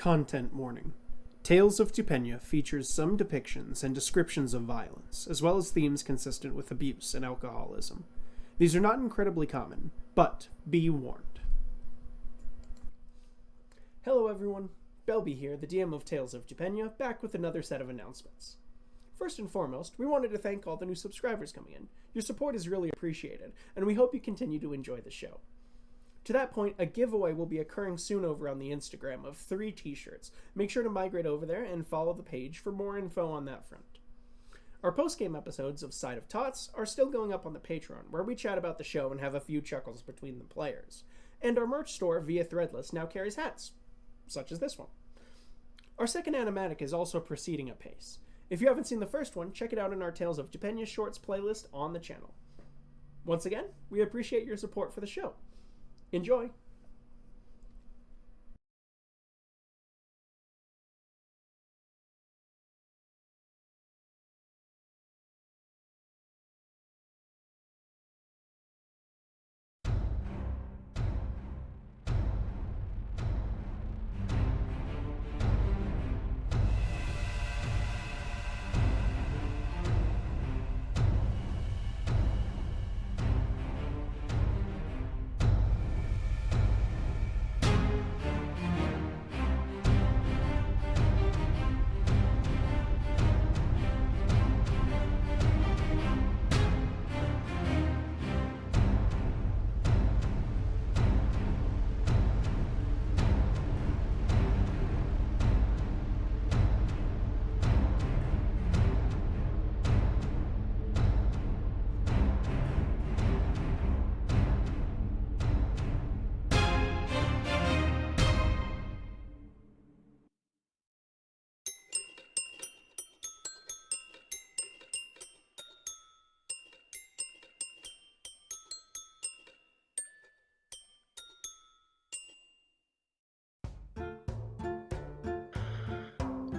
Content warning. Tales of Tupenia features some depictions and descriptions of violence, as well as themes consistent with abuse and alcoholism. These are not incredibly common, but be warned. Hello everyone, Belby here, the DM of Tales of Tupenia, back with another set of announcements. First and foremost, we wanted to thank all the new subscribers coming in. Your support is really appreciated, and we hope you continue to enjoy the show. To that point, a giveaway will be occurring soon over on the Instagram of 3 t-shirts. Make sure to migrate over there and follow the page for more info on that front. Our post-game episodes of Side of Tots are still going up on the Patreon, where we chat about the show and have a few chuckles between the players. And our merch store via Threadless now carries hats, such as this one. Our second animatic is also proceeding apace. If you haven't seen the first one, check it out in our Tales of Tupenia Shorts playlist on the channel. Once again, we appreciate your support for the show. Enjoy!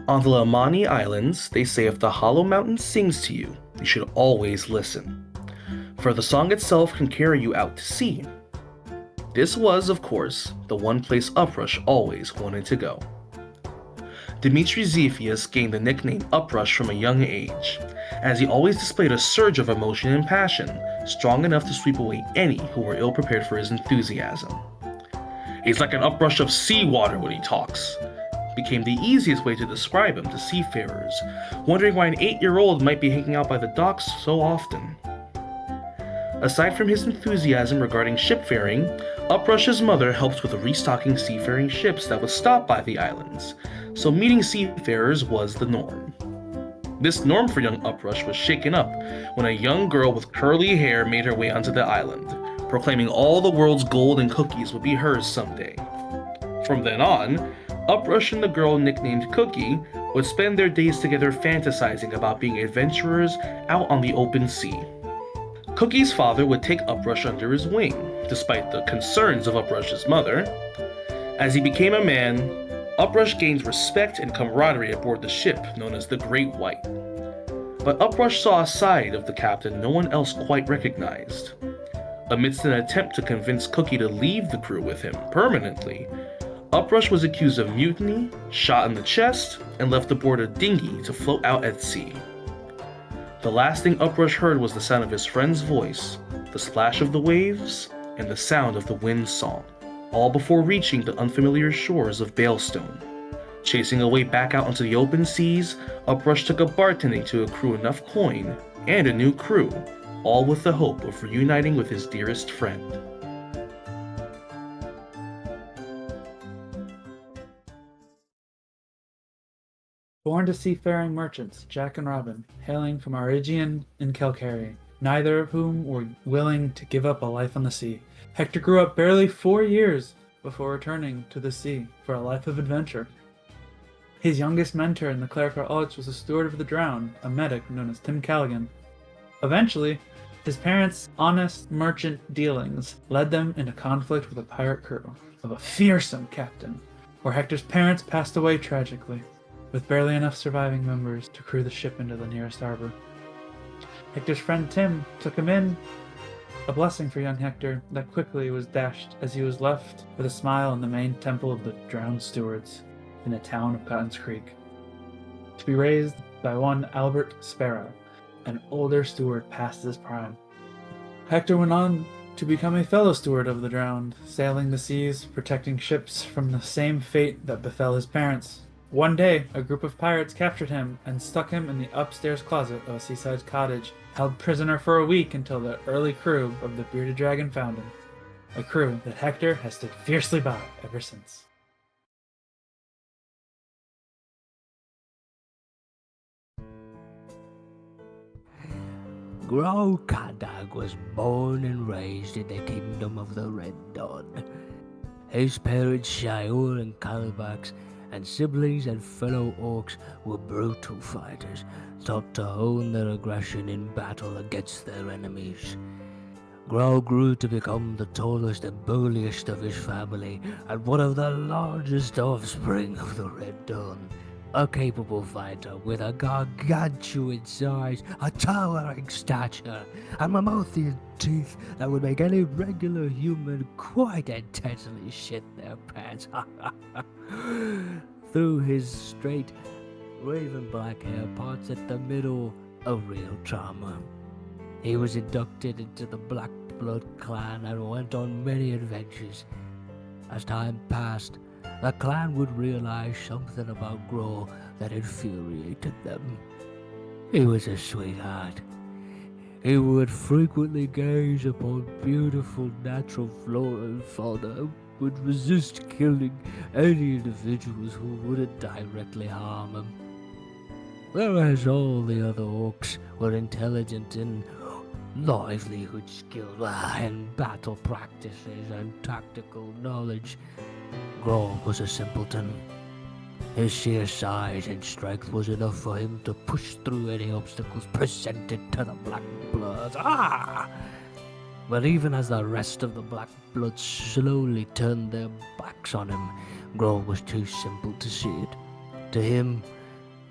On the Lamani Islands, they say if the Hollow Mountain sings to you, you should always listen, for the song itself can carry you out to sea. This was, of course, the one place Uprush always wanted to go. Dmitri Zephius gained the nickname Uprush from a young age, as he always displayed a surge of emotion and passion, strong enough to sweep away any who were ill-prepared for his enthusiasm. He's like an uprush of seawater when he talks, became the easiest way to describe him to seafarers, wondering why an 8-year-old might be hanging out by the docks so often. Aside from his enthusiasm regarding shipfaring, Uprush's mother helped with restocking seafaring ships that would stop by the islands, so meeting seafarers was the norm. This norm for young Uprush was shaken up when a young girl with curly hair made her way onto the island, proclaiming all the world's gold and cookies would be hers someday. From then on, Uprush and the girl nicknamed Cookie would spend their days together fantasizing about being adventurers out on the open sea. Cookie's father would take Uprush under his wing, despite the concerns of Uprush's mother. As he became a man, Uprush gained respect and camaraderie aboard the ship known as the Great White. But Uprush saw a side of the captain no one else quite recognized. Amidst an attempt to convince Cookie to leave the crew with him permanently, Uprush was accused of mutiny, shot in the chest, and left aboard a dinghy to float out at sea. The last thing Uprush heard was the sound of his friend's voice, the splash of the waves, and the sound of the wind's song, all before reaching the unfamiliar shores of Balestone. Chasing a way back out into the open seas, Uprush took a bartending to accrue enough coin and a new crew, all with the hope of reuniting with his dearest friend. Born to seafaring merchants, Jack and Robin, hailing from Arigian and Kelcary, neither of whom were willing to give up a life on the sea. Hector grew up barely 4 years before returning to the sea for a life of adventure. His youngest mentor in the clerical arts was a steward of the drowned, a medic known as Tim Callaghan. Eventually, his parents' honest merchant dealings led them into conflict with a pirate crew of a fearsome captain, where Hector's parents passed away tragically, with barely enough surviving members to crew the ship into the nearest harbor. Hector's friend Tim took him in, a blessing for young Hector that quickly was dashed as he was left with a smile in the main temple of the drowned stewards. in the town of Cotton's Creek, to be raised by one Albert Sparrow, an older steward past his prime. Hector went on to become a fellow steward of the drowned, sailing the seas, protecting ships from the same fate that befell his parents. One day, a group of pirates captured him and stuck him in the upstairs closet of a seaside cottage, held prisoner for a week until the early crew of the Bearded Dragon found him. A crew that Hector has stood fiercely by ever since. Gro Kadag was born and raised in the kingdom of the Red Dawn. His parents, Shior and Calabax, and siblings and fellow orcs were brutal fighters, taught to hone their aggression in battle against their enemies. Gro grew to become the tallest and burliest of his family, and one of the largest offspring of the Red Dawn. A capable fighter with a gargantuan size, a towering stature, and mammothian teeth that would make any regular human quite intensely shit their pants. Through his straight, raven black hair parts at the middle, a real charmer. He was inducted into the Black Blood clan and went on many adventures. As time passed, the clan would realize something about Gro that infuriated them. He was a sweetheart. He would frequently gaze upon beautiful natural flora and fauna, would resist killing any individuals who wouldn't directly harm him. Whereas all the other orcs were intelligent in livelihood skills and battle practices and tactical knowledge, Gro was a simpleton. His sheer size and strength was enough for him to push through any obstacles presented to the Black Bloods. But even as the rest of the Black Bloods slowly turned their backs on him, Gro was too simple to see it. To him,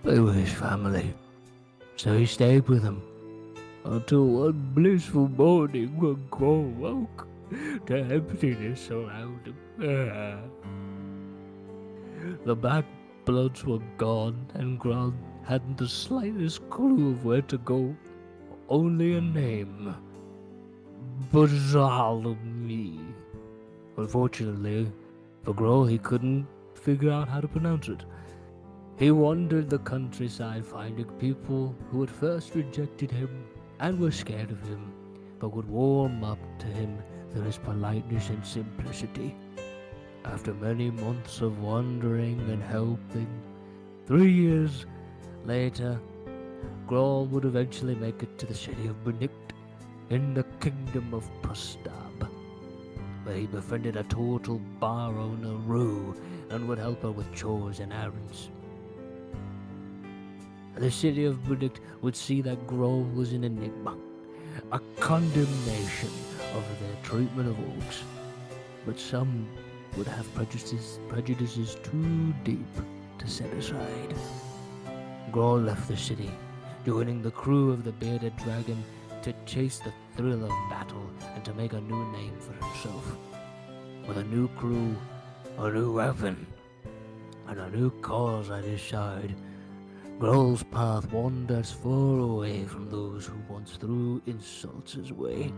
they were his family. So he stayed with them, until one blissful morning when Gro woke to emptiness around him. The Black Bloods were gone, and Gro hadn't the slightest clue of where to go. Only a name. Bazalmi. Unfortunately, for Gro, he couldn't figure out how to pronounce it. He wandered the countryside finding people who at first rejected him and were scared of him, but would warm up to him through his politeness and simplicity. After many months of wandering and helping, 3 years later, Gro would eventually make it to the city of Benict in the kingdom of Prostab, where he befriended a total bar owner, Rue, and would help her with chores and errands. The city of Benict would see that Gro was an enigma, a condemnation of their treatment of orcs, but some would have prejudices too deep to set aside. Gro left the city, joining the crew of the Bearded Dragon to chase the thrill of battle and to make a new name for himself. With a new crew, a new weapon, and a new cause at his side, Gro's path wanders far away from those who once threw insults his way,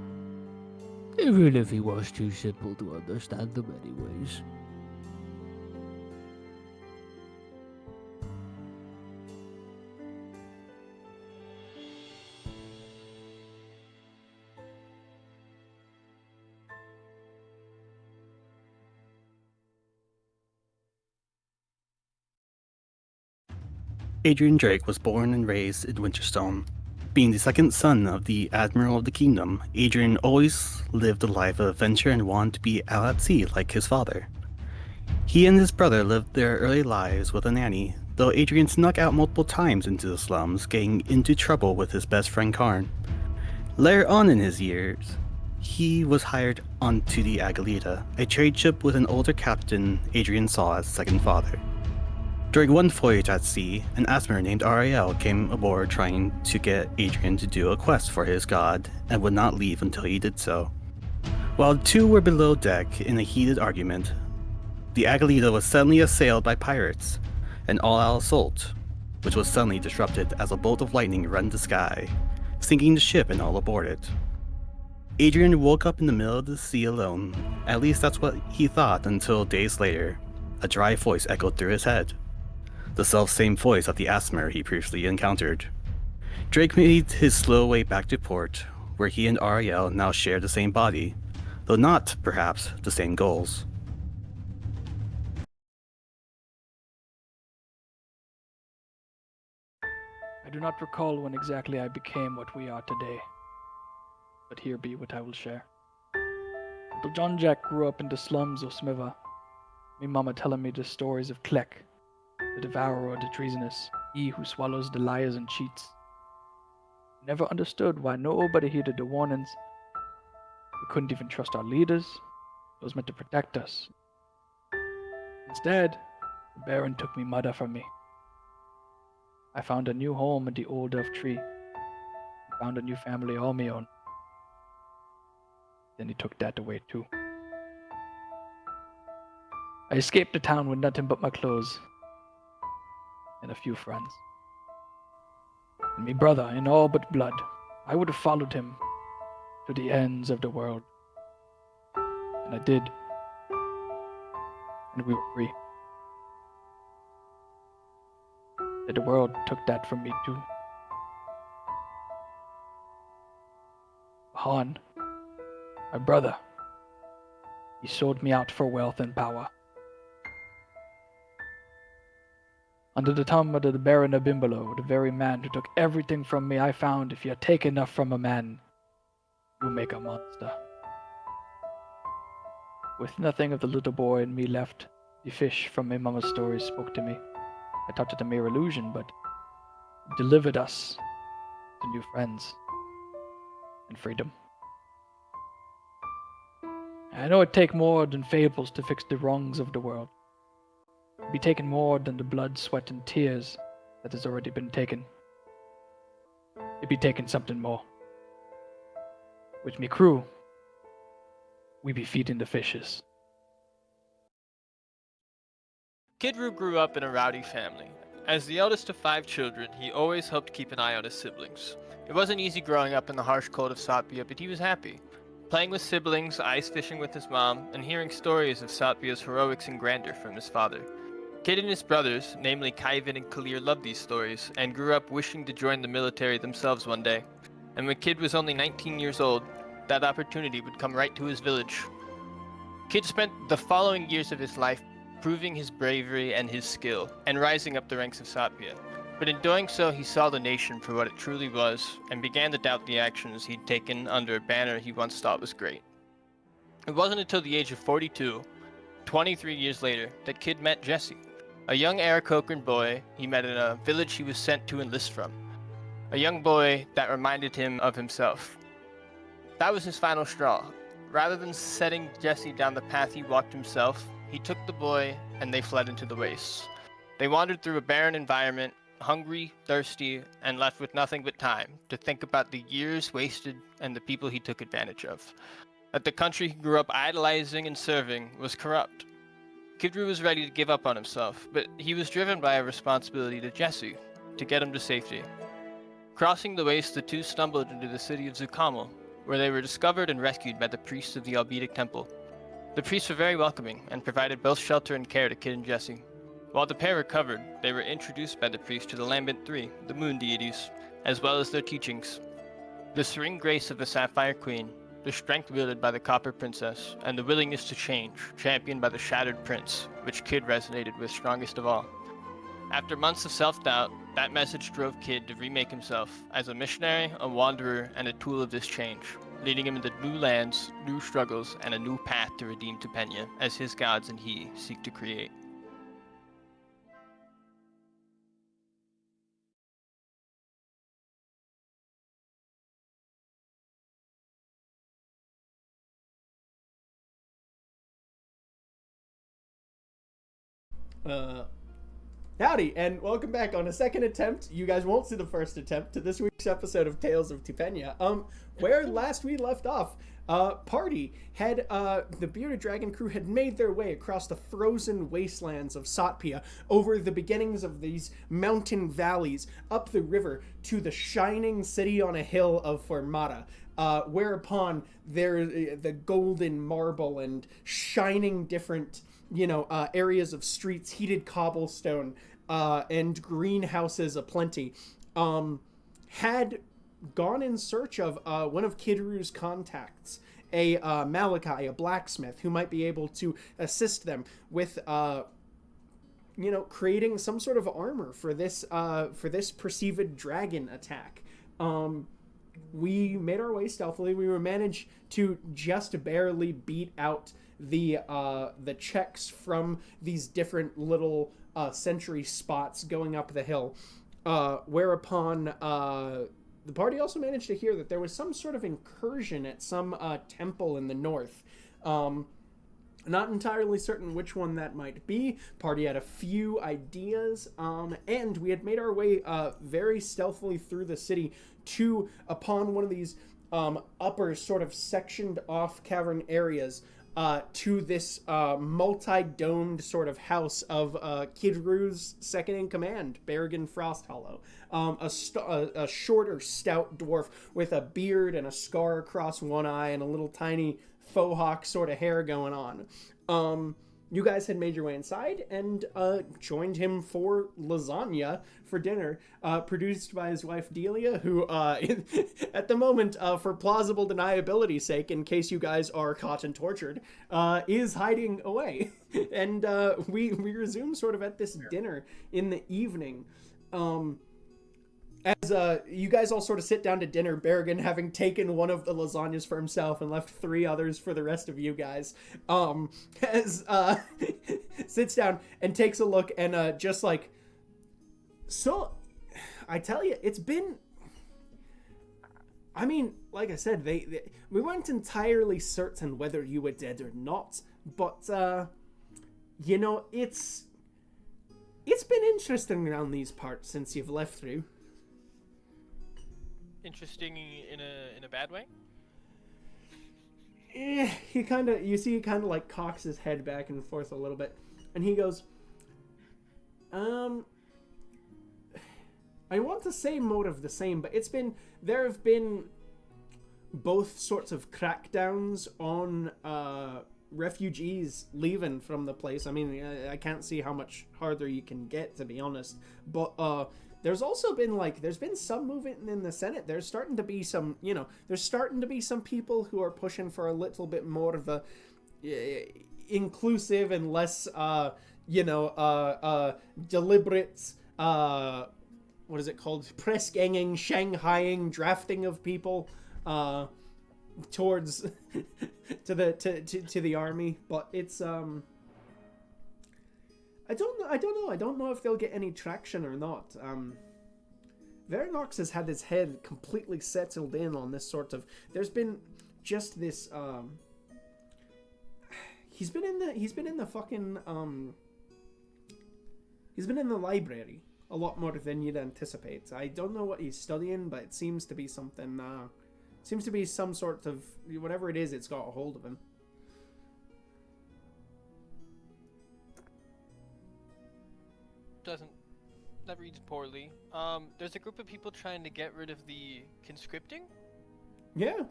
even if he was too simple to understand them anyways. Adrian Drake was born and raised in Winterstone. Being the second son of the Admiral of the Kingdom, Adrian always lived a life of adventure and wanted to be out at sea like his father. He and his brother lived their early lives with a nanny, though Adrian snuck out multiple times into the slums, getting into trouble with his best friend Karn. Later on in his years, he was hired onto the Agalita, a trade ship with an older captain Adrian saw as second father. During one voyage at sea, an Asmer named Ariel came aboard trying to get Adrian to do a quest for his god, and would not leave until he did so. While the two were below deck in a heated argument, the Agalita was suddenly assailed by pirates, an all-out assault, which was suddenly disrupted as a bolt of lightning rent the sky, sinking the ship and all aboard it. Adrian woke up in the middle of the sea alone. At least that's what he thought until days later, a dry voice echoed through his head. The self-same voice of the Asmer he previously encountered. Drake made his slow way back to port, where he and Ariel now share the same body, though not, perhaps, the same goals. I do not recall when exactly I became what we are today, but here be what I will share. Little John Jack grew up in the slums of Smiva. Me mama telling me the stories of Kleck, the devourer of the treasonous, he who swallows the liars and cheats. Never understood why nobody heeded the warnings. We couldn't even trust our leaders, those meant to protect us. Instead, the Baron took me mother from me. I found a new home in the old elf tree, and found a new family all my own. Then he took that away too. I escaped the town with nothing but my clothes, and a few friends. And me brother in all but blood, I would have followed him to the ends of the world. And I did. And we were free. That the world took that from me too. Han, my brother, he sold me out for wealth and power. Under the thumb of the Baron of Bimbolo, the very man who took everything from me, I found if you take enough from a man, you make a monster. With nothing of the little boy in me left, the fish from my mama's stories spoke to me. I thought it a mere illusion, but it delivered us to new friends and freedom. I know it take more than fables to fix the wrongs of the world. It be taken more than the blood, sweat, and tears that has already been taken. It be taken something more. With me crew, we be feeding the fishes. Kid Roo grew up in a rowdy family. As the eldest of 5 children, he always hoped to keep an eye on his siblings. It wasn't easy growing up in the harsh cold of Satpia, but he was happy. Playing with siblings, ice fishing with his mom, and hearing stories of Satpia's heroics and grandeur from his father. Kid and his brothers, namely Kaivan and Kalir, loved these stories, and grew up wishing to join the military themselves one day. And when Kid was only 19 years old, that opportunity would come right to his village. Kid spent the following years of his life proving his bravery and his skill, and rising up the ranks of Satpia. But in doing so, he saw the nation for what it truly was, and began to doubt the actions he'd taken under a banner he once thought was great. It wasn't until the age of 42, 23 years later, that Kid met Jesse, a young Aarakocran boy he met in a village he was sent to enlist from. A young boy that reminded him of himself. That was his final straw. Rather than setting Jesse down the path he walked himself, he took the boy and they fled into the wastes. They wandered through a barren environment, hungry, thirsty, and left with nothing but time to think about the years wasted and the people he took advantage of. That the country he grew up idolizing and serving was corrupt. Kid Roo was ready to give up on himself, but he was driven by a responsibility to Jesse, to get him to safety. Crossing the waste, the two stumbled into the city of Zukamel, where they were discovered and rescued by the priests of the Albetic Temple. The priests were very welcoming and provided both shelter and care to Kid and Jesse. While the pair recovered, they were introduced by the priest to the Lambent Three, the moon deities, as well as their teachings. The serene grace of the Sapphire Queen, the strength wielded by the Copper Princess, and the willingness to change, championed by the Shattered Prince, which Kid resonated with strongest of all. After months of self-doubt, that message drove Kid to remake himself as a missionary, a wanderer, and a tool of this change, leading him into new lands, new struggles, and a new path to redeem Tupenia, as his gods and he seek to create. Howdy, and welcome back on a second attempt. You guys won't see the first attempt to this week's episode of Tales of Tupenia. Where last we left off, party had the bearded dragon crew had made their way across the frozen wastelands of Satpia, over the beginnings of these mountain valleys, up the river to the shining city on a hill of Formata. Whereupon the golden marble and shining different, areas of streets, heated cobblestone, and greenhouses aplenty, had gone in search of one of Kidru's contacts, a Malachi, a blacksmith, who might be able to assist them with, creating some sort of armor for this perceived dragon attack. We made our way stealthily. We managed to just barely beat out the checks from these different little sentry spots going up the hill. Whereupon the party also managed to hear that there was some sort of incursion at some temple in the north. Not entirely certain which one that might be. Party had a few ideas, and we had made our way very stealthily through the city upon one of these upper sort of sectioned off cavern areas to this multi-domed sort of house of Kidru's second in command, Berrigan Frosthollow. A shorter, stout dwarf with a beard and a scar across one eye and a little tiny faux hawk sort of hair going on. You guys had made your way inside and joined him for lasagna for dinner, produced by his wife Delia, who, at the moment, for plausible deniability's sake, in case you guys are caught and tortured, is hiding away. And we resume sort of at this dinner in the evening. As you guys all sort of sit down to dinner, Berrigan having taken one of the lasagnas for himself and left 3 others for the rest of you guys, sits down and takes a look and just like, so, I tell you, it's been, I mean, like I said, we weren't entirely certain whether you were dead or not, but, it's been interesting around these parts since you've left through. Interesting in a bad way? He kind of like cocks his head back and forth a little bit, and he goes, I want to say more of the same, but there have been both sorts of crackdowns on refugees leaving from the place. I mean, I can't see how much harder you can get, to be honest, but there's also been there's been some movement in the Senate. There's starting to be some, people who are pushing for a little bit more of a inclusive and less, deliberate, what is it called? Press ganging, Shanghaiing, drafting of people, towards to the army. But it's I don't know. I don't know if they'll get any traction or not. Verinox has had his head completely settled in on this sort of. There's been just this. He's been in the library a lot more than you'd anticipate. I don't know what he's studying, but it seems to be something. Seems to be some sort of whatever it is. It's got a hold of him. That reads poorly. There's a group of people trying to get rid of the conscripting? Yeah.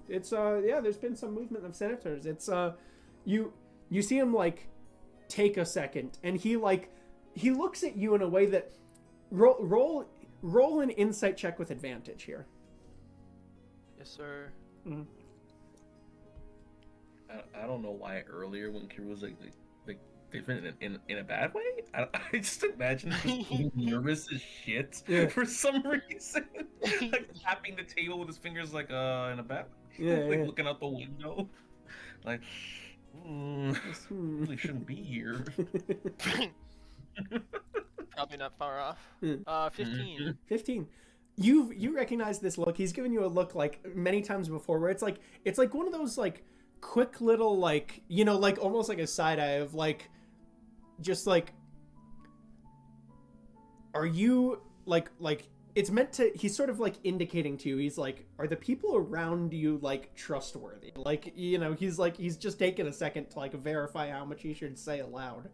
It's there's been some movement of senators. It's you see him take a second, and he looks at you in a way that roll an insight check with advantage here. Yes, sir. Mm-hmm. I don't know why earlier when Kira was like they've been in a bad way. I just imagine him being nervous as shit for some reason, tapping the table with his fingers in a bad way, looking out the window, really shouldn't be here. Probably not far off. 15. 15. You recognize this look. He's given you a look many times before, where it's like one of those quick little almost like a side eye of are you is it's meant to, he's sort of like indicating to you, he's like, are the people around you like trustworthy? Like, you know, he's just taking a second to like verify how much he should say aloud.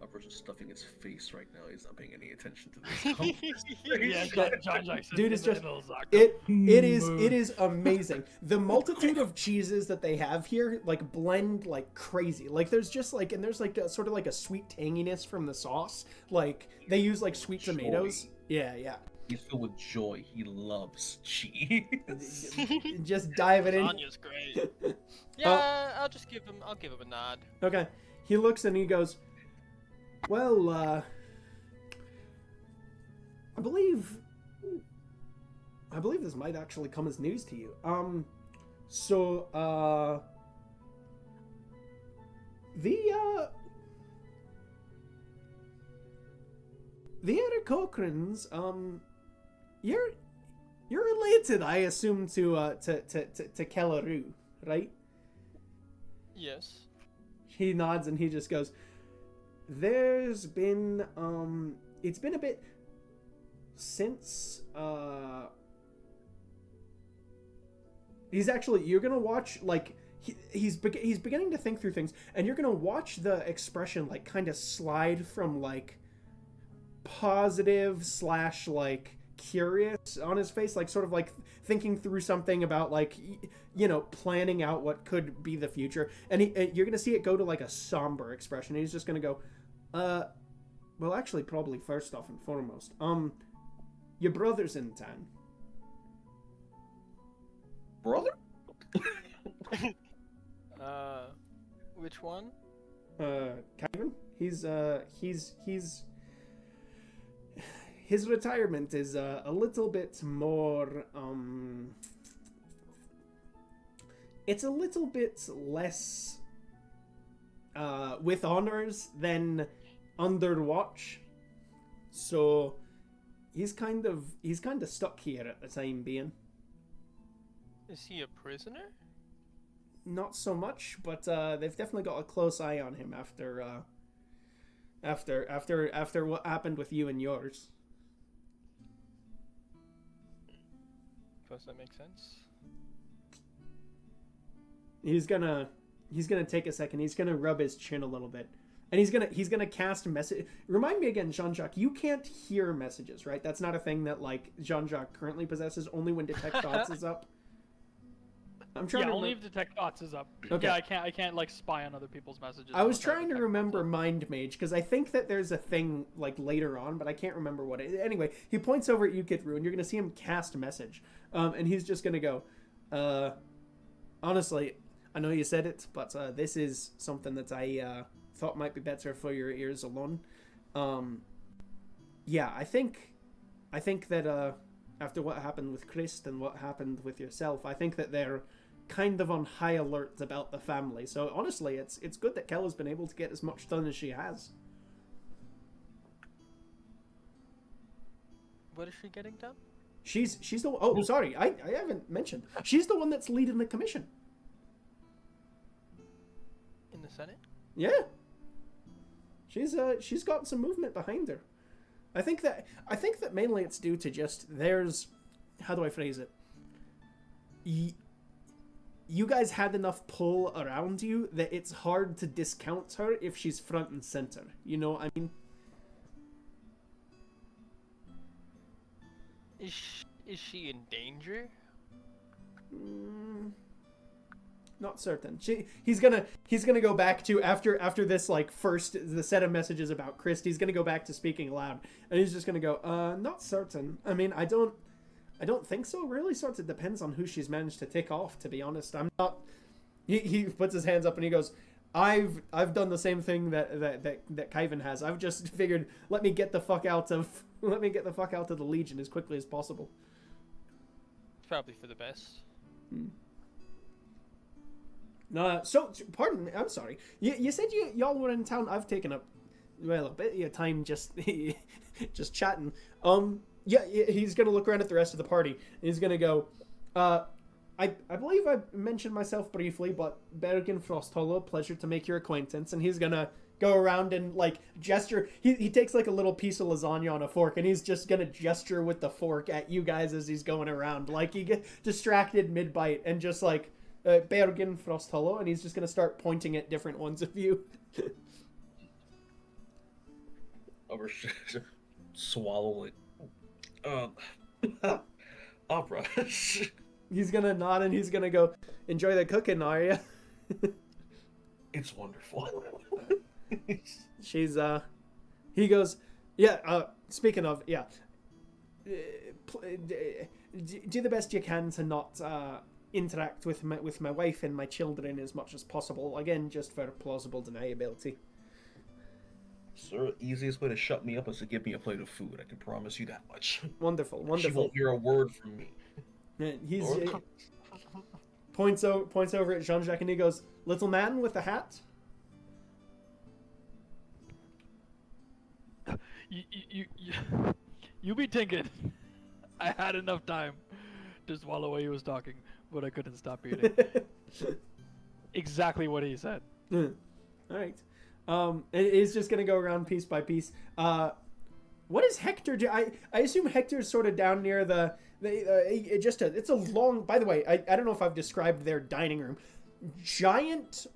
Upper's just stuffing his face right now. He's not paying any attention to this. Yeah, John Jackson. Dude, it's just it is amazing. The multitude of cheeses that they have here like blend like crazy. Like there's just like, and there's like a, sort of like a sweet tanginess from the sauce. Like they use like sweet tomatoes. Yeah. He's filled with joy. He loves cheese. Just dive it in. Tanya's great. Yeah, I'll give him a nod. Okay. He looks and he goes, well, I believe this might actually come as news to you. The Cochrans, you're related, I assume, to Kellaroo, right? Yes. He nods and he just goes, there's been, it's been a bit since, you're gonna watch, like, he's beginning to think through things, and you're gonna watch the expression, like, kind of slide from, like, positive / like, curious on his face, like, sort of, like, thinking through something about, like, you know, planning out what could be the future, and you're gonna see it go to, like, a somber expression, and he's just gonna go, well, actually, probably first off and foremost, your brother's in town. Brother? Which one? Kevin? His retirement is a little bit more, it's a little bit less, with honors than under watch. So he's kind of stuck here at the time being. Is he a prisoner? Not so much, but they've definitely got a close eye on him after what happened with you and yours. Does that make sense? He's gonna take a second. He's gonna rub his chin a little bit, and he's gonna cast a message. Remind me again, Jean-Jacques. You can't hear messages, right? That's not a thing that like Jean-Jacques currently possesses. Only when detect thoughts is up. I'm trying to only if detect thoughts is up. Okay. Yeah, I can't like spy on other people's messages. I was trying to remember Mind Mage because I think that there's a thing like later on, but I can't remember what it. Anyway, he points over at you, Kitru, and you're gonna see him cast a message, and he's just gonna go, honestly, I know you said it, but this is something that I thought might be better for your ears alone. Yeah, I think that after what happened with Christ and what happened with yourself, I think that they're kind of on high alert about the family. So honestly, it's good that Kella's been able to get as much done as she has. What is she getting done? She's the one, oh sorry, I haven't mentioned. She's the one that's leading the commission. In the Senate? Yeah. She's got some movement behind her. I think that mainly it's due to just there's, how do I phrase it? You guys had enough pull around you that it's hard to discount her if she's front and center. You know what I mean? Is she in danger? Not certain. He's gonna go back to after this like first the set of messages about Chris. He's gonna go back to speaking aloud, and he's just gonna go, not certain. I mean, I don't think so. Really, sort of depends on who she's managed to tick off. To be honest, I'm not. He puts his hands up and he goes, I've done the same thing that Kyvan has. I've just figured let me get the fuck out of the Legion as quickly as possible. It's probably for the best. No, so pardon me. I'm sorry. You said y'all were in town. I've taken up a bit of your time just chatting. Yeah, he's gonna look around at the rest of the party. He's gonna go, I believe I mentioned myself briefly, but Bergen Frost Hollow, pleasure to make your acquaintance. And he's gonna go around and like gesture. He takes like a little piece of lasagna on a fork and he's just gonna gesture with the fork at you guys as he's going around. Like he gets distracted mid bite and just like Bergen Frost Hollow, and he's just gonna start pointing at different ones of you. Over swallow it. Opera. He's gonna nod and he's gonna go, enjoy the cooking, are you? It's wonderful. She's he goes, yeah, speaking of, yeah, do the best you can to not interact with my wife and my children as much as possible, again just for plausible deniability. Sir, easiest way to shut me up is to give me a plate of food. I can promise you that much. Wonderful. She won't hear a word from me. He's points over at Jean-Jacques and he goes, little man with the hat. You be thinking I had enough time to swallow while he was talking, but I couldn't stop eating. Exactly what he said. All right. He's just gonna go around piece by piece. What is Hector do? I assume Hector's sort of down near it's a long. By the way, I don't know if I've described their dining room. Giant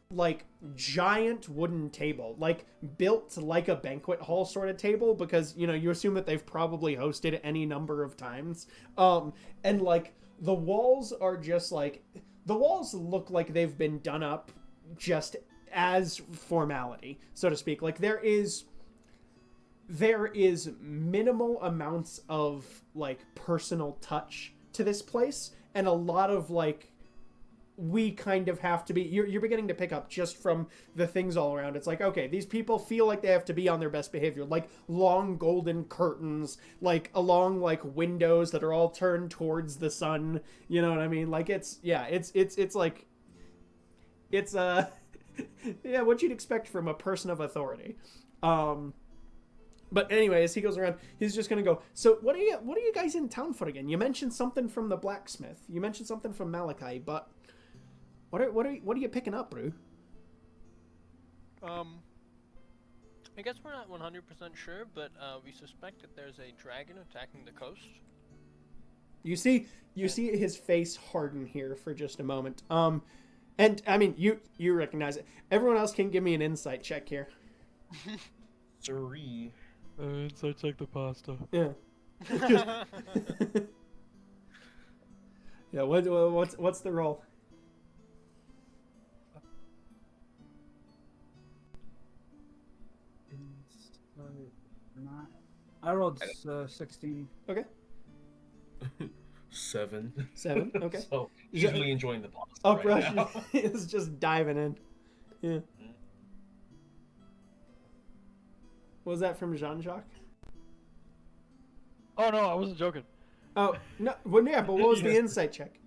wooden table, like built like a banquet hall sort of table, because you assume that they've probably hosted any number of times. And like the walls are just like the walls look like they've been done up just as formality, so to speak. Like there is minimal amounts of like personal touch to this place, and a lot of like we kind of have to be you're beginning to pick up just from the things all around. It's like, okay, these people feel like they have to be on their best behavior, like long golden curtains, like along like windows that are all turned towards the sun, you know what I mean? Like it's like it's yeah, what you'd expect from a person of authority. But anyways, he goes around. He's just gonna go. So what are you guys in town for again? You mentioned something from the blacksmith. You mentioned something from Malachi, but what are you picking up, bro? I guess we're not 100% sure, but we suspect that there's a dragon attacking the coast. You see his face harden here for just a moment. And I mean, you recognize it. Everyone else can give me an insight check here. Sorry. Insight check the pasta. Yeah. Yeah. What's the roll? I rolled 16. Okay. 7. 7. Okay. So usually enjoying the pasta. Uprush right now. is just diving in. Yeah. What was that from Jean-Jacques? Oh no, I wasn't joking. Oh no, well yeah, but what was the insight check?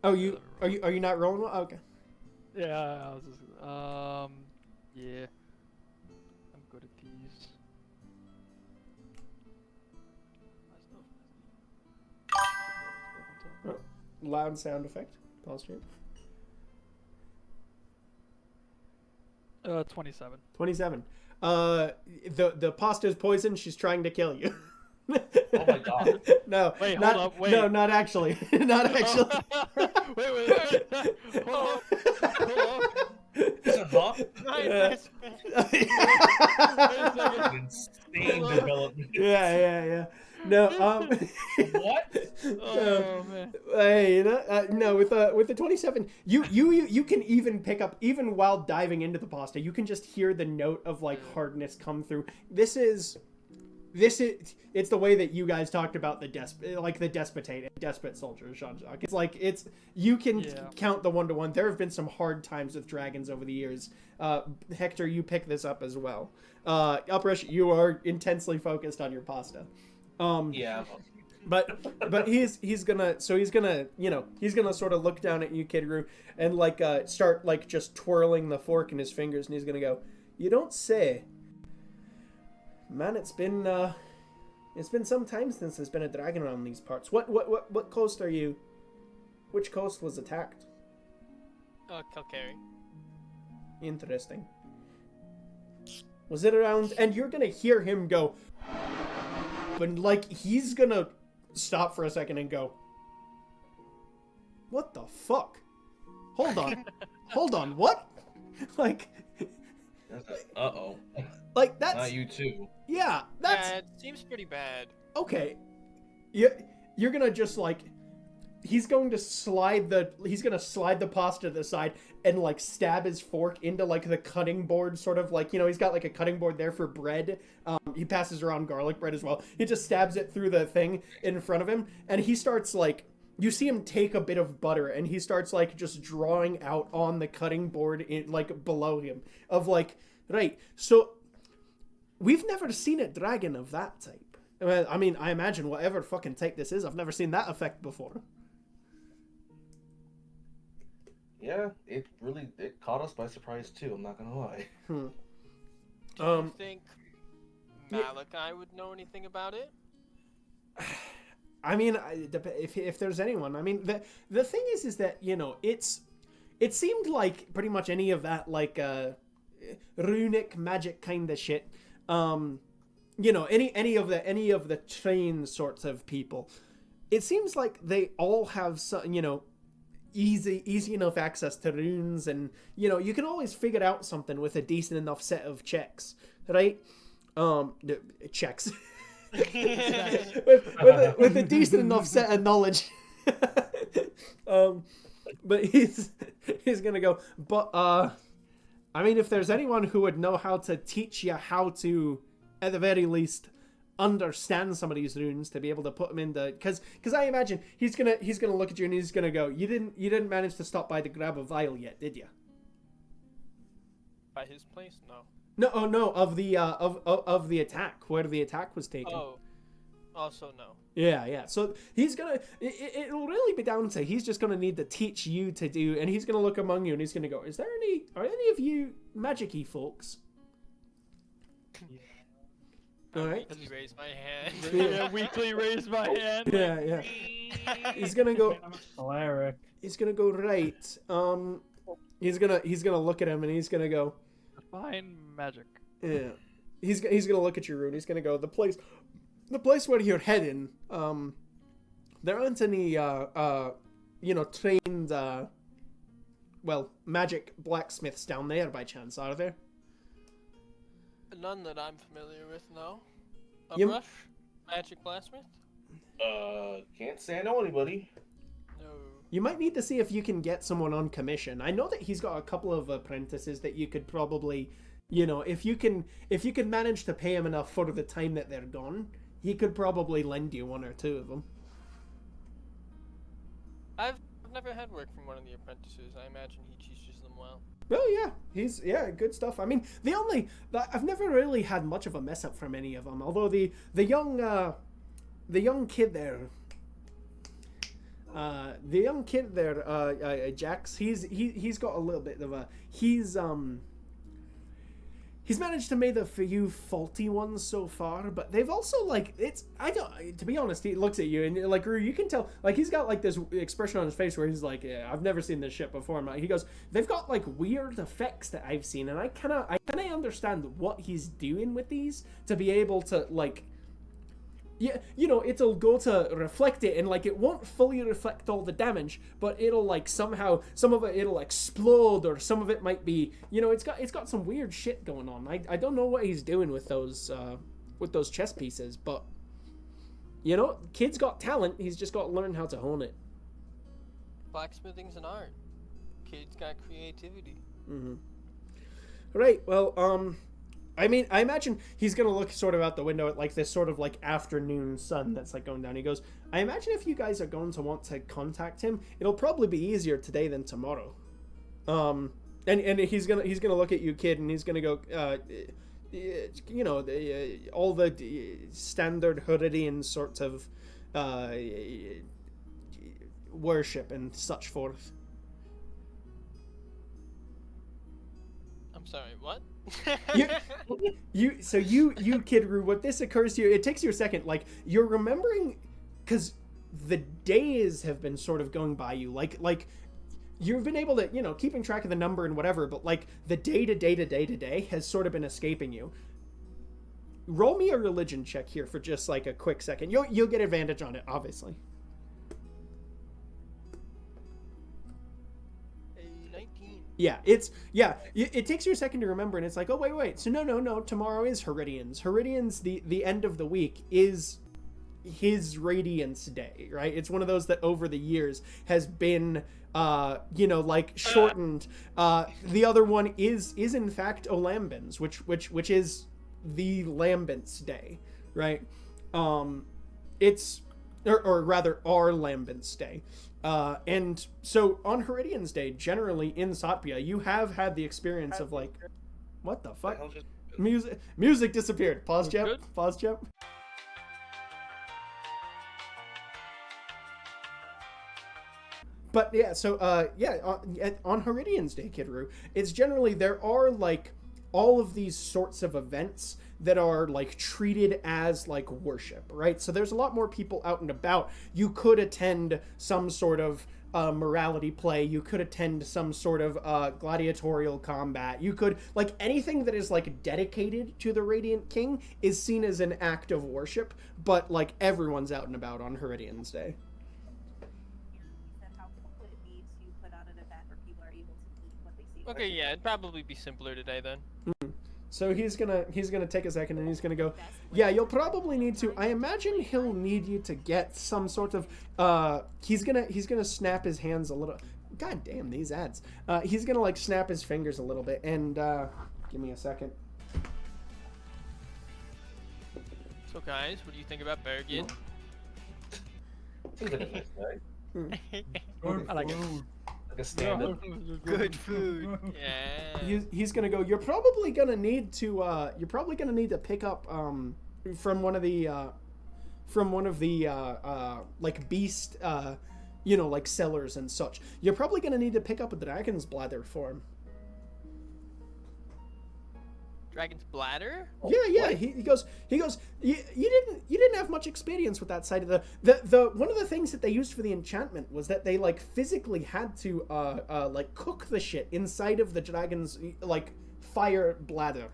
Oh, are you not rolling well? Okay. Yeah, I was just yeah. I'm good at these. Oh, loud sound effect. Pause stream. 27. 27. The pasta's poisoned. She's trying to kill you. Oh my god. No. Wait, not, hold up, wait. No, not actually. Not actually. wait. Hold up. Is it hot? Insane development. Yeah. No, What? Oh man. Hey, no, with the 27, you can even pick up, even while diving into the pasta, you can just hear the note of like hardness come through. This is it's the way that you guys talked about the despot soldiers, Jean-Jacques. It's like you can count the 1-to-1. There have been some hard times with dragons over the years. Hector, you pick this up as well. Uprush, you are intensely focused on your pasta. Yeah. But he's gonna sort of look down at you, Kidru, and like start like just twirling the fork in his fingers, and he's gonna go, "You don't say. Man, it's been some time since there's been a dragon around these parts. What coast are you? Which coast was attacked? Calcari. Interesting. Was it around? And you're gonna hear him go, but like he's gonna stop for a second and go, "What the fuck? Hold on, hold on, what?" Like, Uh-oh. like that's Not you too. yeah, that's Yeah, it seems pretty bad. okay. You're gonna just like. He's gonna slide the pasta to the side and like stab his fork into like the cutting board, sort of like, he's got like a cutting board there for bread. He passes around garlic bread as well. He just stabs it through the thing in front of him, and he starts like, you see him take a bit of butter and he starts like just drawing out on the cutting board like below him of like, right, so we've never seen a dragon of that type. I mean, I imagine whatever fucking type this is, I've never seen that effect before. Yeah, it caught us by surprise too, I'm not gonna lie. Do you think Malachi would know anything about it? I mean, if there's anyone, I mean, the thing is that, it seemed like pretty much any of that, like, runic magic kind of shit, any of the trained sorts of people, it seems like they all have some, easy enough access to runes, and you can always figure out something with a decent enough set of checks, right? Checks. with a decent enough set of knowledge. But he's gonna go, but I mean, if there's anyone who would know how to teach you how to, at the very least, understand some of these runes to be able to put them in the, because I imagine he's gonna look at you and he's gonna go, you didn't manage to stop by to grab a vial yet, did you? By his place? No. No, of the of the attack, where the attack was taken. Oh, also no. Yeah. So he's gonna. It'll really be down to, he's just gonna need to teach you to do, and he's gonna look among you and he's gonna go, are any of you magic-y folks? All right. Weekly raise my hand. Yeah, weekly raise my hand. Yeah. He's gonna go. I'm a cleric. He's gonna go right. He's gonna look at him and he's gonna go. Fine magic. Yeah. He's gonna look at your rune. He's gonna go, the place where you're heading. There aren't any trained magic blacksmiths down there by chance, are there? None that I'm familiar with, no. A You- brush? Magic blacksmith? Can't say I know anybody. No. You might need to see if you can get someone on commission. I know that he's got a couple of apprentices that you could probably, if you can manage to pay him enough for the time that they're gone, he could probably lend you one or two of them. I've never had work from one of the apprentices. I imagine he teaches them well. Well, yeah, he's good stuff. I mean, I've never really had much of a mess up from any of them. Although the young kid there, Jax, he's got a little bit of a he's managed to make a few faulty ones so far, but they've also to be honest, he looks at you and like, you can tell, like, he's got like this expression on his face where he's like, yeah, I've never seen this shit before. He goes, they've got like weird effects that I've seen, and I kind of understand what he's doing with these to be able to like, yeah, it'll go to reflect it, and like it won't fully reflect all the damage, but it'll like somehow, some of it it'll explode, or some of it might be, it's got some weird shit going on. I don't know what he's doing with those chess pieces, but kid's got talent. He's just got to learn how to hone it. Blacksmithing's an art. Kid's got creativity. Mm-hmm. Right. Well, I mean, I imagine he's gonna look sort of out the window at like this sort of like afternoon sun that's like going down. He goes, I imagine if you guys are going to want to contact him, it'll probably be easier today than tomorrow. And he's gonna look at you, kid, and he's gonna go, all the standard Huridian sorts of worship and such forth. I'm sorry, what? You Kid Roo, what this occurs to you, it takes you a second, like, you're remembering, because the days have been sort of going by you, like you've been able to, keeping track of the number and whatever, but like the day to day has sort of been escaping you. Roll me a religion check here for just like a quick second. You'll get advantage on it, obviously. 19. Yeah, it takes you a second to remember, and it's like, oh wait. So no, tomorrow is Heridians. Heridians, the end of the week is his Radiance Day, right? It's one of those that over the years has been like shortened. The other one is in fact Olambins, which is the Lambent's Day, right? It's or rather our Lambent's Day. And so on Heridian's Day, generally in Satpia, you have had the experience of like, what the fuck? Music disappeared. Pause, Jep. Pause, Jep. But yeah, so on Heridian's Day, Kidru, it's generally there are like all of these sorts of events that are like treated as like worship, right? So there's a lot more people out and about. You could attend some sort of morality play. You could attend some sort of gladiatorial combat. You could, like, anything that is like dedicated to the Radiant King is seen as an act of worship, but like everyone's out and about on Heridian's Day. Okay, yeah, it'd probably be simpler today then. So he's gonna take a second and he's gonna go, yeah, you'll probably need to, I imagine he'll need you to get some sort of, he's gonna snap his hands a little, god damn these ads. He's gonna like snap his fingers a little bit and, give me a second. So guys, what do you think about Bergen? Seems like a nice guy. I like it. Like a stand-up. Good food. Yeah. He's gonna go, you're probably gonna need to pick up, from one of the like beast, like sellers and such. You're probably gonna need to pick up a dragon's bladder for him. Dragon's bladder? Yeah. He goes. You didn't have much experience with that side of the one of the things that they used for the enchantment was that they like physically had to like cook the shit inside of the dragon's like fire bladder,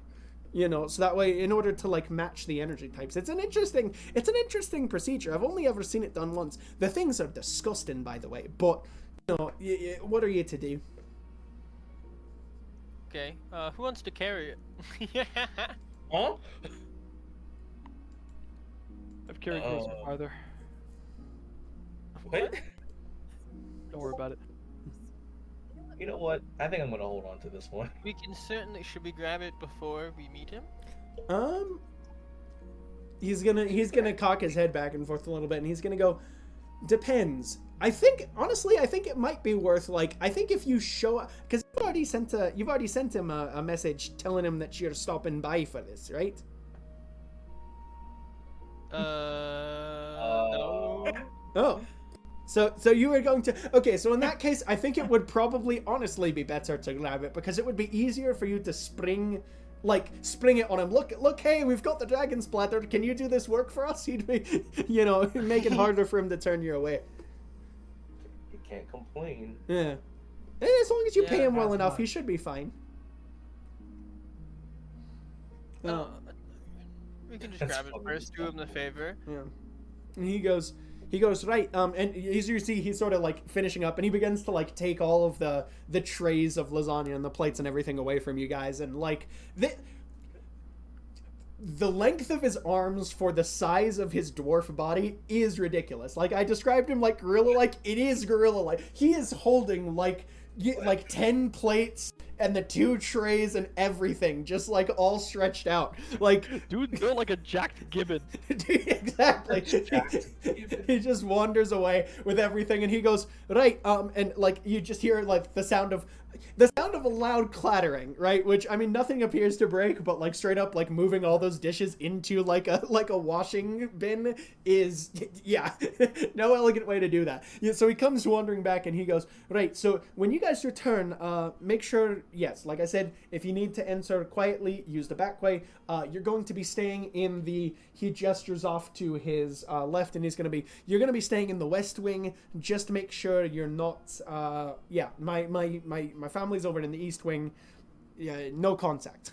so that way in order to like match the energy types. It's an interesting procedure. I've only ever seen it done once. The things are disgusting, by the way, but what are you to do? Okay, who wants to carry it? Yeah. Huh? I've carried yours farther. What? Don't worry about it. You know what? I think I'm gonna hold on to this one. We can certainly. Should we grab it before we meet him? He's gonna cock his head back and forth a little bit, and he's gonna go, depends. I think it might be worth, like, I think if you show up, because you've already sent him a message telling him that you're stopping by for this, right? No. Oh. So you were going to, okay, so in that case, I think it would probably honestly be better to grab it, because it would be easier for you to spring it on him. Look, hey, we've got the dragon splatter. Can you do this work for us? He'd be, make it harder for him to turn you away. You can't complain. Yeah. And as long as you pay him well enough, he should be fine. We can just grab it first, do him the favor. Yeah. And he goes, right, and as you see, he's sort of like finishing up, and he begins to like take all of the trays of lasagna and the plates and everything away from you guys, and like the length of his arms for the size of his dwarf body is ridiculous. Like, I described him like gorilla, like it is gorilla, like he is holding like 10 plates and the 2 trays and everything, just like all stretched out. Like, dude, built like a jacked gibbon. Exactly. He just wanders away with everything, and he goes, right, and like you just hear like the sound of, the sound of a loud clattering, right? Which, I mean, nothing appears to break, but like straight up like moving all those dishes into like a washing bin is, yeah, no elegant way to do that. Yeah, so he comes wandering back and he goes, right, so when you guys return, make sure, yes, like I said, if you need to enter quietly, use the back way. You're going to be staying in the, he gestures off to his left, and you're gonna be staying in the west wing. Just make sure you're not, yeah, my family's over in the east wing. Yeah, no contact.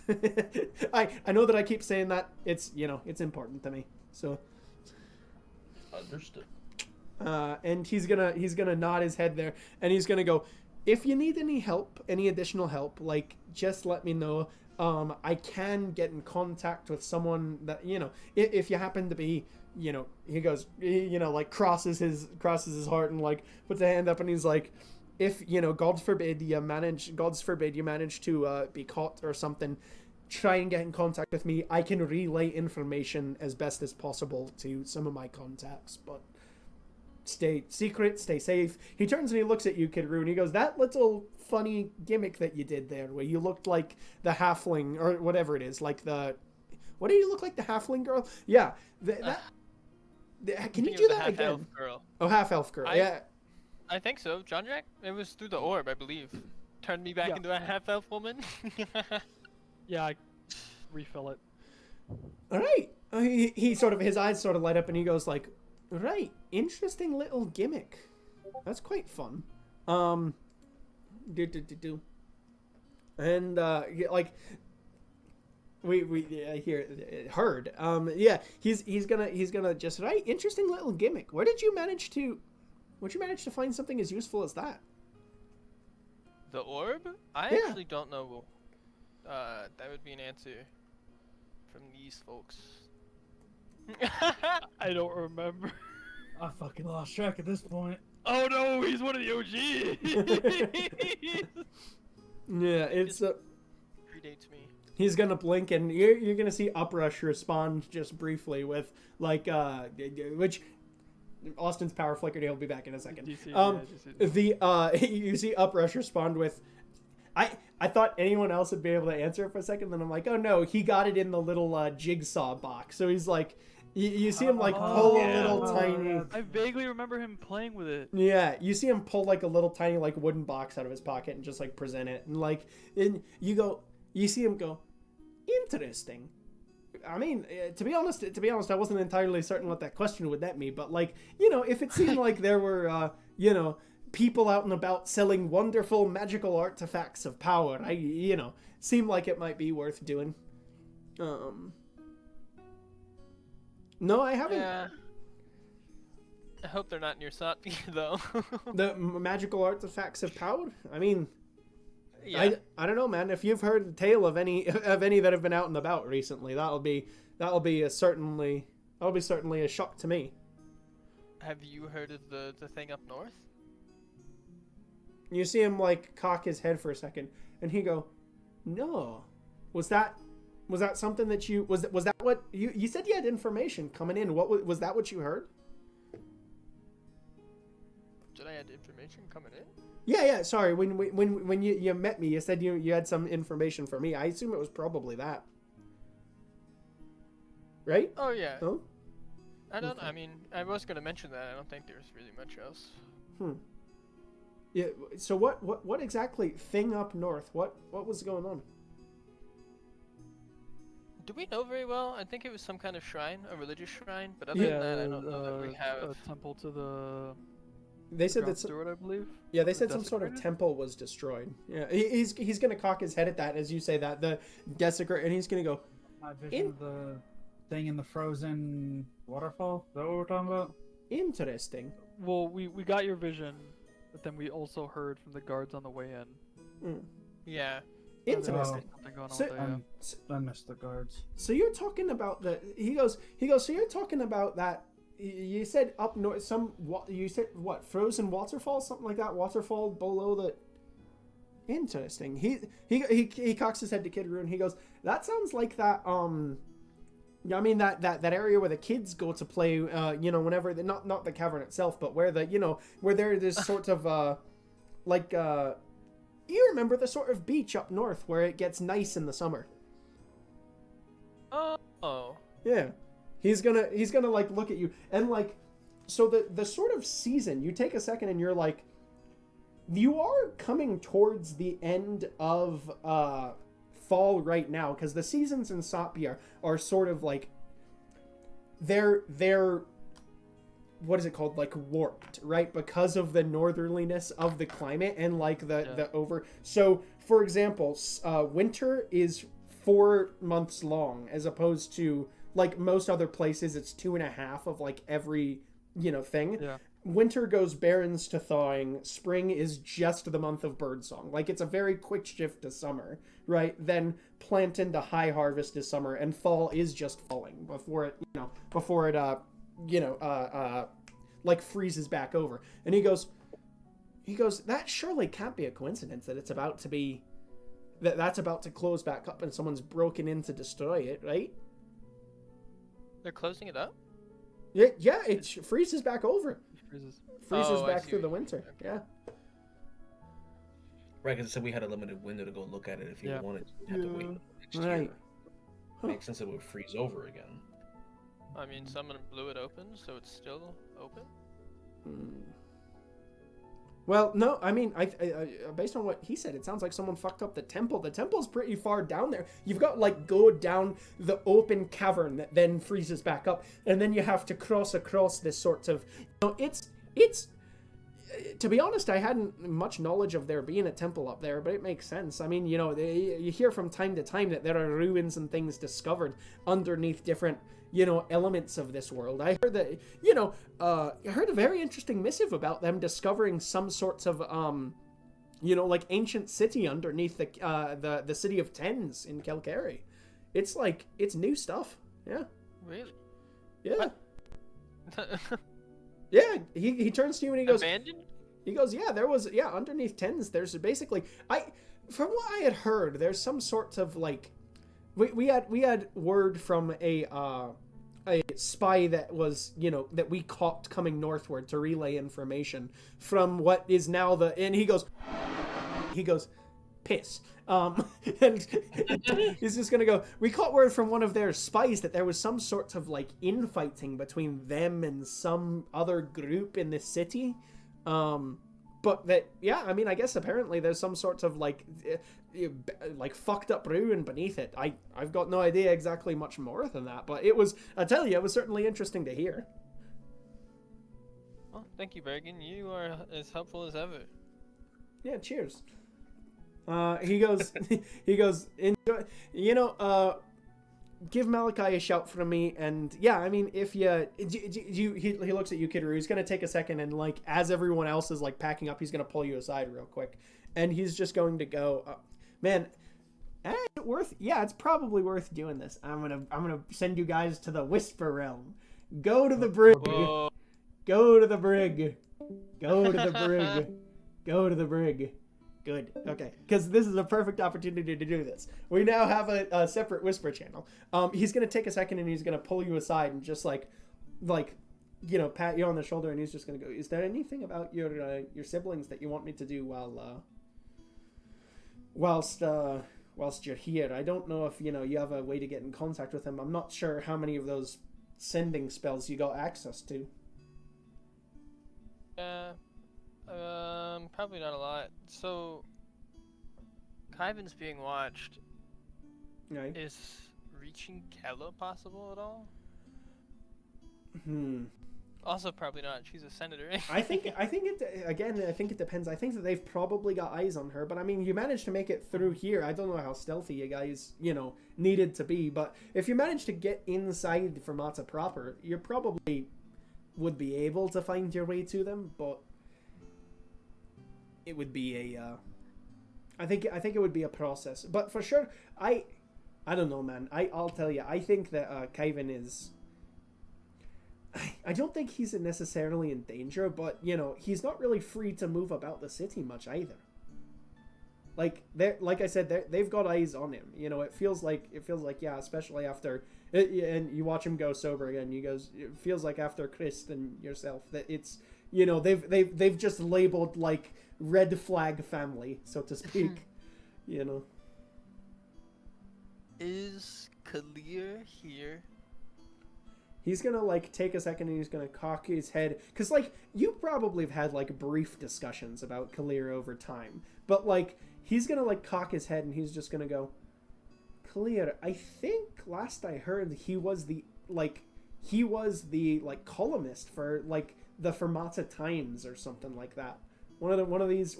I know that I keep saying that. It's, you know, it's important to me. So Understood. and he's gonna nod his head there, and he's gonna go, if you need any help, any additional help, like, just let me know. I can get in contact with someone that, you know, if you happen to be, you know, he goes, you know, like crosses his heart and like puts a hand up, and he's like, if, you know, God forbid you manage to be caught or something, try and get in contact with me. I can relay information as best as possible to some of my contacts, but stay secret, stay safe. He turns and he looks at you, Kid Roo, and he goes, that little funny gimmick that you did there, where you looked like the halfling, or whatever it is, like what do you look like, the halfling girl? Yeah. Can you do that again? Half-elf girl. Oh, half-elf girl, yeah. I think so, John Jack. It was through the orb, I believe. Turned me back into a half-elf woman. Yeah, I refill it. All right. He sort of, his eyes sort of light up, and he goes like, right, interesting little gimmick. That's quite fun. And like we heard. Yeah, he's gonna just, right, interesting little gimmick. Where'd you manage to find something as useful as that? The orb? I actually don't know. That would be an answer from these folks. I don't remember. I fucking lost track at this point. Oh no, he's one of the OGs. Yeah, it's predates me. He's gonna blink, and you're gonna see Uprush respond just briefly with like which Austin's power flickered. He'll be back in a second. You see Uprush respond with, I thought anyone else would be able to answer it for a second, then I'm like, oh no, he got it in the little jigsaw box. So he's like, you see him like pull a little tiny. I vaguely remember him playing with it. Yeah, you see him pull like a little tiny like wooden box out of his pocket and just like present it, and like, and you see him go, interesting. I mean, to be honest, I wasn't entirely certain what that question would net me, but like, you know, if it seemed like there were, you know, people out and about selling wonderful magical artifacts of power, seemed like it might be worth doing. No, I haven't. Yeah. I hope they're not near Satvi, though. The magical artifacts of power? I mean, yeah. I don't know, man. If you've heard the tale of any that have been out and about recently, that'll be certainly a shock to me. Have you heard of the thing up north? You see him like cock his head for a second, and he go, "No, was that something that you was that what you said you had information coming in? What was that? What you heard?" Did I have information coming in? Yeah. Sorry, when you met me, you said you had some information for me. I assume it was probably that, right? Oh yeah. Oh. I mean, I was gonna mention that. I don't think there's really much else. Yeah. So what exactly thing up north? What was going on? Do we know very well? I think it was some kind of shrine, a religious shrine. But other than that, I don't know that we have a temple to the. They said that Stewart, I believe. Yeah, they said some sort of temple was destroyed. Yeah, he's gonna cock his head at that as you say that, the desecrate, and he's gonna go. My vision of the thing in the frozen waterfall. Is that what we're talking about? Interesting. Well, we got your vision, but then we also heard from the guards on the way in. Yeah. Interesting. I missed the guards. So you're talking about the. He goes. So you're talking about that. You said up north. You said what? Frozen waterfall, something like that. Waterfall below the. Interesting. He cocks his head to Kid Roo and he goes, "That sounds like that. I mean that area where the kids go to play. Whenever not the cavern itself, but where there's sort of You remember the sort of beach up north where it gets nice in the summer. Oh. Yeah. He's gonna like look at you and like, so the sort of season, you take a second and you're like, you are coming towards the end of fall right now, because the seasons in Satpia are sort of like, they're what is it called, like warped, right, because of the northerliness of the climate and like the over. So for example, winter is 4 months long, as opposed to like most other places it's 2.5 of like every thing. Winter goes barrens to thawing. Spring is just the month of birdsong. Like, it's a very quick shift to summer, right? Then plant into high harvest is summer, and fall is just falling before it like freezes back over. And he goes, that surely can't be a coincidence that it's about to be, that's about to close back up and someone's broken in to destroy it, right? They're closing it up? Yeah, it freezes back over. Freezes back through the winter. Okay. Yeah. Right, because it said we had a limited window to go look at it if you wanted to. You'd have to wait next Right. year. Makes sense that it would freeze over again. I mean, someone blew it open, so it's still open? Well, no, I mean, I based on what he said, it sounds like someone fucked up the temple. The temple's pretty far down there. You've got like go down the open cavern that then freezes back up, and then you have to cross across this sort of. It's. To be honest, I hadn't much knowledge of there being a temple up there, but it makes sense. I mean, you hear from time to time that there are ruins and things discovered underneath different, elements of this world. I heard that, I heard a very interesting missive about them discovering some sorts of, like ancient city underneath the city of Tens in Kelkari. It's like, it's new stuff. Yeah. Really? Yeah. Yeah, he turns to you and he goes, Abandoned? He goes, yeah, there was, underneath Tens, there's basically, from what I had heard, there's some sort of like, we had word from a spy that was, that we caught coming northward to relay information from what is now and he goes, piss. And he's just gonna go, we caught word from one of their spies that there was some sort of like infighting between them and some other group in the city. But that, I mean, I guess apparently there's some sort of like fucked up ruin beneath it. I've got no idea exactly much more than that, but I tell you, it was certainly interesting to hear. Well, thank you, Bergen. You are as helpful as ever. Yeah, cheers. He goes, enjoy, give Malachi a shout from me, and I mean, if he looks at you, Kidru, he's gonna take a second, and like, as everyone else is like packing up, he's gonna pull you aside real quick, and he's just going to go, man, it's probably worth doing this. I'm gonna send you guys to the Whisper Realm. Go to the brig. Whoa. Go to the brig. Go to the brig. Go to the brig. Good. Okay. Because this is a perfect opportunity to do this. We now have a separate Whisper channel. He's going to take a second and he's going to pull you aside and just pat you on the shoulder, and he's just going to go, is there anything about your siblings that you want me to do whilst you're here? I don't know if, you have a way to get in contact with them. I'm not sure how many of those sending spells you got access to. Probably not a lot. So, Kyvan's being watched. Right. Is reaching Kella possible at all? Also, probably not. She's a senator. I think it depends. I think that they've probably got eyes on her, but I mean, you managed to make it through here. I don't know how stealthy you guys, needed to be, but if you managed to get inside Fermata proper, you probably would be able to find your way to them, but it would be I think it would be a process. But for sure, I don't know, man. I'll tell you, I think that Kyvan is, I don't think he's necessarily in danger, but he's not really free to move about the city much either. Like I said, they've got eyes on him. It feels like especially after, and you watch him go sober again. He goes, it feels like after Chris and yourself that they've just labeled like red flag family, so to speak. Is Kalir here? He's gonna like take a second and he's gonna cock his head, because like you probably have had like brief discussions about Kalir over time, but like he's gonna like cock his head and he's just gonna go, Kalir, I think last I heard he was the columnist for like the Fermata Times or something like that. One of these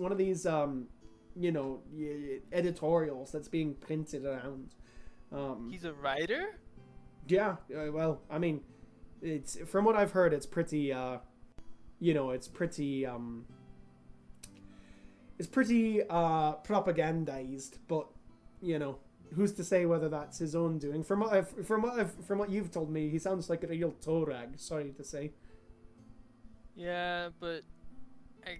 editorials that's being printed around. He's a writer? Yeah, well, I mean, it's from what I've heard, it's pretty propagandized, but who's to say whether that's his own doing? From what you've told me, he sounds like a real torag. Sorry to say. Yeah, but I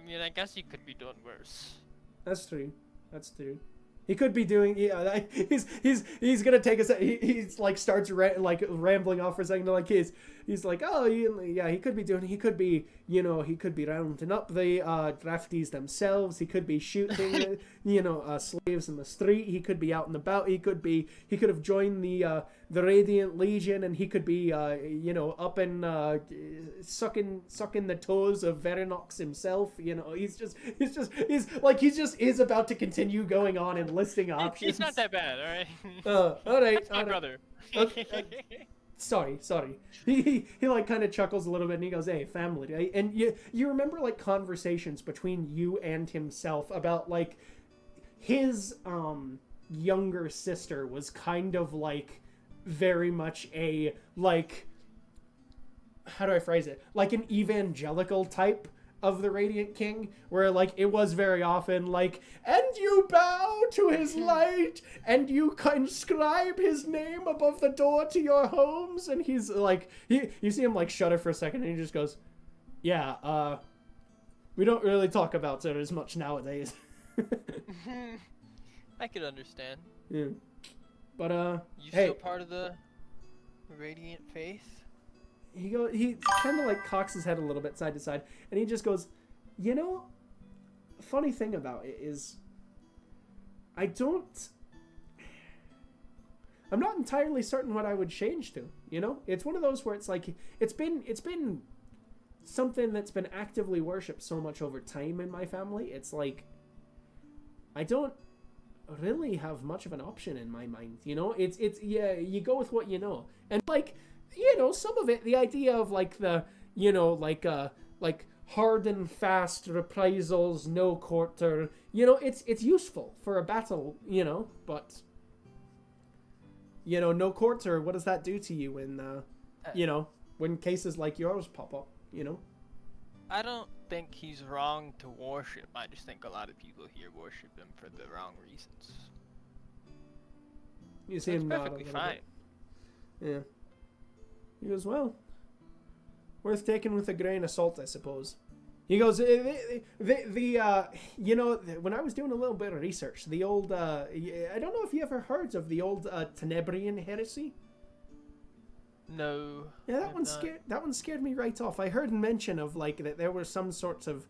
mean, I guess he could be doing worse. That's true. He could be doing. Yeah, he's gonna take a. He's like starts rambling off for a second. Like he's like, oh yeah, he could be doing. He could be rounding up the draftees themselves. He could be shooting slaves in the street. He could be out and about. He could have joined the Radiant Legion, and he could be up and sucking the toes of Verinox himself. He's about to continue going on and listing options. He's not that bad, all right. All right. That's my brother. Sorry. He like kind of chuckles a little bit and he goes, "Hey, family." Right? And you remember like conversations between you and himself about like his younger sister was kind of like very much a like, how do I phrase it? Like an evangelical type of the Radiant King, where like it was very often like, and you bow to his light and you inscribe his name above the door to your homes, and he's like, you see him like shudder for a second and he just goes, yeah, we don't really talk about it as much nowadays. I could understand. Yeah, but You hey, still part of the Radiant Faith? he kind of like cocks his head a little bit side to side, and he just goes, funny thing about it is, I'm not entirely certain what I would change to. It's one of those where it's like it's been something that's been actively worshipped so much over time in my family. It's like I don't really have much of an option in my mind. It's yeah, you go with what you know, and like. Some of it, the idea of like the, like hard and fast reprisals, no quarter, it's useful for a battle, but, no quarter, what does that do to you when, when cases like yours pop up, I don't think he's wrong to worship. I just think a lot of people here worship him for the wrong reasons. You see him nod a perfectly little fine. bit. Yeah. He goes, well, worth taking with a grain of salt, I suppose. He goes, when I was doing a little bit of research, the old, I don't know if you ever heard of the old Tenebrian heresy. No. Yeah, that one scared me right off. I heard mention of like that there were some sorts of,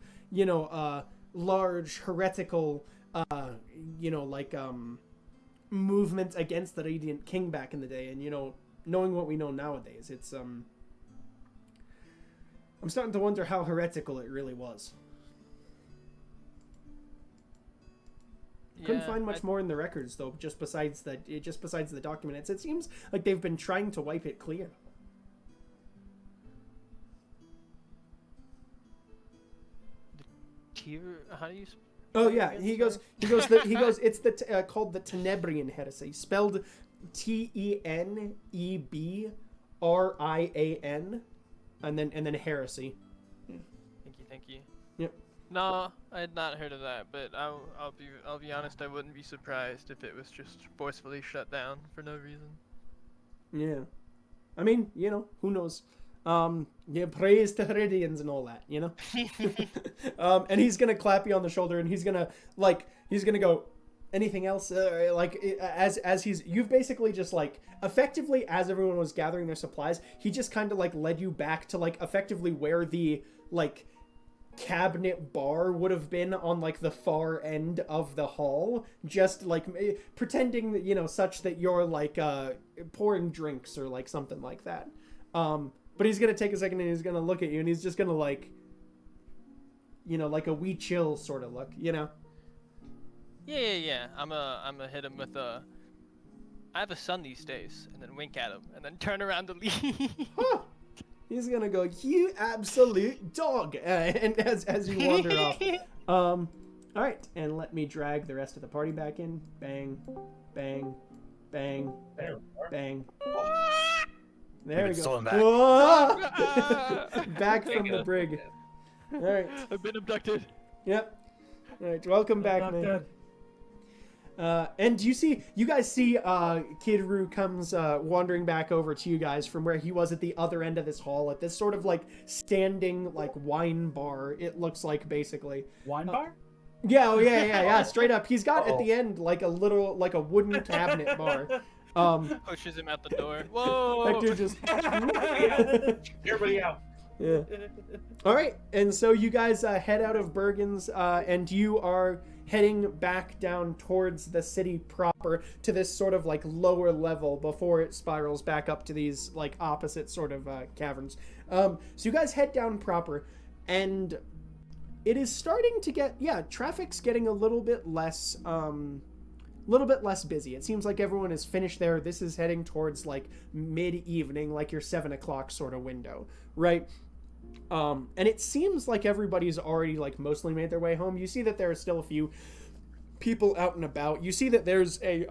large heretical, movement against the Radiant King back in the day, and knowing what we know nowadays, it's I'm starting to wonder how heretical it really was. Couldn't find much more in the records though, just besides the documents. It seems like they've been trying to wipe it clear. How do you? Oh yeah, he goes. It's called the Tenebrian heresy, spelled Tenebrian, and then heresy. Thank you. Yep. No, I had not heard of that, but I'll be honest, I wouldn't be surprised if it was just forcefully shut down for no reason. Yeah, I mean, who knows? Praise to Heridians and all that, and he's gonna clap you on the shoulder, and he's gonna go, anything else? You've basically just like effectively, as everyone was gathering their supplies, he just kind of like led you back to like effectively where the like cabinet bar would have been on like the far end of the hall, just like pretending that, you know, such that you're like pouring drinks or like something like that. But he's gonna take a second and he's gonna look at you and he's just gonna like, you know, like a wee chill sort of look, you know. Yeah. I'm a hit him with a. I have a son these days, and then wink at him, and then turn around to leave. Huh. He's gonna go, you absolute dog, and as you wander off. All right, and let me drag the rest of the party back in. Bang, bang, bang, bang. There we go. stolen back. Whoa! Back from the brig. All right. I've been abducted. Yep. All right. Welcome back, man. And you guys see Kid Roo comes wandering back over to you guys from where he was at the other end of this hall at this sort of like standing like wine bar, it looks like, basically. Wine bar? Yeah, yeah, straight up. He's got at the end like a little like a wooden cabinet bar. Pushes him out the door. Whoa! That dude just Everybody out. yeah. All right, and so you guys head out of Bergen's, and you are heading back down towards the city proper to this sort of like lower level before it spirals back up to these like opposite sort of caverns. So you guys head down proper, and it is starting to get, traffic's getting a little bit less busy. It seems like everyone is finished there. This is heading towards like mid-evening, like your 7 o'clock sort of window, right? And it seems like everybody's already like mostly made their way home. You see that there are still a few people out and about. You see that there's a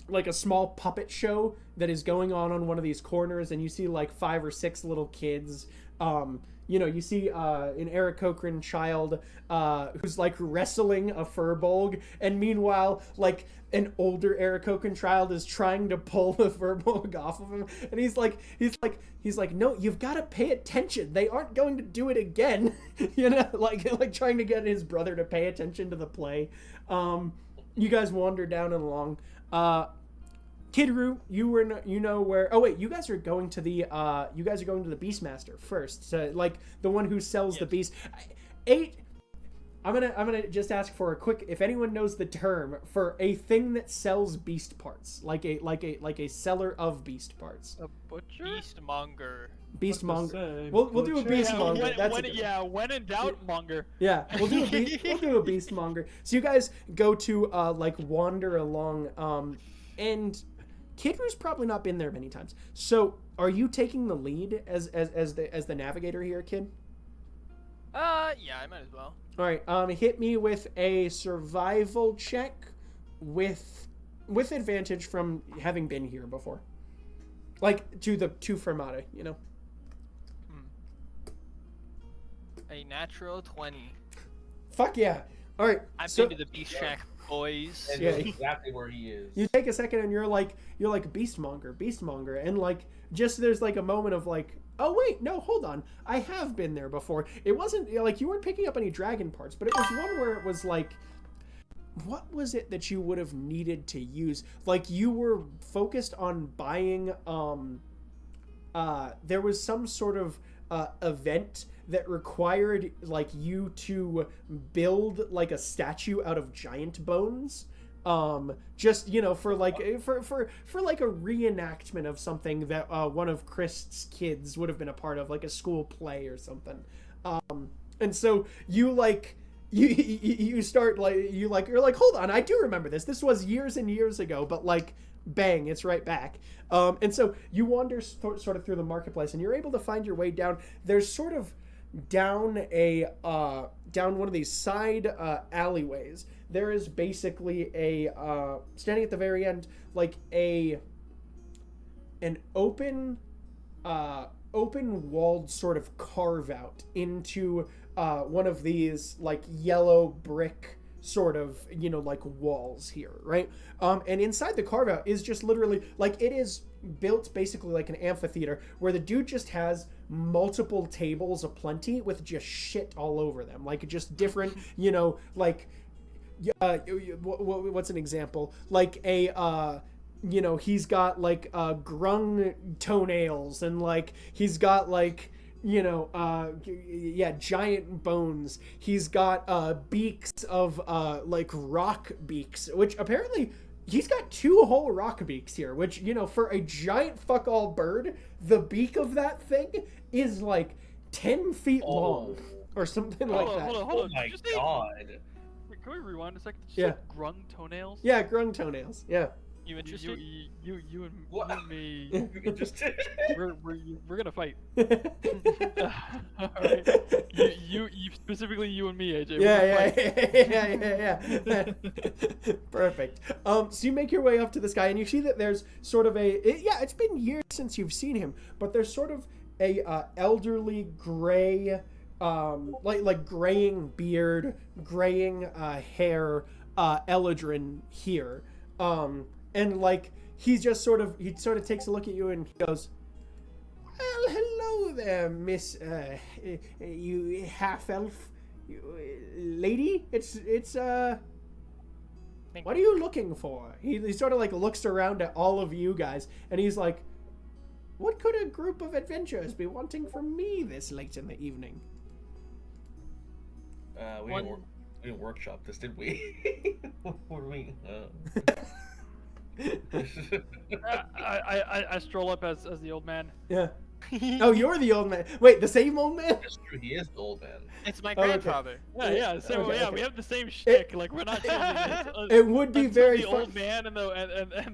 like a small puppet show that is going on one of these corners, and you see like 5 or 6 little kids. You know, you see an Aarakocran child who's like wrestling a furbolg, and meanwhile, like an older Aarakocran child is trying to pull the furbolg off of him, and he's like, no, you've got to pay attention. They aren't going to do it again. You know, like trying to get his brother to pay attention to the play. You guys wander down and along. Kid Roo, you know where. Oh wait, you guys are going to the Beastmaster first, so, like the one who sells the beast. 8. I'm gonna just ask for a quick, if anyone knows the term for a thing that sells beast parts, like a seller of beast parts. A butcher? Beastmonger. Beastmonger. We'll do a beastmonger. When in doubt, monger. Yeah, we'll do a beastmonger. So you guys go to like wander along, and Kid Roo's probably not been there many times. So are you taking the lead as the navigator here, Kid? Yeah, I might as well. All right, hit me with a survival check with advantage from having been here before. Like to Fermata, you know. A natural 20. Fuck yeah. All right. I've been to the Beast Shack, boys. And Yeah. knows exactly where he is. You take a second and you're like Beastmonger, and like just there's like a moment of like, oh wait, no, hold on, I have been there before. It wasn't like you weren't picking up any dragon parts, but it was one where it was like, what was it that you would have needed to use? Like you were focused on buying. There was some sort of event that required like you to build like a statue out of giant bones, just, you know, for like for like a reenactment of something that one of Chris's kids would have been a part of, like a school play or something. And so you like you start like you're like, hold on, I do remember this was years and years ago, but like bang, it's right back. And so you wander sort of through the marketplace, and you're able to find your way down. There's sort of down one of these side alleyways. There is basically a standing at the very end, like an open walled sort of carve out into one of these like yellow brick sort of, you know, like walls here, right? And inside the carve out is just literally like, it is built basically like an amphitheater where the dude just has multiple tables aplenty with just shit all over them, like just different, you know, like what's an example? Like a you know, he's got like grung toenails, and like he's got like giant bones. He's got beaks of like rock beaks, which apparently he's got 2 whole rock beaks here, which, for a giant fuck all bird, the beak of that thing is like 10 feet long or something like that. Hold on. Oh my god. Can we rewind a second? Did you say grung toenails? Yeah, grung toenails. Yeah. You interested? You and What? me. Interested? We're gonna fight. All right. You specifically you and me, AJ. Yeah. Perfect. So you make your way up to this guy, and you see that there's sort of it's been years since you've seen him, but there's sort of a elderly gray, like graying beard, graying hair, Eladrin here. And like he sort of takes a look at you and he goes, "Well, hello there, Miss you half elf lady. It's what are you looking for?" He sort of like looks around at all of you guys and he's like, "What could a group of adventurers be wanting from me this late in the evening?" We didn't workshop this, did we? What were we? I stroll up as the old man. Yeah. Oh, you're the old man. Wait, the same old man? That's true. He is the old man. It's my Okay. grandfather. Yeah. So Okay. we have the same shtick. Like we're not changing it. It would be Until very the fun. old man and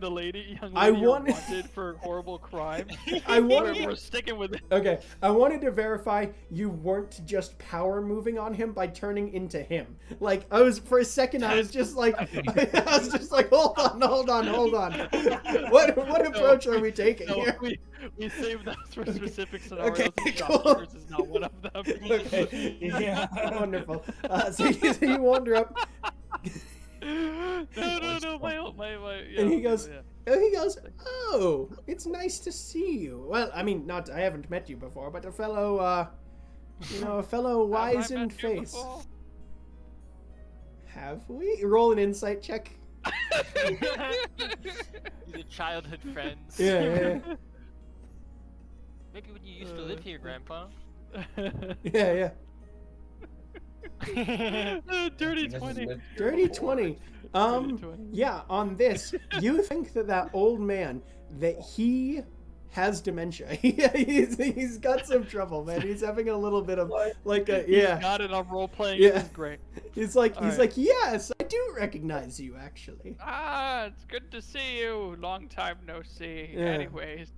the lady, young I lady, are want- wanted for horrible crime. We're sticking with it. Okay, I wanted to verify you weren't just power moving on him by turning into him. Like, for a second, I was just like, hold on. What approach are we taking No, here? we saved those for specific scenarios. Okay, and cool. shopkeepers is not one of them. Okay, yeah, wonderful. So you wander up, No, yeah, and he goes, yeah. "Oh, it's nice to see you. Well, I mean, I haven't met you before, but a fellow, a fellow wizened Have I met you face. before? Have we? Roll an insight check." Your childhood friends. Yeah. Maybe when you used to live here, Grandpa. Yeah. Dirty He doesn't 20. live here Dirty before. 20. Dirty 20. Yeah, on this, you think that old man, that he has dementia. He's got some trouble, man. He's having a little bit of, like, He's got it. I'm role playing. Yeah. This is great. He's like, All right. yes, I do recognize you, actually. It's good to see you. Long time no see. Yeah. Anyways,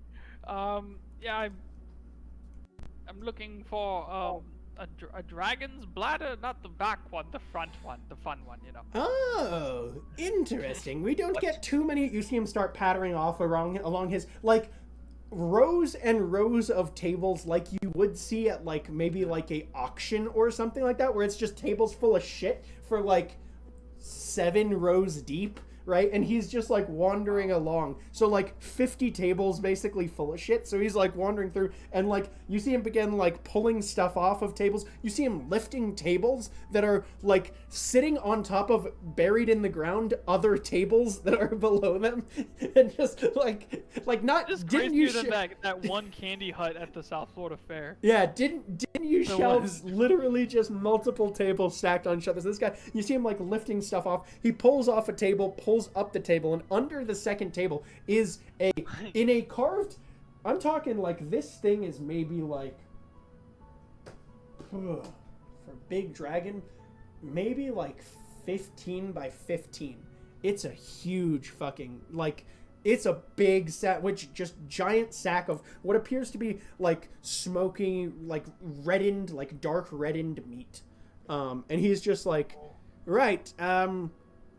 yeah, I'm looking for a dragon's bladder, not the back one, the front one, the fun one, Oh, interesting. We don't get too many. You see him start pattering off along his, like, rows and rows of tables like you would see at, like, maybe like a auction or something like that, where it's just tables full of shit for like 7 rows deep, right? And he's just like wandering along. So like 50 tables basically full of shit. So he's like wandering through and like you see him begin like pulling stuff off of tables. You see him lifting tables that are like sitting on top of buried in the ground other tables that are below them. And just like not Just didn't you crazier than that one candy hut at the South Florida Fair. yeah, didn't you There shelves was. literally just multiple tables stacked on each other. So this guy, you see him like lifting stuff off. He pulls off a table, pulls up the table, and under the second table is in a carved, I'm talking like this thing is maybe like, for big dragon, maybe like 15 by 15. It's a huge fucking, like, it's a big sack, which just giant sack of what appears to be like smoky, like reddened, like dark reddened meat. And he's just like, right,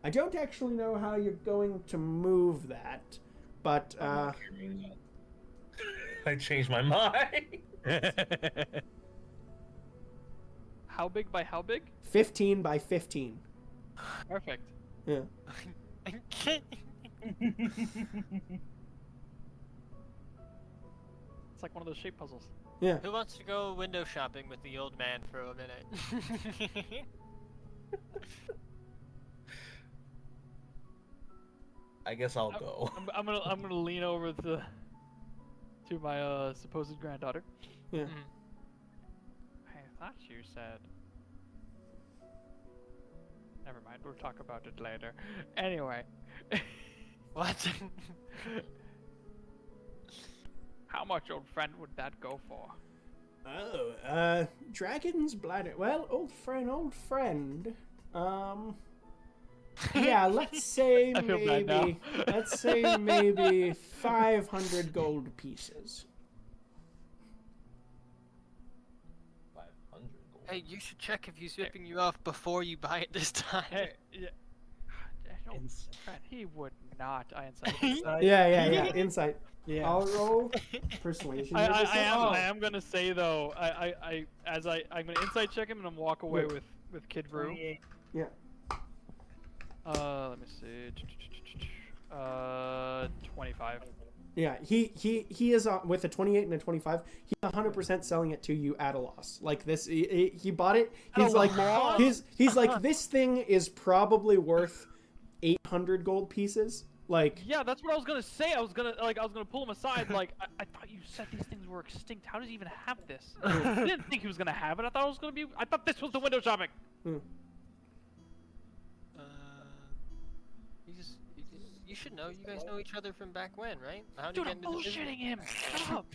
I don't actually know how you're going to move that, but, I changed my mind. How big by how big? 15 by 15. Perfect. Yeah. It's like one of those shape puzzles. Yeah. Who wants to go window shopping with the old man for a minute? I guess I'll go. I'm gonna lean over to my supposed granddaughter. Yeah. thought you said. Never mind, we'll talk about it later. Anyway. What? How much, old friend, would that go for? Oh, dragon's bladder. Well, old friend. Yeah, let's say I feel bad now. maybe 500 gold pieces. 500 gold. Hey, you should check if he's ripping you off before you buy it this time. Hey, yeah. No, Ins- friend, he would not. I inside. Yeah. Insight. Yeah. I'll roll persuasion. I am gonna say though, I'm gonna insight check him and then walk away Yeah. with Kid Brew. Yeah. Let me see. 25. Yeah, he is with a 28 and a 25. He's 100% selling it to you at a loss. Like this, he bought it. He's like, he's like, this thing is probably worth 800 gold pieces. Like, Yeah, that's what I was gonna say. I was gonna pull him aside. Like, I thought you said these things were extinct. How does he even have this? I didn't think he was gonna have it. I thought this was the window shopping. You should know. You guys know each other from back when, right? How did Dude, you I'm get into the business? bullshitting him. Shut up.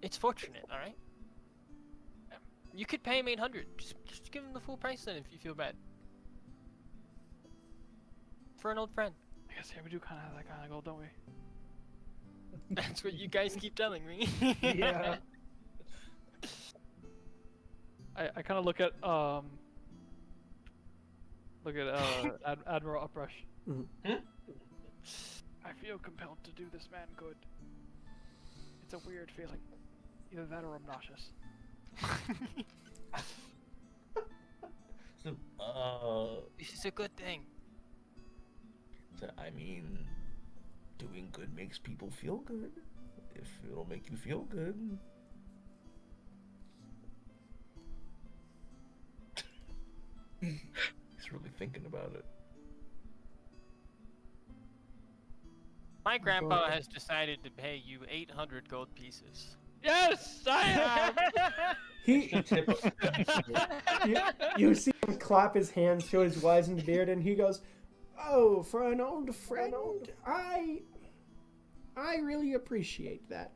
It's fortunate, all right. You could pay him 800. Just give him the full price then, if you feel bad. For an old friend. I guess yeah, we do kind of have that kind of gold, don't we? That's what you guys keep telling me. Yeah. I kind of look at Admiral Uprush. Mhm. I feel compelled to do this man good. It's a weird feeling. Either that or I'm nauseous. So, This is a good thing. I mean, doing good makes people feel good. If it'll make you feel good. He's really thinking about it. My grandpa has decided to pay you 800 gold pieces. Yes, I am. you see him clap his hands, show his wizened beard, and he goes, "Oh, for an old friend, I really appreciate that."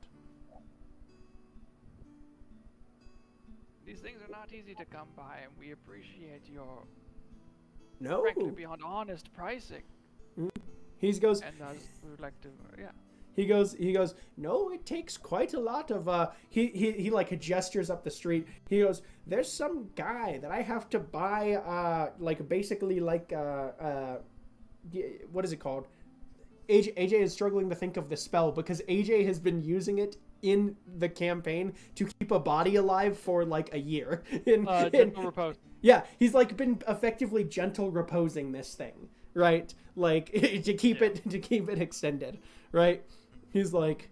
These things are not easy to come by, and we appreciate your, No, frankly, beyond honest pricing. he goes. And we would like to, yeah. He goes, no, it takes quite a lot of, he like gestures up the street. He goes, there's some guy that I have to buy, like, basically, like, what is it called? AJ is struggling to think of the spell because AJ has been using it in the campaign to keep a body alive for, like, a year. Gentle repose. Yeah, he's, like, been effectively gentle reposing this thing, right? Like, to keep it extended, right? He's like,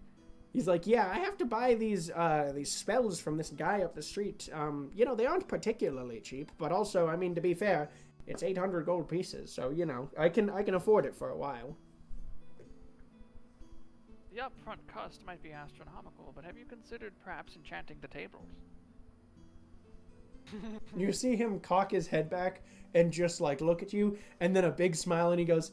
yeah, I have to buy these spells from this guy up the street. You know, they aren't particularly cheap, but also, I mean, to be fair, it's 800 gold pieces, so, you know, I can afford it for a while. The upfront cost might be astronomical, but have you considered perhaps enchanting the tables? You see him cock his head back and just, like, look at you, and then a big smile, and he goes,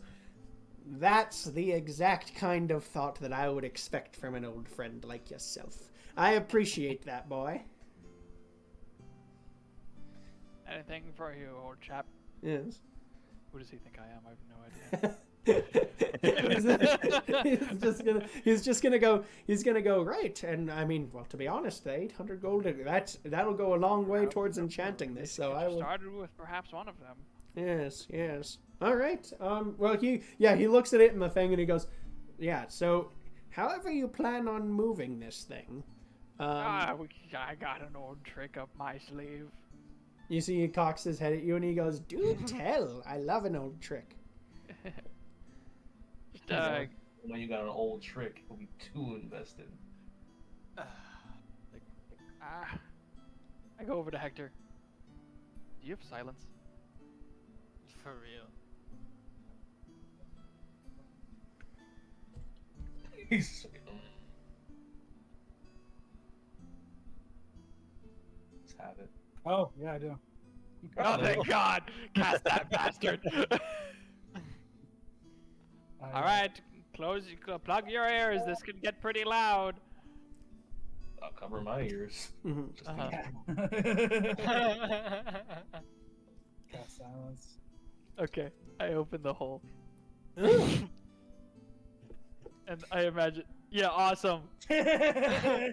"That's the exact kind of thought that I would expect from an old friend like yourself. I appreciate that, boy." Anything for you, old chap? Yes. Who does he think I am? I have no idea. he's just gonna go right. And I mean, well, to be honest, the 800 gold, that'll go a long way towards enchanting this. So I will. Started with perhaps one of them. Yes. All right. Well, he looks at it in the thing and he goes, "Yeah. So, however you plan on moving this thing." I got an old trick up my sleeve. You see, he cocks his head at you and he goes, "Do tell. I love an old trick." When you got an old trick, you'll be too invested. I go over to Hector. Do you have silence? For real. He's Oh, yeah, I do. Oh, thank God! Cast that bastard! All right, plug your ears. This can get pretty loud. I'll cover my ears. Mhm. Just in Cast silence. Okay, I open the hole. And I imagine, yeah, awesome. I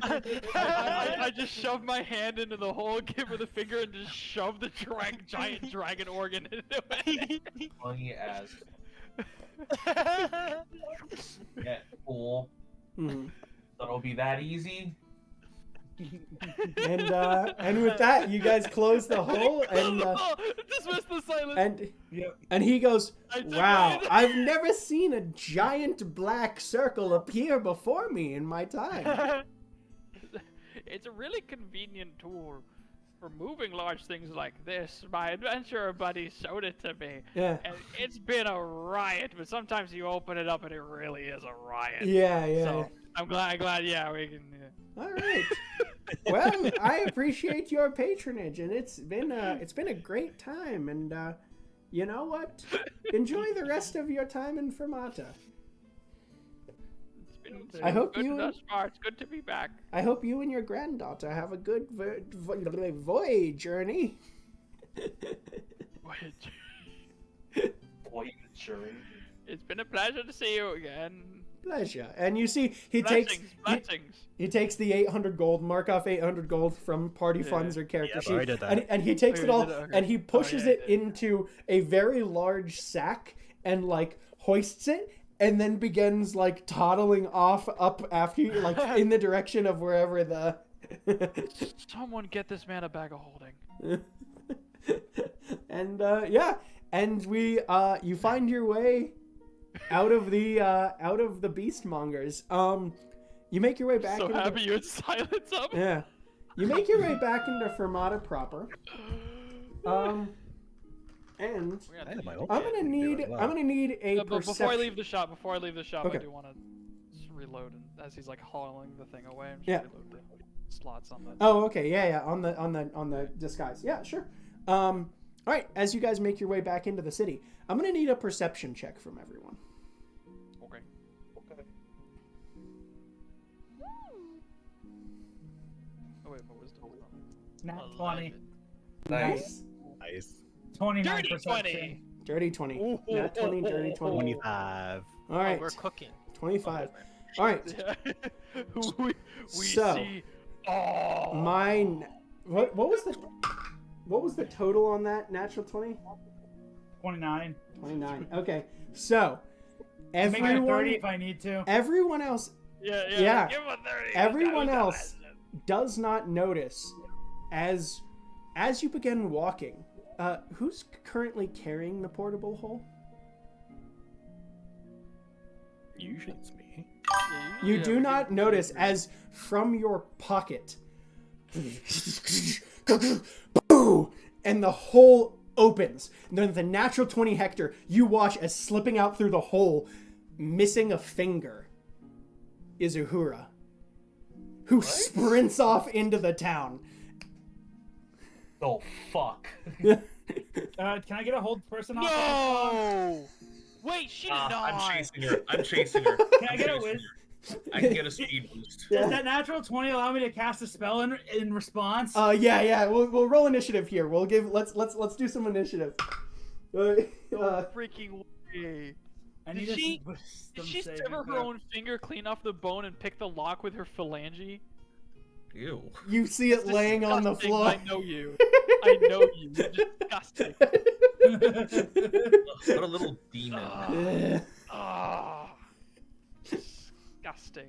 just shove my hand into the hole, give her the finger, and just shove the giant dragon organ into it. funny as. Yeah, cool. Mhm. Thought it'll be that easy. And with that, you guys close the hole, and Dismiss the silence. and he goes, I took "Wow, mine." I've never seen a giant black circle appear before me in my time." It's a really convenient tool for moving large things like this. My adventurer buddy showed it to me. Yeah. And it's been a riot, but sometimes you open it up and it really is a riot. Yeah, yeah. So I'm glad, yeah, we can. All right. Well, I appreciate your patronage, and it's been a great time. And you know what? Enjoy the rest of your time in Fermata. It's I hope good you- thus far. It's good to be back. I hope you and your granddaughter have a good voyage journey. It's been a pleasure to see you again. Pleasure. And you see, he Blessings. he takes the 800 gold, mark off 800 gold from party funds or character Yeah, I already sheet, did that. and he takes Oh, it you all did it? Okay. and he pushes Oh, yeah, it into a very large sack and like hoists it, and then begins like toddling off up after you, like in the direction of wherever the. Someone get this man a bag of holding. And yeah, and we you find your way out of the beastmongers. You make your way back. So into... happy you had silence up. Yeah, you make your way back into Fermata proper. And I had my own I'm gonna need a But before I perception. leave the shop, Okay. I do want to reload. And as he's like hauling the thing away, I'm just Yeah. reload the slots on the. Oh, okay, yeah, on the disguise. Yeah, sure. All right, as you guys make your way back into the city, I'm gonna need a perception check from everyone. Okay. Oh wait, what was the? Nat 20. Nice. Nice. 29 Dirty perception. 20. Dirty 20. Nat 20, dirty 20. 25. All right, We're cooking. 25. All right, we So, see. Oh. mine. What was the total on that natural 20? 29. 29. Okay, so Make it a 30 everyone, if I need to. everyone else Yeah. Give him a 30. Everyone That was else does not notice as you begin walking. Who's currently carrying the portable hole? Usually it's me. You do not notice as from your pocket, and the hole opens. And then the natural 20 Hector, you watch as slipping out through the hole, missing a finger, is Uhura, who sprints off into the town. Oh, fuck. Can I get a hold person off? No. Wait, she did not. I'm chasing her. Can I get a whiz? I can get a speed boost. Does that natural 20 allow me to cast a spell in response? Yeah. We'll roll initiative here. We'll give let's do some initiative. Freaking way. I need Did she saving sever her throw. own finger, clean off the bone, and pick the lock with her phalange? Ew. You see it laying on the Disgusting. floor. I know you. I know you. You're disgusting. What a little demon. Ah. Disgusting.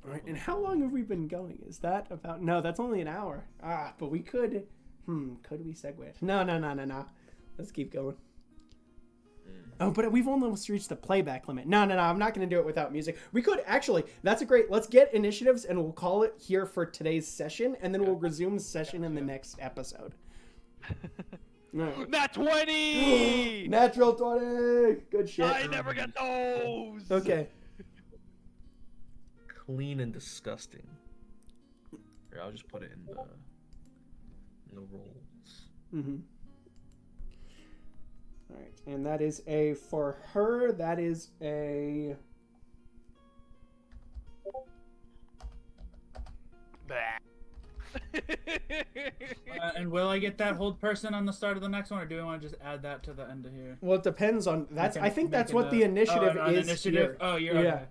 Right, and how long have we been going? Is that about... No, that's only an hour. But we could... could we segue? No. Let's keep going. Oh, but we've almost reached the playback limit. No, I'm not going to do it without music. We could, actually, that's a great... Let's get initiatives, and we'll call it here for today's session, and then we'll resume session in the next episode. Right. Nat 20! Natural 20! Good shit. I never get those! Okay. Clean and disgusting. Here, I'll just put it in the rolls. Mm-hmm. All right, and that is a for her. That is a. And will I get that hold person on the start of the next one, or do we want to just add that to the end of here? Well, it depends on that's. I think that's what the Oh, initiative an is. initiative. Here. Oh, you're Yeah. okay.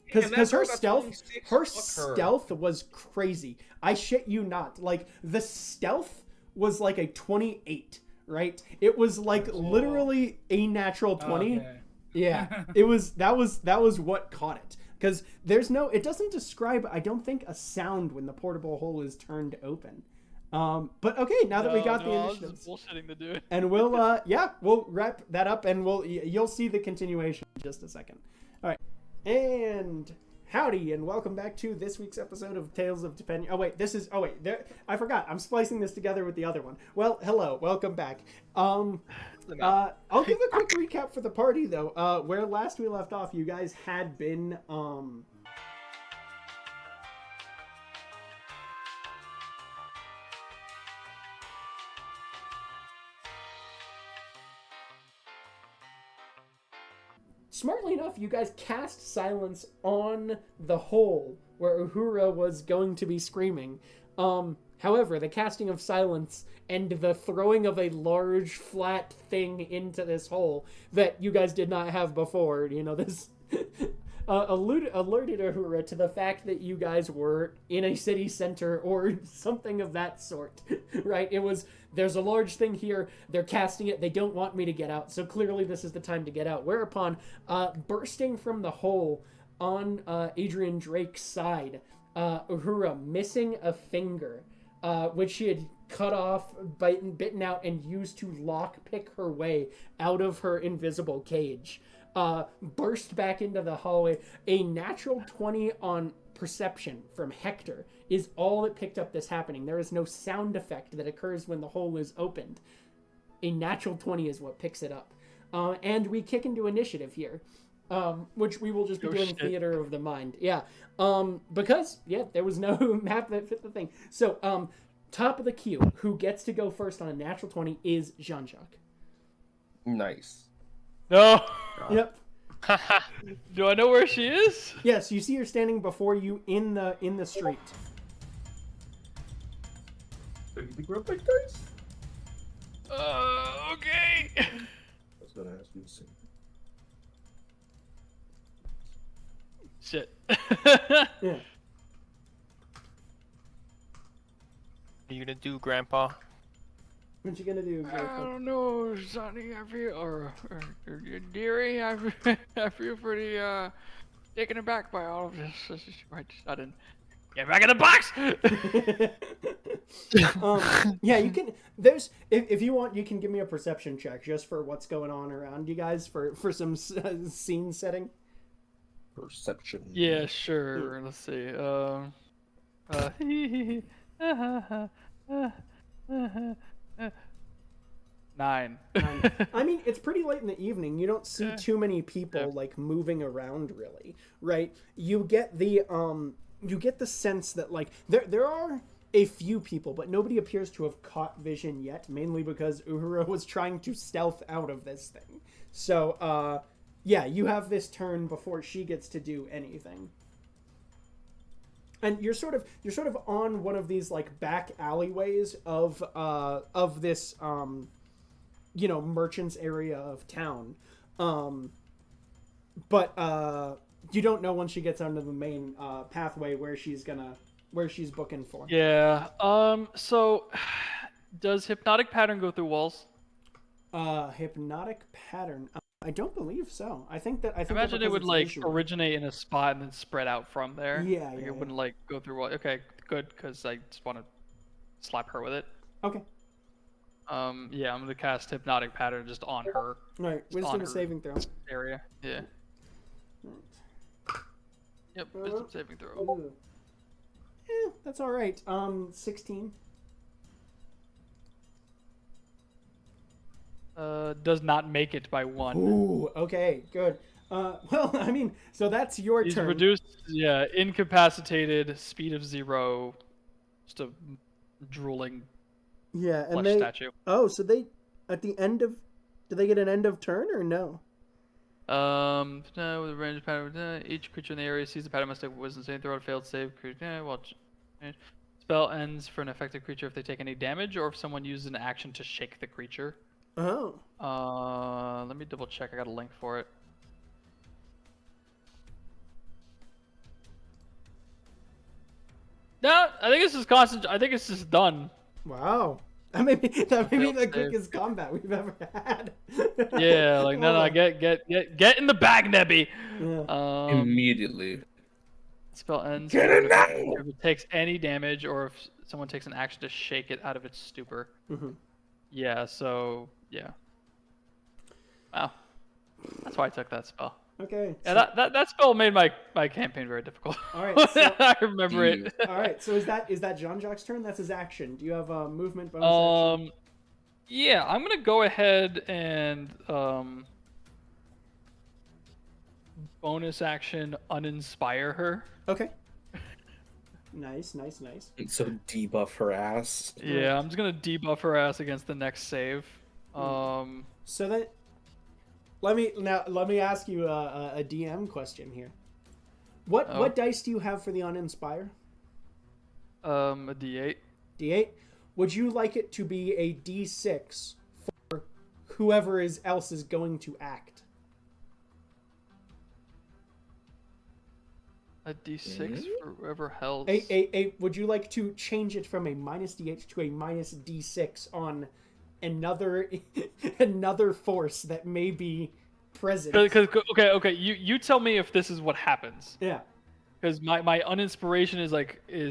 Because her that's stealth, 26. her Fuck her. stealth was crazy. I shit you not. Like the stealth was like a 28, right? It was like literally a natural 20. Okay. Yeah, it was that was what caught it. Because it doesn't describe, I don't think, a sound when the portable hole is turned open. But okay, now that we got the I was initiatives, just bullshitting the dude. and we'll wrap that up, and you'll see the continuation in just a second. All right, and howdy, and welcome back to this week's episode of Tales of Tupenia. I forgot. I'm splicing this together with the other one. Well, hello, welcome back. I'll give a quick recap for the party though. Where last we left off, you guys had been smartly enough, you guys cast silence on the hole where Uhura was going to be screaming. However, the casting of silence and the throwing of a large flat thing into this hole that you guys did not have before, this alerted Uhura to the fact that you guys were in a city center or something of that sort, right? There's a large thing here, they're casting it, they don't want me to get out, so clearly this is the time to get out. Whereupon, bursting from the hole on Adrian Drake's side, Uhura missing a finger, which she had cut off, bitten out, and used to lockpick her way out of her invisible cage. Burst back into the hallway. A natural 20 on perception from Hector is all that picked up this happening. There is no sound effect that occurs when the hole is opened. A natural 20 is what picks it up. And we kick into initiative here, which we will just be doing theater of the mind. Yeah. Because, there was no map that fit the thing. So, top of the queue, who gets to go first on a natural 20 is Jean-Jacques. Nice. No. Yep. Do I know where she is? Yes, you see her standing before you in the street. You think we're up like dice? Okay. I was gonna ask you the same. Shit. Yeah. What are you gonna do, Grandpa? What you gonna do, I Grandpa? don't know, Sonny. I feel, or dearie. I feel pretty taken aback by all of this. This is right sudden. Get back in the box. Yeah, you can. There's if you want, you can give me a perception check just for what's going on around you guys for some scene setting. Perception. Yeah, sure. Let's see. 9. I mean, it's pretty late in the evening. You don't see too many people like moving around, really, right? You get the sense that like there are a few people, but nobody appears to have caught vision yet. Mainly because Uhura was trying to stealth out of this thing. So, yeah, you have this turn before she gets to do anything. And you're sort of on one of these like back alleyways of this merchants area of town. But you don't know when she gets onto the main pathway where she's booking for. Yeah. So, does hypnotic pattern go through walls? Hypnotic pattern. I don't believe so. I imagine it would like originate in a spot and then spread out from there. Yeah, like, it wouldn't like go through. Okay, good, because I just want to slap her with it. Okay. Yeah, I'm gonna cast hypnotic pattern just on her. All right. Wisdom saving throw. Area. Yeah. Right. Yep. Wisdom saving throw. Ooh. That's all right. 16. Does not make it by 1. Ooh, okay, good. Well, I mean, so that's your He's turn. reduced, incapacitated, speed of 0, Just a drooling Yeah, and flesh statue. Oh, so they at the end of do they get an end of turn or no? No, with a range pattern, each creature in the area sees the pattern must take wisdom saving throw. Failed save. Spell ends for an affected creature if they take any damage, or if someone uses an action to shake the creature. Oh. Let me double check. I got a link for it. No, I think this is constant. I think it's just done. Wow. That may be the Failed save. quickest combat we've ever had. Yeah, like no, get in the bag, Nebby. Yeah. Immediately. Spell ends Get for in an now! affected creature if it takes any damage, or if someone takes an action to shake it out of its stupor. Mm-hmm. Yeah. So yeah. Wow. That's why I took that spell. Okay. Yeah, that spell made my campaign very difficult. All right. So, I remember it. all right. So is that Jean-Jacques' turn? That's his action. Do you have a movement bonus action? Yeah, I'm gonna go ahead and bonus action uninspire her. Okay. Nice. So debuff her ass. Yeah, I'm just gonna debuff her ass against the next save. So that let me ask you a DM question here. What dice do you have for the uninspire? A D8. D8. Would you like it to be a D6 for whoever else is going to act? A D6 for whoever held. Would you like to change it from a minus D8 to a minus D6 on another force that may be present? Okay. You tell me if this is what happens. Yeah. Because my uninspiration is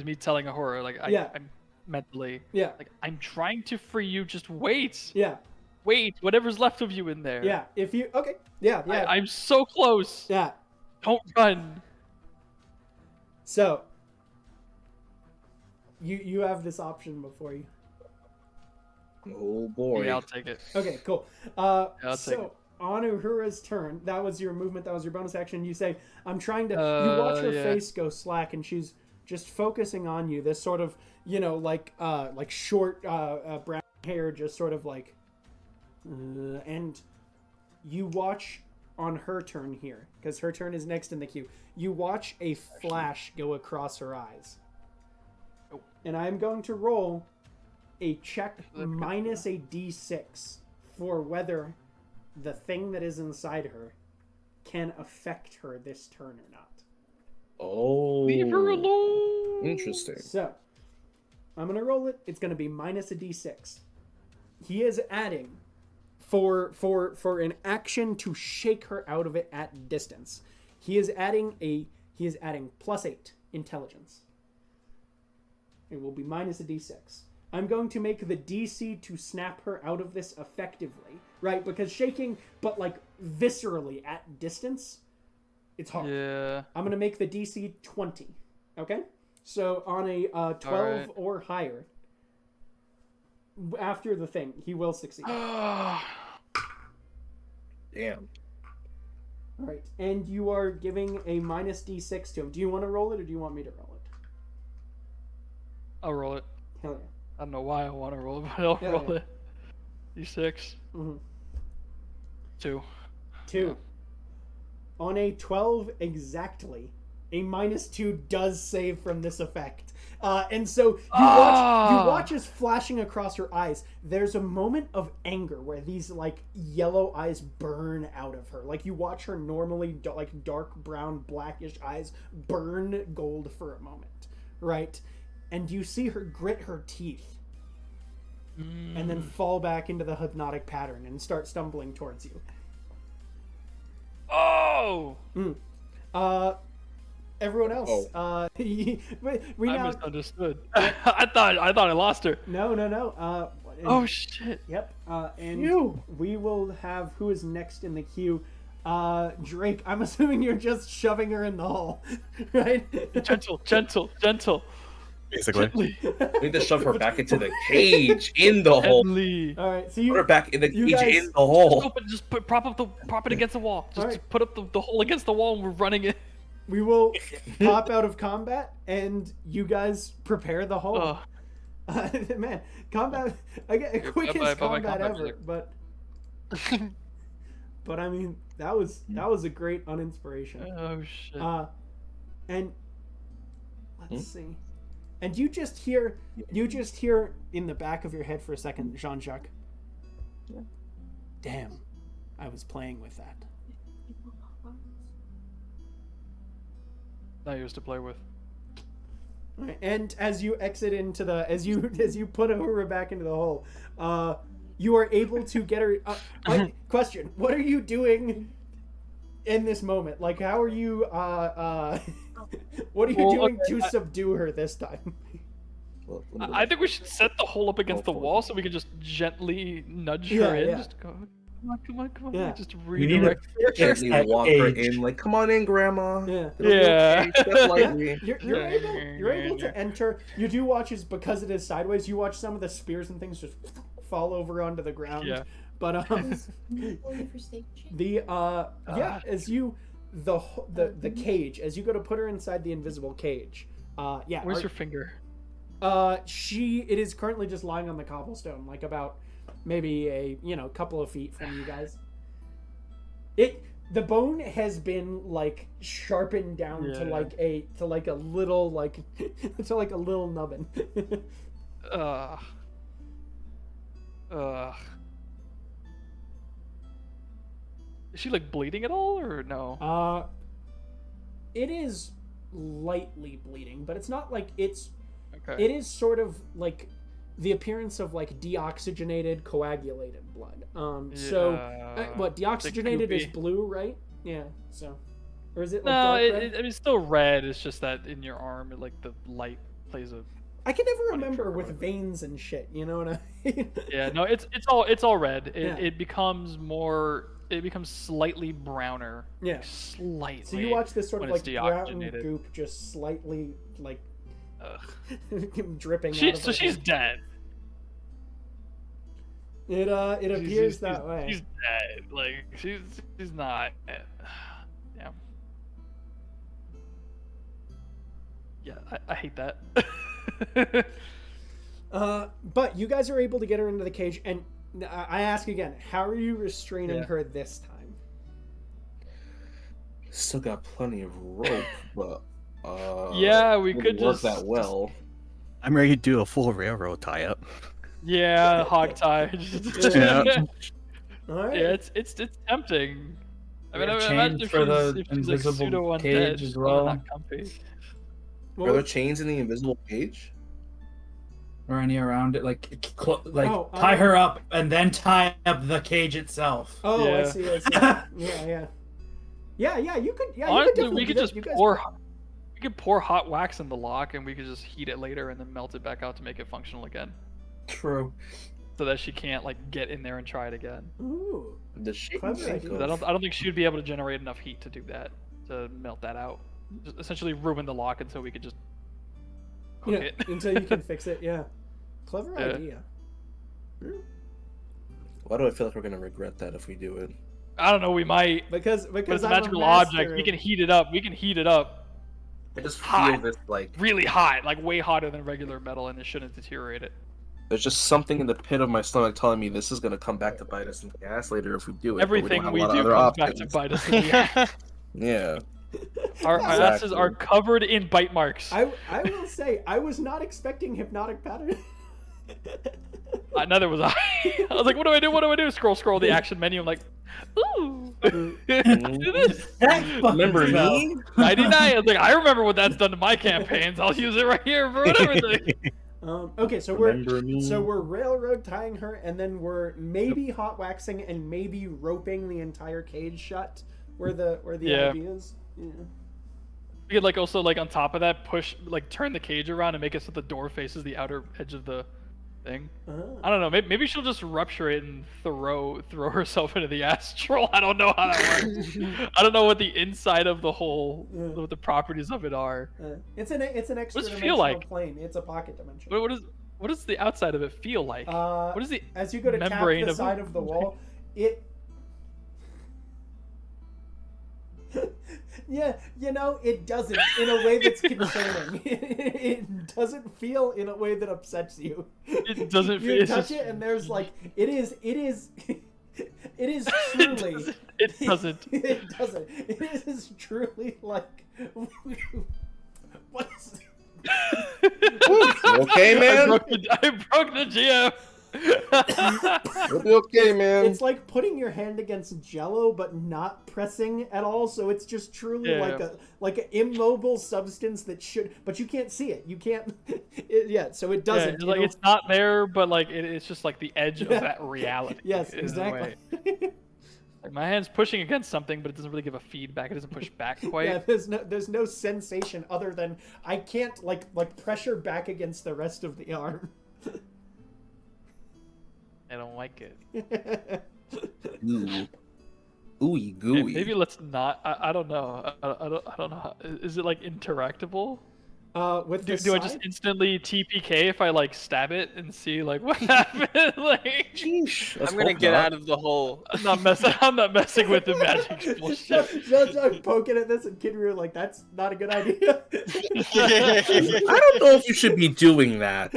me telling a horror. I'm mentally. Yeah. I'm trying to free you. Just wait. Yeah. Wait. Whatever's left of you in there. Yeah. If you okay. Yeah. I'm so close. Yeah. Don't run. So you have this option before you. Oh boy. Yeah, I'll take it. Okay, cool. I'll take So it. on Uhura's turn, that was your movement, that was your bonus action. You say, I'm trying to you watch her face go slack and she's just focusing on you. This sort of, like short brown hair just sort of like and you watch on her turn here, because her turn is next in the queue. You watch a flash go across her eyes. And I'm going to roll a check minus a D6 for whether the thing that is inside her can affect her this turn or not. Oh. Leave her alone. Interesting. So, I'm going to roll it. It's going to be minus a D6. He is adding for an action to shake her out of it at distance. He is adding +8 intelligence. It will be minus a D6. I'm going to make the DC to snap her out of this effectively, right? Because shaking, but like viscerally at distance, it's hard. Yeah. I'm going to make the DC 20. Okay? So on a 12 right. or higher, after the thing, he will succeed. Damn. All right. And you are giving a minus D6 to him. Do you want to roll it or do you want me to roll it? I'll roll it. Hell yeah. I don't know why I want to roll it, but I'll roll it. D6. Mm-hmm. 2. 2. On a 12 exactly, a -2 does save from this effect. And so you watch as flashing across her eyes, there's a moment of anger where these like yellow eyes burn out of her. Like you watch her normally like dark brown blackish eyes burn gold for a moment, right? And you see her grit her teeth and then fall back into the hypnotic pattern and start stumbling towards you. Oh! Everyone else, we now misunderstood. I thought I lost her. No. Oh shit. Yep. And we will have who is next in the queue. Drake. I'm assuming you're just shoving her in the hole, right? Gentle. Basically. We need to shove her back into the cage in the hole. All right. So you Put her back in the cage guys, in the hole. Prop it against the wall. Just Right. put up the hole against the wall and we're running it. we will pop out of combat, and you guys prepare the hole. Man, combat again, quickest combat ever, but I mean that was a great uninspiration. Oh shit. And let's see. And you just hear in the back of your head for a second, Jean-Jacques. Yeah. Damn, I was playing with that. Not yours to play with. Right. And as you exit into the as you put Ahura back into the hole, you are able to get her. Question: what are you doing in this moment? Like, how are you? What are you doing to subdue her this time? Well, I think we should set the hole up against the wall so we can just gently nudge her in. Yeah. Just go, come on. Yeah. Just We need to redirect. fix gently that walk her cage. in, like, come on in, Grandma. Yeah. It'll be okay, step lightly. You're able to enter. You do watch as, because it is sideways, you watch some of the spears and things just fall over onto the ground. Yeah. But as you the cage, as you go to put her inside the invisible cage. Where's your finger? It is currently just lying on the cobblestone, like about maybe a couple of feet from you guys. The bone has been like sharpened down to like a little to like a little nubbin. Is she like bleeding at all or no? It is lightly bleeding, but it's not like it's. Okay. It is sort of like the appearance of like deoxygenated, coagulated blood. So what deoxygenated is blue, right? Yeah. So, or is it like no? dark red? It's still red. It's just that in your arm, like the light plays a. I can never remember with veins and shit. You know what I mean? Yeah. No. It's all red. It becomes more. It becomes slightly browner. Yeah. Like slightly. So you watch this sort of when like it's brown deoxygenated. goop just slightly like dripping. So she's dead. It appears that way. She's dead. Like she's not. Yeah. Yeah, I hate that. But you guys are able to get her into the cage, and I ask again, how are you restraining her this time? Still got plenty of rope, but yeah, we could work just that well. I'm ready to do a full railroad tie-up. Yeah, hog tie. Yeah. All right. Yeah, it's tempting. I mean, have I imagine chains if for the she's like invisible pseudo cage undead, as she's well. not comfy. Are there chains in the invisible cage? Or any around it, tie her up and then tie up the cage itself. Oh, Yeah. I see. Yeah. You could. Yeah, Honestly, you could we could just you guys- pour hot wax in the lock, and we could just heat it later and then melt it back out to make it functional again, True. so that she can't like get in there and try it again. Ooh. The shape Clever idea. 'Cause I don't think she would be able to generate enough heat to do that, to melt that out. Just essentially ruin the lock until we could just cook it. Until you can fix it. Yeah. Clever Yeah. idea. Why do I feel like we're gonna regret that if we do it? I don't know. We might. Because But it's a I'm magical master object. We of- can heat it up. I just feel Hot. this like Really hot, like way hotter than regular metal, and it shouldn't deteriorate it. there's just something in the pit of my stomach telling me this is gonna come back to bite us in the ass later if we do it. but Everything don't we have a lot do of comes other back to options. bite us in the ass. Yeah. Our asses Exactly. are covered in bite marks. I will say I was not expecting hypnotic pattern. Neither was I. I was like, what do I do? What do I do? Scroll the action menu. I'm like, ooh. Do this. Remember me? 99. I was like, I remember what that's done to my campaigns. I'll use it right here for everything. Okay, so Remember me? we're railroad tying her, and then we're maybe hot waxing and maybe roping the entire cage shut where the Yeah. idea is. Yeah. We could like also like on top of that turn the cage around and make it so the door faces the outer edge of the thing. I don't know. Maybe she'll just rupture it and throw herself into the astral. I don't know how that works. I don't know what the inside of the hole, what the properties of it are. It's an extra What does it feel dimensional like? plane. It's a pocket dimension. What does the outside of it feel like? What is the As you go to tap membrane the of side of the wall, it Yeah, it doesn't in a way that's concerning. It doesn't feel in a way that upsets you. It doesn't feel. You touch it, and there's like it is truly. It doesn't. It doesn't. It is truly like. What is? Okay, man. I broke the GM. You'll be okay, man. It's like putting your hand against Jello, but not pressing at all. So it's just truly like an immobile substance that should, but you can't see it. You can't. So it doesn't. Like it's not there, but like it's just like the edge of that reality. Yes, exactly. Like my hand's pushing against something, but it doesn't really give a feedback. It doesn't push back quite. Yeah, there's no sensation other than I can't like pressure back against the rest of the arm. I don't like it. Ooh. Ooey gooey. Maybe let's not. I don't know. I don't know. Is it like interactable? With Do I just instantly TPK if I like stab it and see like what happened? Like, Sheesh. I'm gonna get out of the hole. I'm not messing with the magic bullshit. Just poking at this, and Kidru like that's not a good idea. I don't know if you should be doing that.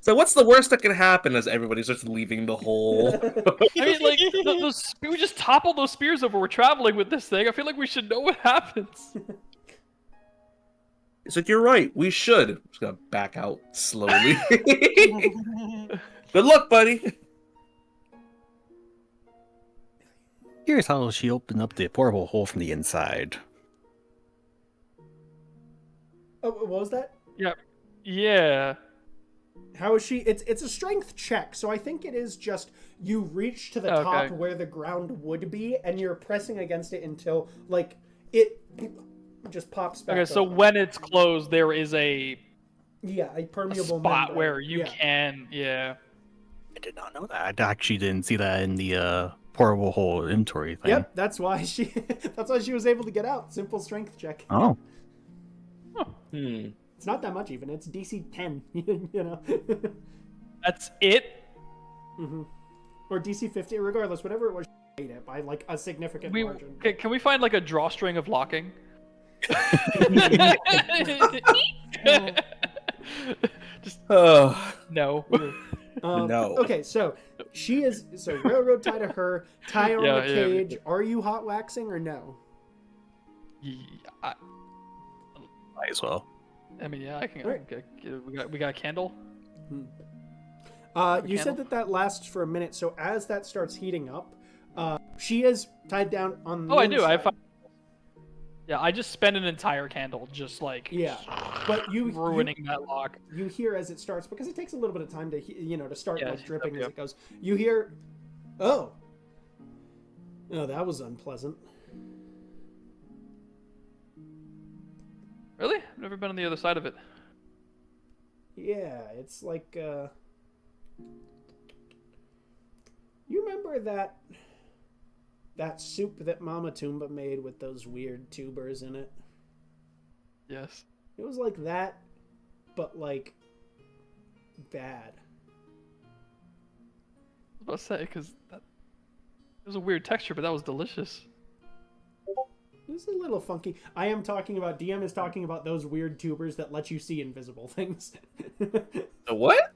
So what's the worst that can happen as everybody starts leaving the hole? I mean, like, we just topple those spears over. We're traveling with this thing. I feel like we should know what happens. It's like, you're right, we should. I'm just gonna back out slowly. Good luck, buddy. Here's how she opened up the portable hole from the inside. Oh, what was that? Yeah. How is she? It's a strength check, so I think it is just you reach to the top where the ground would be, and you're pressing against it until like it just pops back. Okay, so open. when it's closed, there is a permeable spot membrane. where you can. Yeah. I did not know that. I actually didn't see that in the portable hole inventory thing. Yep, that's why she was able to get out. Simple strength check. Oh. It's not that much even. It's DC 10. You know. That's it. Mm-hmm. Or DC 50, regardless, whatever it was. She made it by like a significant margin. Can we find like a drawstring of locking? Just no. No. Okay, so she is railroad tie to her, tie her on the cage. Are you hot waxing or no? Might as well. I mean, yeah, I can. We got a candle. You said that lasts for a minute. So as that starts heating up, she is tied down on. I do. I just spend an entire candle just like but you ruining that lock. You hear as it starts because it takes a little bit of time to to start like dripping as it goes. You hear, oh, that was unpleasant. Really? I've never been on the other side of it. Yeah, it's like you remember that soup that Mama Toomba made with those weird tubers in it? Yes. It was like that, but like bad. I was about to say, because it was a weird texture, but that was delicious. It was a little funky. DM is talking about those weird tubers that let you see invisible things. The what?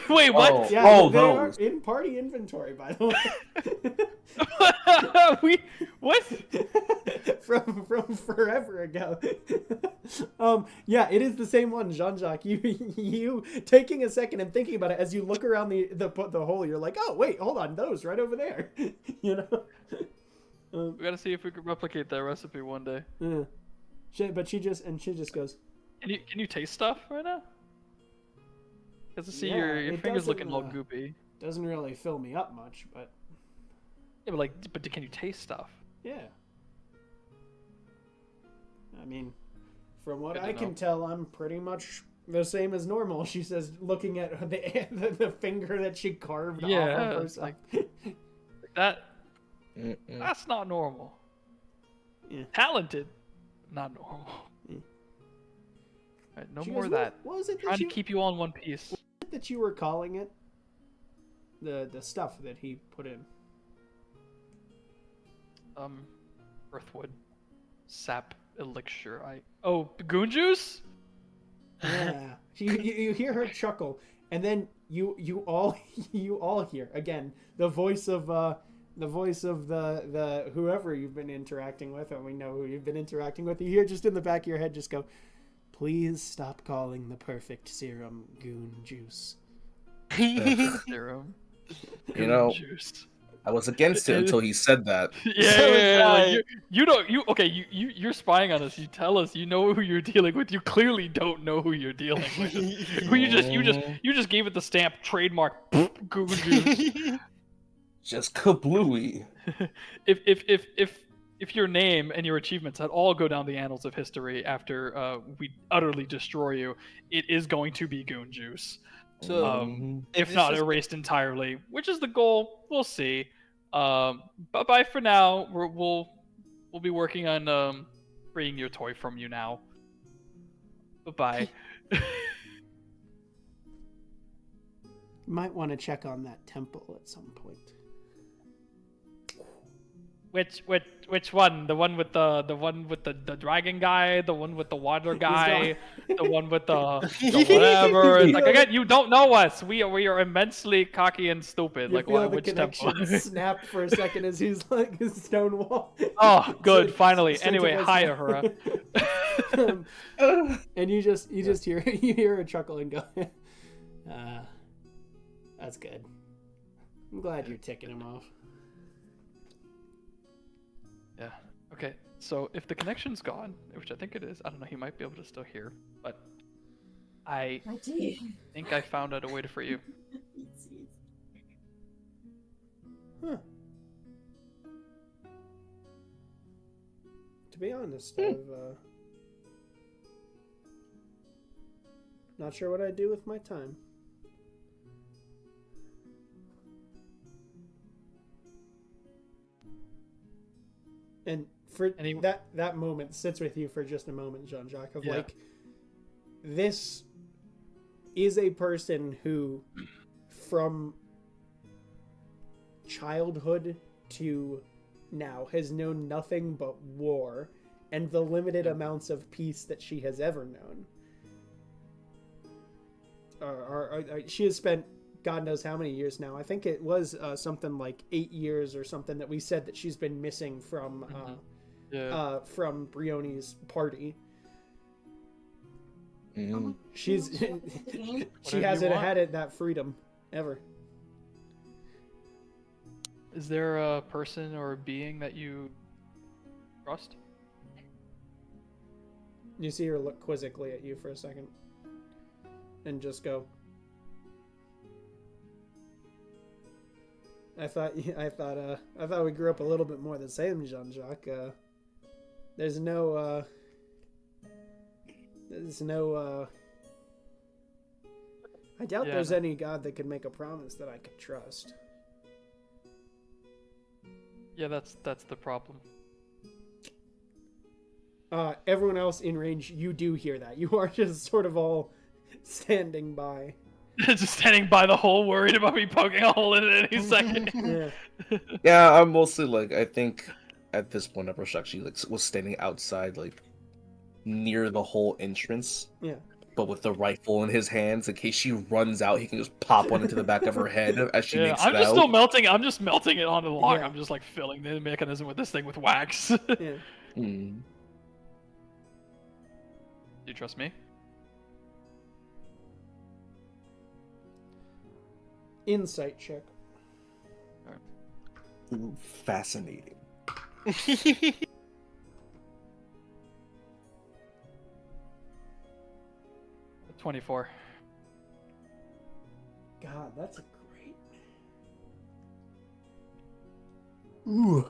Wait, what? Yeah, they are in party inventory, by the way. What? from forever ago. Yeah, it is the same one, Jean-Jacques. You taking a second and thinking about it as you look around the hole. You're like, oh wait, hold on, those right over there. We gotta see if we can replicate that recipe one day. Yeah. She just goes. Can you taste stuff right now? Because I see Yeah, your fingers looking all goopy. Doesn't really fill me up much, but yeah, but can you taste stuff? Yeah. I mean, from what I can tell, I'm pretty much the same as normal. She says, looking at the finger that she carved off of herself. Like that. That's not normal. Yeah. Talented, not normal. Yeah. Right, no She more goes, of that. What was it Trying to keep you all in one piece. What was it that you were calling it? The stuff that he put in. Earthwood. sap elixir. Oh, goon juice. Yeah. You hear her chuckle, and then you all hear again the voice of the whoever you've been interacting with, and we know who you've been interacting with. You hear just in the back of your head just go, "Please stop calling the perfect serum goon juice." Serum. You know, Juice. I was against it until he said that. Yeah. You're spying on us. You tell us you know who you're dealing with. You clearly don't know who you're dealing with. Who you just gave it the stamp trademark goon juice. Just kablooey. If your name and your achievements at all go down the annals of history after we utterly destroy you, it is going to be goon juice. So, if not erased entirely, which is the goal, we'll see. But bye for now. We'll be working on freeing your toy from you now. Bye. Might want to check on that temple at some point. Which one? The one with the dragon guy, the one with the water guy, the one with the whatever. It's like again, you don't know us. We are immensely cocky and stupid. You like feel which the temple? connection snap for a second as he's like his stone wall. Oh, good, So- finally. so Anyway, to hi, voice- Ahura. And you just hear a chuckle and go, that's good. I'm glad you're ticking him off. Yeah. Okay. So if the connection's gone, which I think it is, I don't know. He might be able to still hear, but I think I found out a way to free you. Huh. To be honest, I've not sure what I'd do with my time. And for that moment sits with you for just a moment, Jean-Jacques, of like, this is a person who, from childhood to now, has known nothing but war and the limited amounts of peace that she has ever known. She has spent God knows how many years now. I think it was something like 8 years or something that we said that she's been missing from from Brioni's party. She's she hasn't had that freedom ever. Is there a person or a being that you trust? You see her look quizzically at you for a second and just go, I thought we grew up a little bit more the same, Jean-Jacques. There's no I doubt there's any god that could make a promise that I could trust. Yeah, that's the problem. Everyone else in range, you do hear that. You are just sort of all standing by. Just standing by the hole, worried about me poking a hole in it any second. Yeah, I'm mostly like, I think at this point, Brush actually was standing outside, like near the whole entrance. Yeah. But with the rifle in his hands, in case she runs out, he can just pop one into the back of her head as she makes it out. I'm just melting it onto the log. Yeah. I'm just like filling the mechanism with this thing with wax. Yeah. Mm. Do you trust me? Insight check. All right. Ooh, fascinating. 24. God, that's a great. Ooh,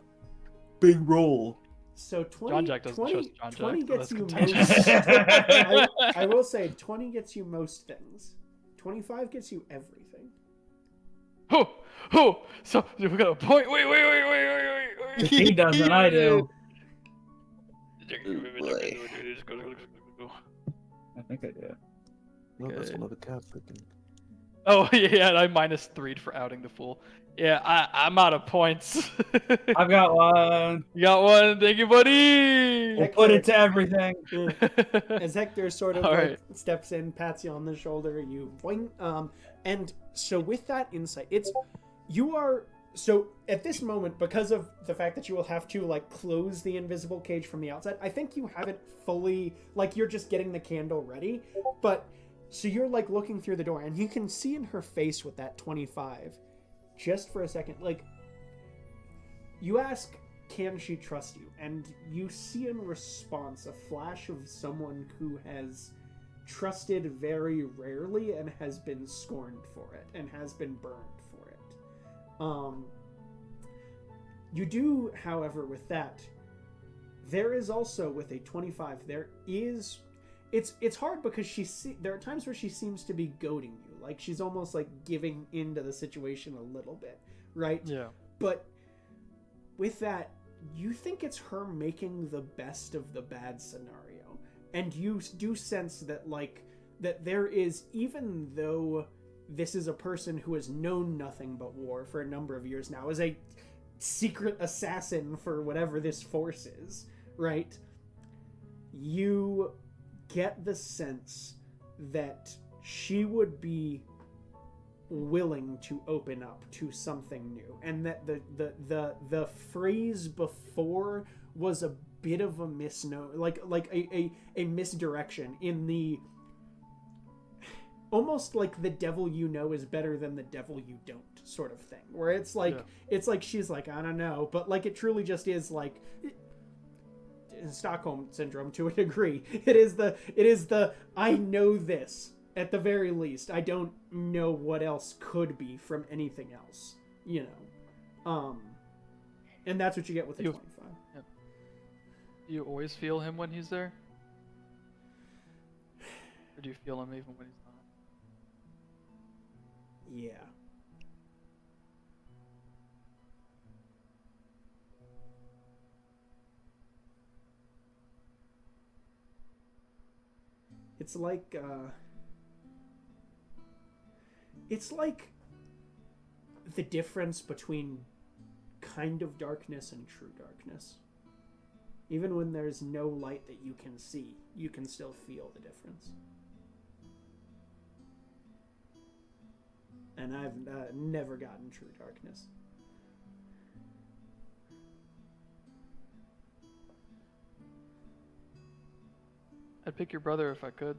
big roll. So 20, John-Jack doesn't 20, trust John-Jack, 20 gets so you that's most. I will say 20 gets you most things. 25 gets you everything. Oh! So we got a point. Wait. He does and I do. I think I do. No, that's one of the cats freaking. Oh yeah, I -3'd for outing the fool. Yeah, I'm out of points. I've got one. You got one. Thank you, buddy. We'll put it to everything. As Hector sort of All like right. steps in, pats you on the shoulder, you boing. And so with that insight, you are so at this moment, because of the fact that you will have to like close the invisible cage from the outside, I think you haven't fully, like, you're just getting the candle ready, but so you're like looking through the door and you can see in her face with that 25 just for a second, like, you ask, can she trust you? And you see in response a flash of someone who has trusted very rarely and has been scorned for it and has been burned for it. You do, however, with that, there is also with a 25, there is, it's hard because there are times where she seems to be goading you, like she's almost like giving into the situation a little bit, right? Yeah. But with that, you think it's her making the best of the bad scenario, and you do sense that, like, that there is, even though this is a person who has known nothing but war for a number of years now, as a secret assassin for whatever this force is, right? You get the sense that she would be willing to open up to something new, and that the phrase before was a bit of a misnomer, like a misdirection in the almost like the devil you know is better than the devil you don't sort of thing, where it's like, it's like she's like, I don't know, but like it truly just is like Stockholm syndrome to a degree. It is the I know this at the very least. I don't know what else could be from anything else, you know. And that's what you get with the 25. Yeah. Do you always feel him when he's there? Or do you feel him even when he's not? Yeah. It's like the difference between kind of darkness and true darkness. Even when there's no light that you can see, you can still feel the difference. And I've never gotten true darkness. I'd pick your brother if I could.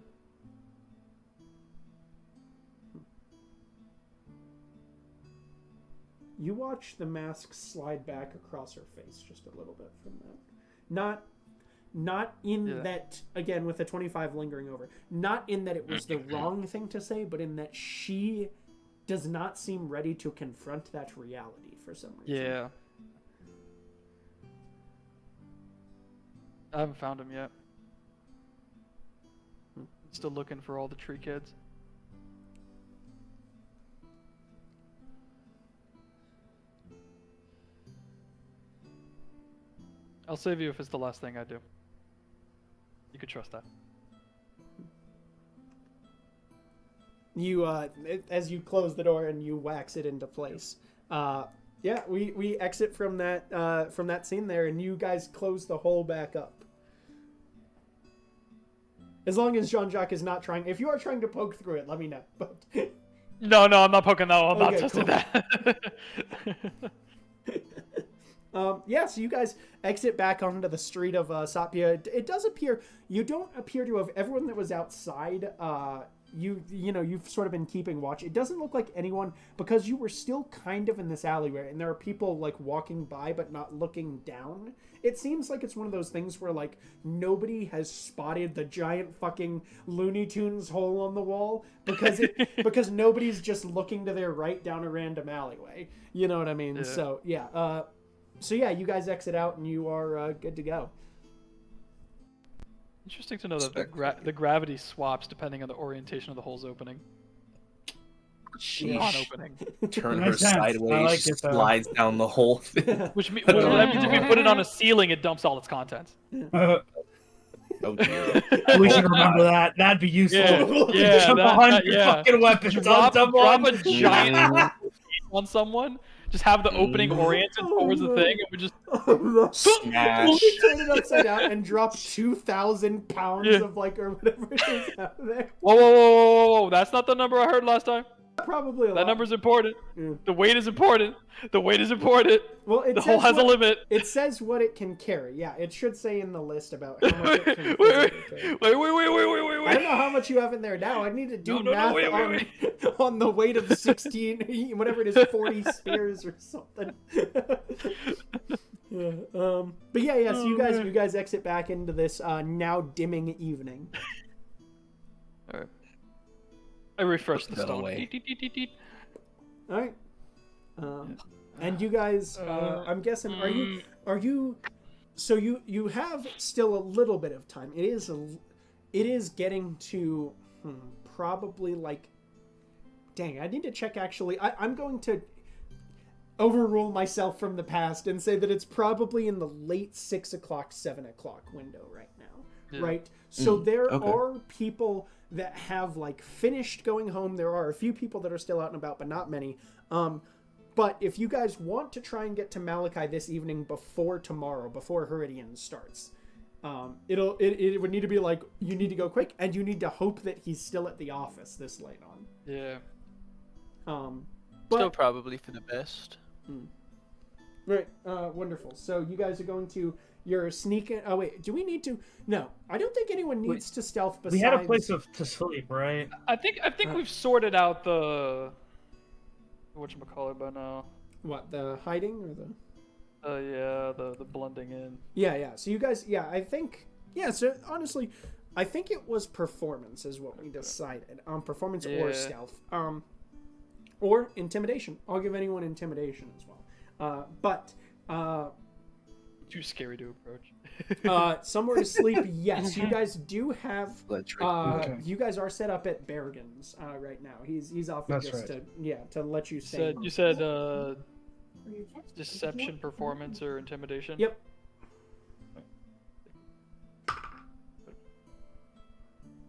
You watch the mask slide back across her face just a little bit from that. Not in that, again, with the 25 lingering over, not in that it was the wrong thing to say, but in that she does not seem ready to confront that reality for some reason. Yeah. I haven't found him yet. Still looking for all the tree kids. I'll save you if it's the last thing I do. You could trust that. You, as you close the door and you wax it into place. Yeah, we exit from that scene there, and you guys close the hole back up. As long as Jean-Jacques is not trying, if you are trying to poke through it, let me know. But No, I'm not poking that. I'm not Okay, testing cool. that. Yeah, so you guys exit back onto the street of Sapia. It does appear, you don't appear to have, everyone that was outside, you know, you've sort of been keeping watch. It doesn't look like anyone, because you were still kind of in this alleyway, and there are people, like, walking by but not looking down. It seems like it's one of those things where, like, nobody has spotted the giant fucking Looney Tunes hole on the wall, because because nobody's just looking to their right down a random alleyway. You know what I mean? Yeah. So yeah, you guys exit out and you are good to go. Interesting to know that the gravity swaps depending on the orientation of the hole's opening. Non-opening. Turn her Makes sense. I sideways, like she it, though. slides down the hole. Which that means if we put it on a ceiling, it dumps all its contents. Oh dear. We should remember that. That'd be useful. Yeah, Jump that- 100 yeah. fucking weapons Drop on someone. a giant on someone. Just have the opening oriented towards the thing, and we just Smash. You turn it upside down and drop 2,000 pounds of like or whatever it is out there. whoa! That's not the number I heard last time. Probably a lot. That number's important. Yeah. The weight is important. The weight is important. Well, it The says hole has a what- limit. It says what it can carry. Yeah, it should say in the list about how much it can Wait, physically carry. wait. I don't know how much you have in there now. I need to do math wait. on the weight of 16, whatever it is, 40 spears or something. Yeah. But yeah. So you guys exit back into this now dimming evening. All right. I refreshed the Put that stone. away. All right. And you guys, I'm guessing, are you? So you have still a little bit of time. It is getting to probably like. Dang, I need to check. Actually, I'm going to overrule myself from the past and say that it's probably in the late 6 o'clock, 7 o'clock window right now. Yeah. Right. So there okay. are people that have like finished going home. There are a few people that are still out and about, but not many. But if you guys want to try and get to Malachi this evening before tomorrow, before Heridian starts, it would need to be like, you need to go quick and you need to hope that he's still at the office this late on. Yeah. But Still probably for the best. right, wonderful. So you guys are going to your sneak in. Oh wait, do we need to? No, I don't think anyone needs to stealth. Besides, We had a place to sleep, right? I think we've sorted out the whatchamacallit by now. what, the hiding or the? The blending in. Yeah. So you guys, I think, so honestly, I think it was performance is what we decided. Performance or Yeah. stealth. Or intimidation. I'll give anyone intimidation as well. But Too scary to approach. somewhere to sleep, yes. You guys do have. Let's try. Okay. You guys are set up at Bergen's right now. He's offered That's just right. to let you stay. You said deception, performance, or intimidation. Yep.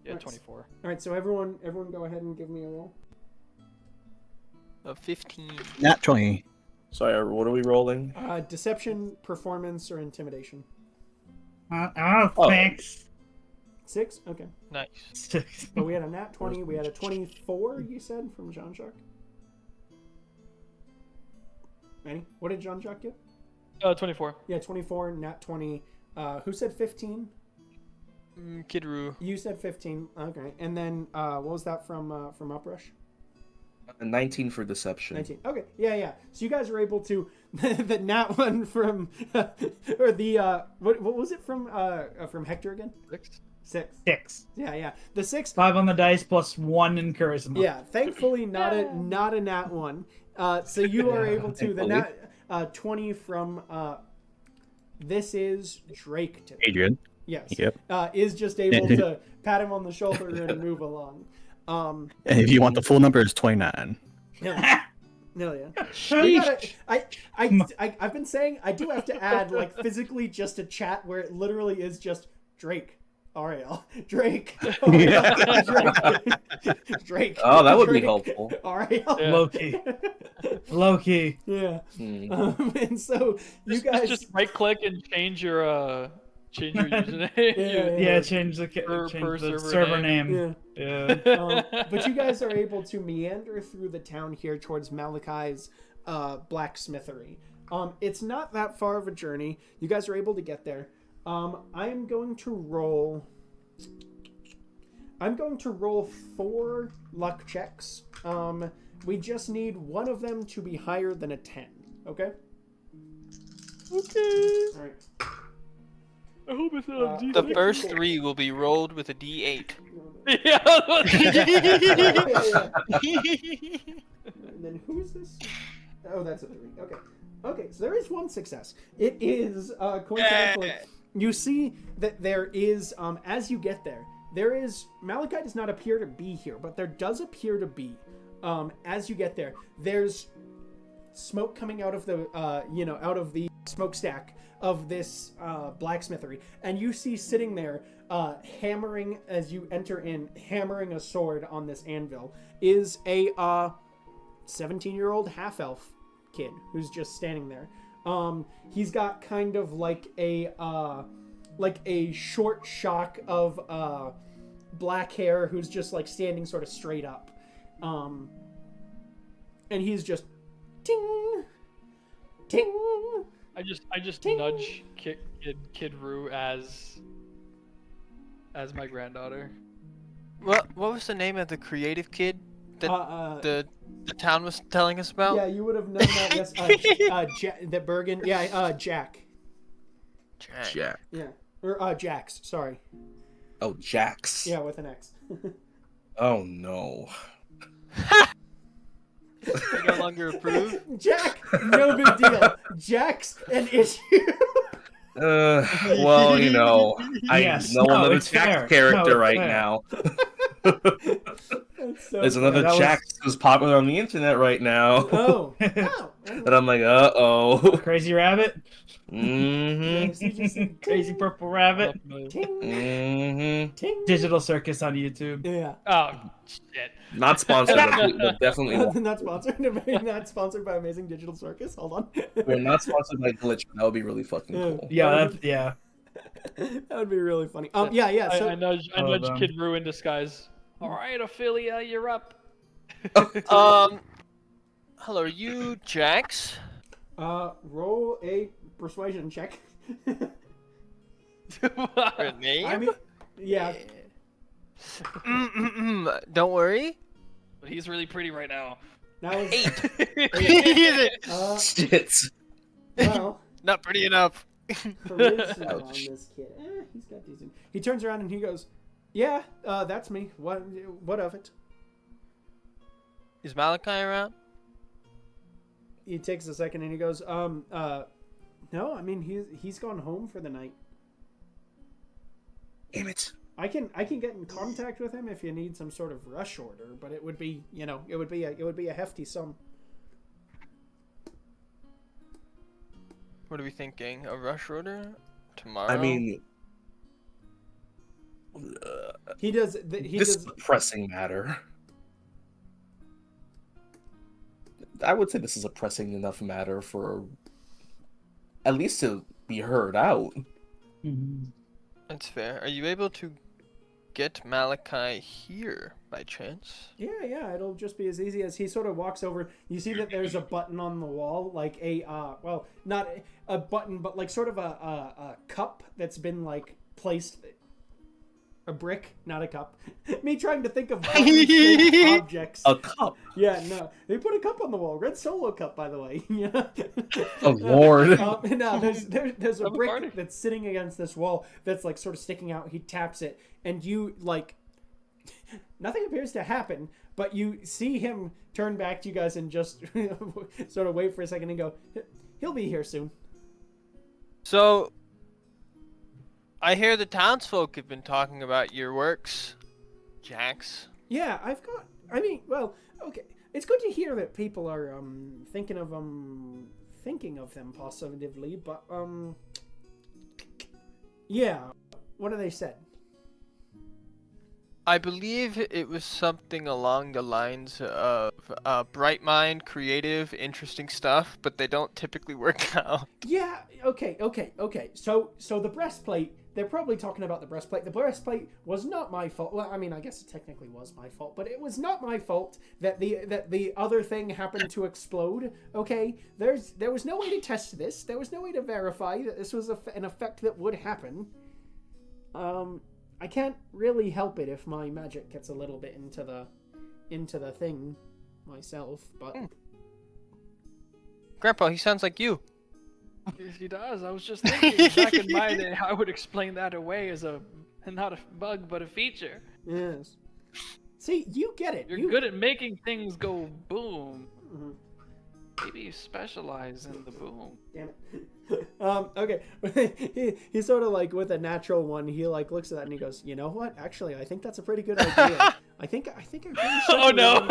Yeah, Nice. 24. All right, so everyone go ahead and give me a roll. 15. Nat 20. Sorry, what are we rolling? Deception, performance, or intimidation. Oh, thanks. 6? Okay. Nice. But we had a nat 20. We had a 24, you said, from Jean-Jacques? Manny, what did Jean-Jacques get? 24. Yeah, 24, nat 20. Who said 15? Kidru. You said 15. Okay. And then, what was that from Uprush? 19 for deception. 19. Okay. Yeah. So you guys are able to the nat one from or the what was it from Hector again? 6. 6. Yeah. The 6. 5 on the dice plus 1 in charisma. Yeah. Thankfully, not a nat 1. So you are able to the nat 20 from this is Drake. Adrian. Yes. Yep. Is just able to pat him on the shoulder and move along. And if you want the full number, it's 29. Yeah. No, yeah. I've been saying I do have to add like physically just a chat where it literally is just Drake. Ariel. Drake. Ariel. Drake. Oh, that would be Drake. helpful. Ariel. Yeah. Low-key. Yeah. And so you guys just right click and change your username. Yeah, change the server name. Yeah. But you guys are able to meander through the town here towards Malachi's blacksmithery. It's not that far of a journey. You guys are able to get there. I am going to roll 4 luck checks. We just need one of them to be higher than a 10. Okay? Okay. All right. I hope it's not a The D6. first 3 will be rolled with a D8. Yeah. And then who is this? Oh, that's a 3. Okay, so there is one success. It is coincidentally. You see that there is, as you get there, Malachi does not appear to be here, but there does appear to be, as you get there, there's smoke coming out of the, out of the smokestack of this blacksmithery, and you see sitting there hammering as you enter in, hammering a sword on this anvil, is a 17-year-old half-elf kid who's just standing there. He's got kind of like a short shock of black hair, who's just like standing sort of straight up. And he's just ting, ting. I just Ting. nudge Kid Roo as my granddaughter. What was the name of the creative kid that the town was telling us about? Yeah, you would have known that. Yes, that Bergen. Yeah, Jack. Jack. Yeah, or Jax. Sorry. Oh, Jax. Yeah, with an X. Oh no. I no longer approve. Jack, no big deal. Jack's an issue. Well, you know, Yes, I know no, another it's fair. Jax character No, it's right fair. now. So There's another that was- Jax who's popular on the internet right now. Oh. And I'm like, uh-oh. Crazy rabbit. Mm-hmm. Crazy purple rabbit. Ting, Mm-hmm. ting. Digital Circus on YouTube. Yeah. Oh shit! Not sponsored, but definitely not. Not sponsored. Not sponsored by Amazing Digital Circus. Hold on. We're not sponsored by Glitch, but that would be really fucking cool. Yeah, yeah. That would be really funny. Yeah. So I nudge them. Kid Roo in disguise. All right, Ophelia, you're up. Hello, are you Jax? roll a persuasion check. Your name? I mean, yeah. Don't worry. But he's really pretty right now. That was 8. Shit. well. Not pretty enough. Charisma on this kid. He's got decent. He turns around and he goes, "Yeah, that's me. What of it?" Is Malachi around? He takes a second and he goes, no, I mean he's gone home for the night. Damn it. I can get in contact with him if you need some sort of rush order, but it would be, it would be a hefty sum. What are we thinking? A rush order? Tomorrow? I mean, He does. this is a pressing matter. I would say this is a pressing enough matter for at least to be heard out. That's fair. Are you able to get Malachi here by chance? Yeah, it'll just be as easy as he sort of walks over. You see that there's a button on the wall, like well, not a button, but like sort of a cup that's been like placed. A brick, not a cup. Me trying to think of objects. A cup. Yeah, no. They put a cup on the wall. Red Solo cup, by the way. Yeah. Oh, Lord. No, there's a Have a brick party. that's sitting against this wall that's like sort of sticking out. He taps it, and you like nothing appears to happen, but you see him turn back to you guys and just sort of wait for a second and go, "He'll be here soon." So, I hear the townsfolk have been talking about your works, Jax. Yeah, well, okay. It's good to hear that people are thinking of them positively, but yeah. What have they said? I believe it was something along the lines of bright mind, creative, interesting stuff, but they don't typically work out. Yeah, okay. So the breastplate, they're probably talking about the breastplate. The breastplate was not my fault. Well, I mean, I guess it technically was my fault, but it was not my fault that the other thing happened to explode. Okay, there was no way to test this. There was no way to verify that this was an effect that would happen. I can't really help it if my magic gets a little bit into the thing myself, but Grandpa, he sounds like you. Yes, he does. I was just thinking, back in my day, I would explain that away as not a bug, but a feature. yes. See, you get it. You're good at making things go boom. Mhm. Maybe you specialize in the boom. Damn it. Okay. he sort of like with a natural one, he like looks at that and he goes, "You know what? Actually, I think that's a pretty good idea. I think I really Oh, no.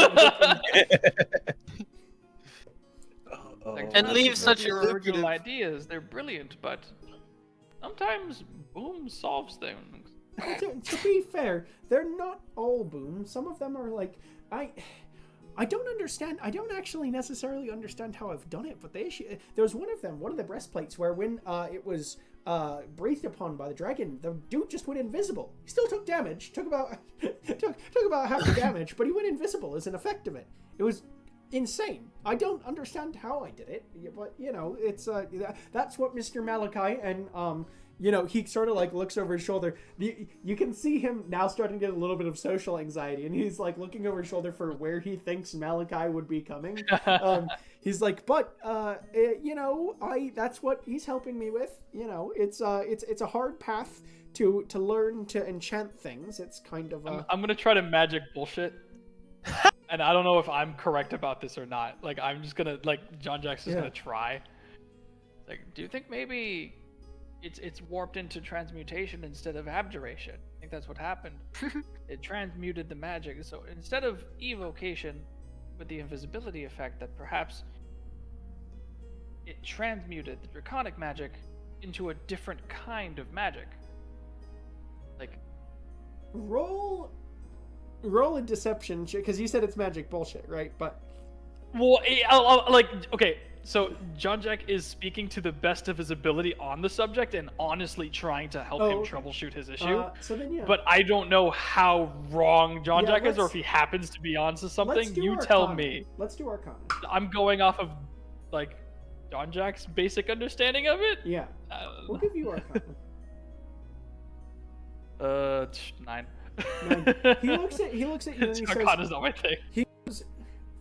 And leave such a your lucrative... original ideas. They're brilliant, but sometimes boom solves things. to be fair, they're not all boon. Some of them are like I don't understand. I don't actually necessarily understand how I've done it, but there was one of them, one of the breastplates, where when it was breathed upon by the dragon, the dude just went invisible. He still took damage, took about half the damage, but he went invisible as an effect of it. It was insane. I don't understand how I did it, but you know, it's that's what Mr. Malachi and you know, he sort of like looks over his shoulder. You can see him now starting to get a little bit of social anxiety, and he's like looking over his shoulder for where he thinks Malachi would be coming. He's like, but you know, that's what he's helping me with. You know, it's a hard path to learn to enchant things. It's kind of I'm gonna try to magic bullshit. And I don't know if I'm correct about this or not. Like, I'm just gonna, like, John Jack's just gonna try. Like, do you think maybe it's warped into transmutation instead of abjuration? I think that's what happened. It transmuted the magic. So instead of evocation with the invisibility effect, that perhaps it transmuted the draconic magic into a different kind of magic. Like, roll a deception, because you said it's magic bullshit, right? But well, like, okay, so John Jack is speaking to the best of his ability on the subject and honestly trying to help him troubleshoot his issue. So then, yeah. But I don't know how wrong John Jack is, or if he happens to be onto something. You tell me. Let's do Arcana. I'm going off of, like, John Jack's basic understanding of it. Yeah. We'll give you Arcana. 9. He looks at you and he says, Arcana's not my thing. He goes,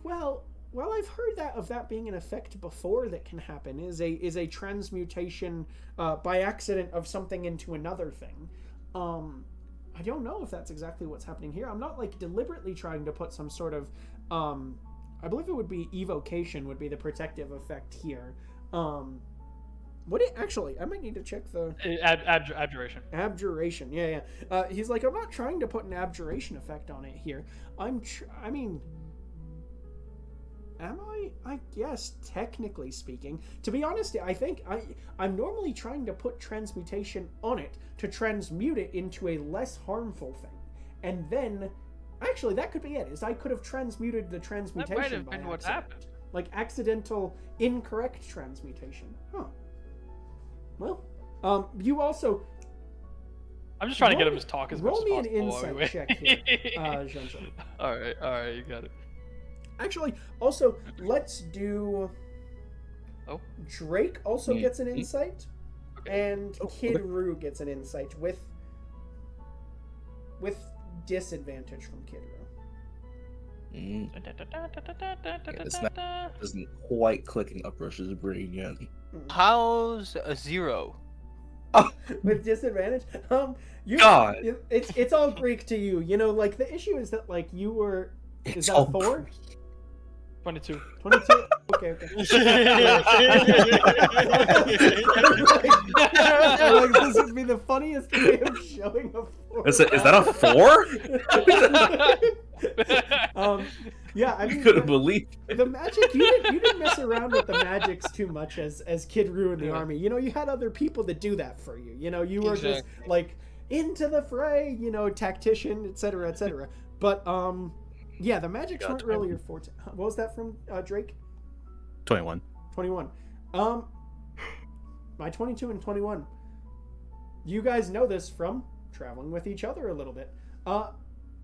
well, I've heard that being an effect before that can happen is a transmutation by accident of something into another thing. I don't know if that's exactly what's happening here. I'm not like deliberately trying to put some sort of I believe it would be evocation would be the protective effect here. What it actually? I might need to check the Abjuration. Abjuration, yeah. He's like, I'm not trying to put an abjuration effect on it here. I mean, am I? I guess technically speaking. To be honest, I think I'm normally trying to put transmutation on it to transmute it into a less harmful thing, and then actually that could be it. Is I could have transmuted the transmutation. That might have been what happened. Like accidental, incorrect transmutation. Huh. Well, you also. I'm just trying to get him to talk as much as possible. Roll me an insight check here, Jean-Jean. All right, you got it. Actually, also, let's do... Oh. Drake also gets an insight, and Kid Roo gets an insight with disadvantage from Kid Roo. This map isn't quite clicking Uprush's brain yet. How's a 0? With disadvantage? God! It's all Greek to you. You know, like, the issue is that, like, you were... Is that 4? 22. 22? Okay. Like, this would be the funniest way of showing a 4. Is that a 4? Yeah, I mean, couldn't believe it. The magic. You didn't mess around with the magics too much as Kid Roo in the army. You know, you had other people that do that for you. You know, you were just like into the fray. You know, tactician, etc., etc. But yeah, the magics weren't really your forte. What was that from Drake? 21. 21. My 22 and 21. You guys know this from traveling with each other a little bit.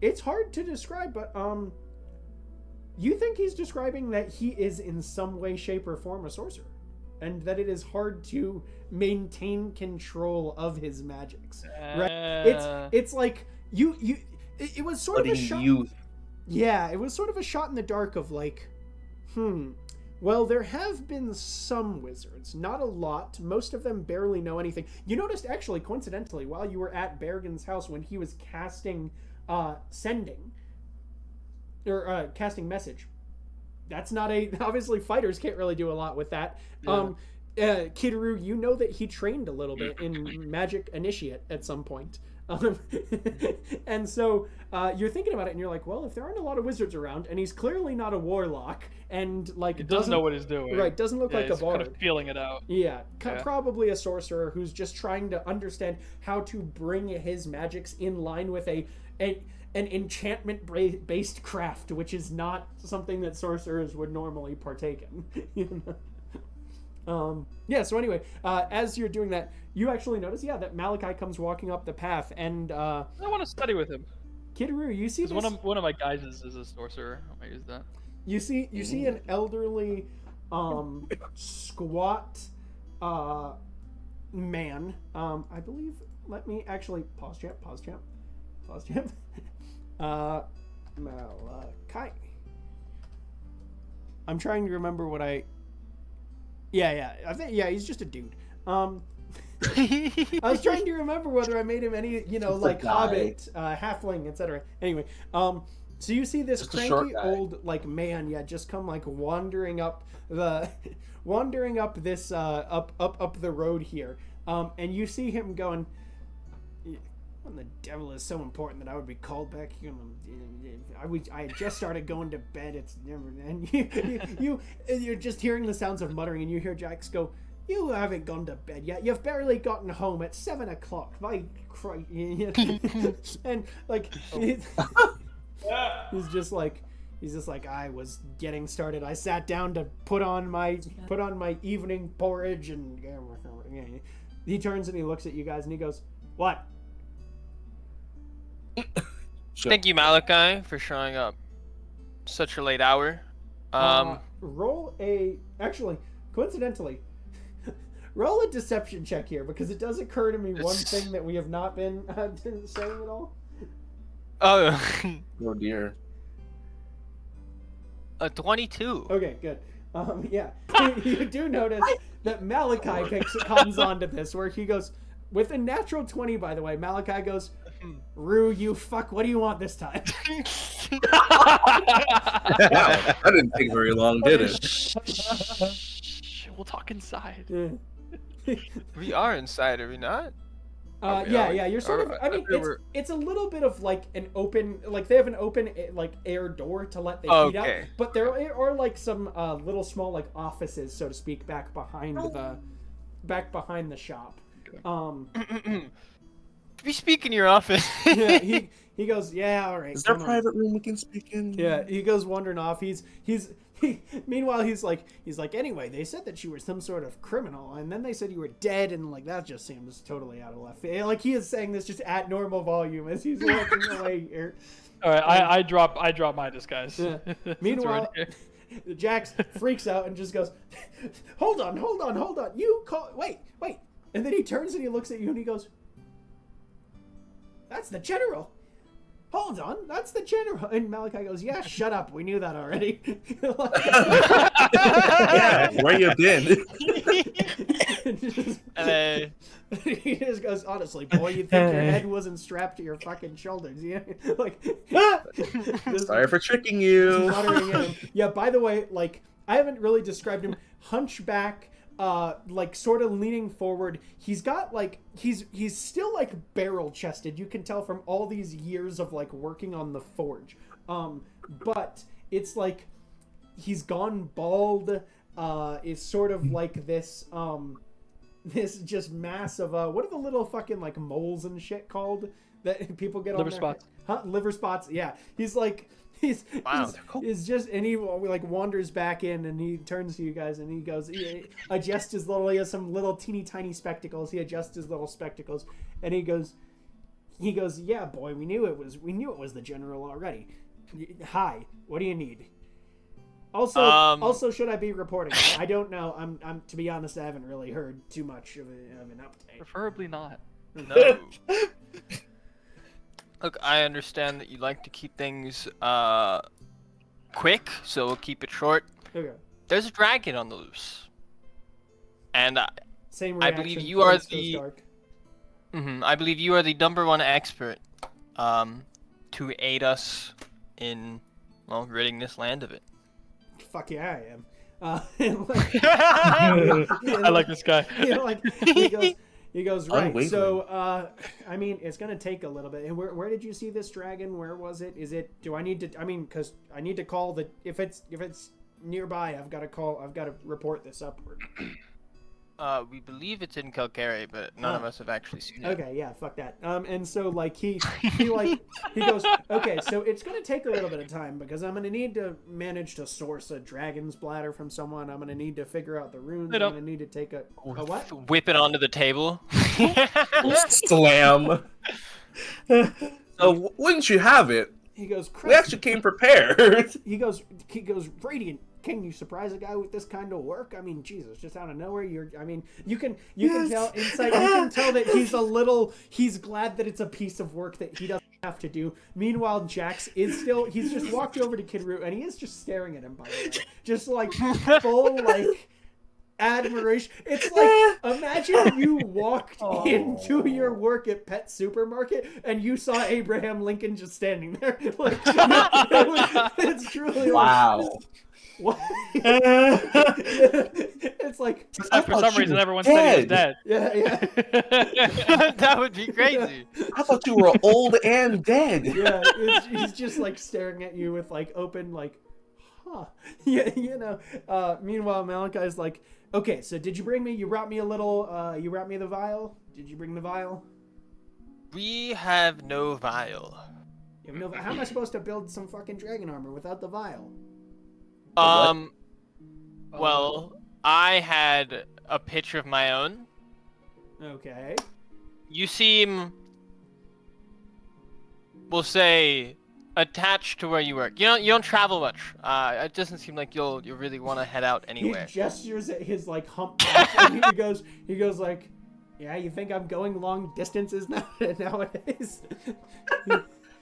It's hard to describe, but you think he's describing that he is in some way, shape, or form a sorcerer, and that it is hard to maintain control of his magics. Right? It's like it was sort of a shot. Yeah, it was sort of a shot in the dark of like, well, there have been some wizards, not a lot. Most of them barely know anything. You noticed, actually, coincidentally, while you were at Bergen's house when he was casting sending, or casting message. That's not obviously fighters can't really do a lot with that. Yeah. Kid Roo, you know that he trained a little bit in Magic Initiate at some point. Um, and so you're thinking about it, and you're like, well, if there aren't a lot of wizards around, and he's clearly not a warlock, and like He doesn't know what he's doing. right, doesn't look like a he's bard. kind of feeling it out. Yeah, probably a sorcerer who's just trying to understand how to bring his magics in line with an enchantment-based craft, which is not something that sorcerers would normally partake in. You know? Yeah, so anyway, as you're doing that, you actually notice, that Malachi comes walking up the path, and I want to study with him. Kidru, you see this... One of my guys is a sorcerer. I might use that. You see an elderly, squat, man. I believe. Let me actually pause champ. Malachi. I'm trying to remember what I. Yeah. I think he's just a dude. I was trying to remember whether I made him any, like hobbit, halfling, etc. Anyway, so you see this cranky old like man, just come like wandering up this up the road here, and you see him going. When the devil is so important that I would be called back. I had just started going to bed. It's never. And you're just hearing the sounds of muttering, and you hear Jax go. You haven't gone to bed yet. You've barely gotten home at 7 o'clock. My Christ. And like. He's just like I was getting started. I sat down to put on my evening porridge, and he turns and he looks at you guys and he goes, "What?" Thank you, Malachi, for showing up. Such a late hour. Roll coincidentally, roll a deception check here, because it does occur to me one thing that we have not been saying at all. Oh. Oh dear. A 22. Okay, good. You do notice that Malachi comes onto this, where he goes, with a natural 20, by the way, Malachi goes, Rue, you fuck, what do you want this time? Wow, that didn't take very long, did it? Shh, we'll talk inside. We are inside, are we not? You're sort of. I mean, it's a little bit of like an open, like they have an open like air door to let the heat out, but there are like some little small like offices, so to speak, back behind the shop. We speak in your office. He goes, all right. Is there a private room we can speak in? Yeah, he goes wandering off. Meanwhile, he's like, anyway, they said that you were some sort of criminal, and then they said you were dead, and like that just seems totally out of left field. Like he is saying this just at normal volume as he's walking away here. All right, I drop my disguise. Yeah. Meanwhile, Jax freaks out and just goes, hold on. You call. Wait. And then he turns and he looks at you and he goes, "That's the general. Hold on, that's the general." And Malachi goes, "Yeah, shut up. We knew that already." Yeah, where you been? He just goes, "Honestly, boy, you'd think your head wasn't strapped to your fucking shoulders." Yeah, like. Sorry for tricking you. Yeah. By the way, like I haven't really described him. Hunchback. Like sort of leaning forward. He's got like he's still like barrel chested. You can tell from all these years of like working on the forge. But it's like he's gone bald. It's sort of like this this just mass of what are the little fucking like moles and shit called that people get on liver spots? Liver spots. Yeah. He's like He's just, and he like wanders back in and he turns to you guys and he goes, he adjusts his little, he has some little teeny tiny spectacles. He adjusts his little spectacles and he goes, "Yeah, boy, we knew it was the general already. Hi, what do you need?" Also, should I be reporting? I don't know. I'm to be honest, I haven't really heard too much of an update. Preferably not. No. Look, I understand that you like to keep things quick, so we'll keep it short. Okay. There's a dragon on the loose, and Same I reaction. believe you are the. I believe you are the #1 expert to aid us in ridding this land of it. Fuck yeah, I am. I like this guy. He goes, He goes, right. Unwavering. So, I mean, it's gonna take a little bit. And where did you see this dragon? Where was it? Is it? Do I need to? I mean, because I need to call the. If it's nearby, I've got to call. I've got to report this upward. We believe it's in Calcare, but none of us have actually seen it. Okay, yeah, fuck that. And so like he goes, okay, so it's gonna take a little bit of time because I'm gonna need to manage to source a dragon's bladder from someone. I'm gonna need to figure out the runes. I'm gonna need to take a what? Whip it onto the table. Slam. So wouldn't you have it? He goes, We actually came prepared. he goes, Radiant. Can you surprise a guy with this kind of work? I mean, Jesus, just out of nowhere, you can tell inside, you can tell that he's glad that it's a piece of work that he doesn't have to do. Meanwhile, Jax he's just walked over to Kid Root and he is just staring at him, by the way. Just like full, like, admiration. It's like, imagine you walked into your work at Pet Supermarket and you saw Abraham Lincoln just standing there. Like, it's truly Wow. What? It's like For some reason, everyone said he was dead. yeah. That would be crazy. I thought you were old and dead. Yeah, he's just like staring at you with like open like, huh? Yeah, you know. Meanwhile, Malachi's like, okay, so did you bring me? You brought me a little. You brought me the vial. Did you bring the vial? We have no vial. You have no. How am I supposed to build some fucking dragon armor without the vial? Well, I had a pitch of my own. Okay. You seem, we'll say, attached to where you work. You don't travel much. It doesn't seem like you'll really want to head out anywhere. He gestures at his like humpback and he goes like, yeah, you think I'm going long distances nowadays?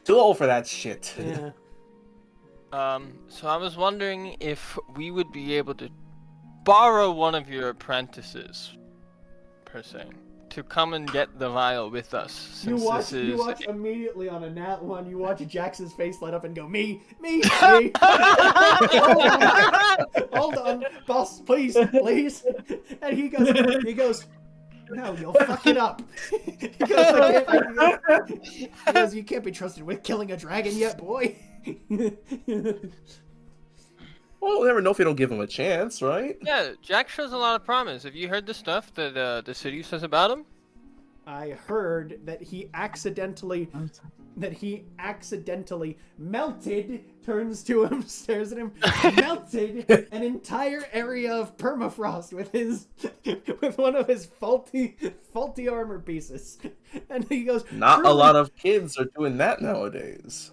Too old for that shit. Yeah. So I was wondering if we would be able to borrow one of your apprentices, per se, to come and get the vial with us. You Since watch immediately on a nat one. You watch Jax's face light up and go, me. Hold on, boss, please. And he goes. No, you'll fuck it up. He goes, you can't be trusted with killing a dragon yet, boy. Well, we'll never know if you don't give him a chance, right? Yeah, Jack shows a lot of promise. Have you heard the stuff that the city says about him? I heard that he accidentally melted, turns to him, stares at him, melted an entire area of permafrost with one of his faulty armor pieces. And he goes, Not a lot of kids are doing that nowadays.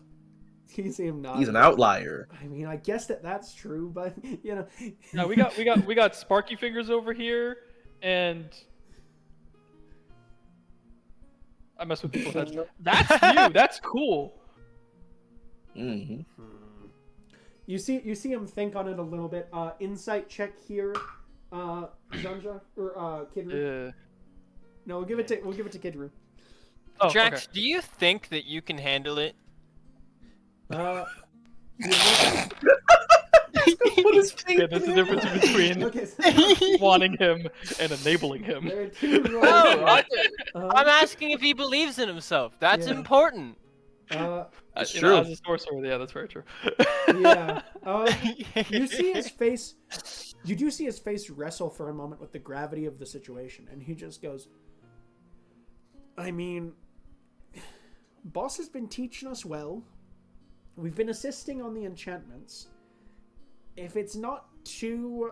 He's an outlier. I mean, I guess that's true, but you know. No, we got Sparky Fingers over here, and I mess with people. That's new. That's cool. Mm-hmm. You see him think on it a little bit. Insight check here, Zanja or Kidru. No, we'll give it to Kidru. Oh, Jax, okay. do you think that you can handle it? Yeah, there's a difference between wanting him and enabling him. There are two roles. No, I'm asking if he believes in himself. That's important. It's You true. know, as a sorcerer, yeah, that's very true. Yeah. You see his face. You do see his face wrestle for a moment with the gravity of the situation, and he just goes, I mean, boss has been teaching us well. We've been assisting on the enchantments. If it's not too,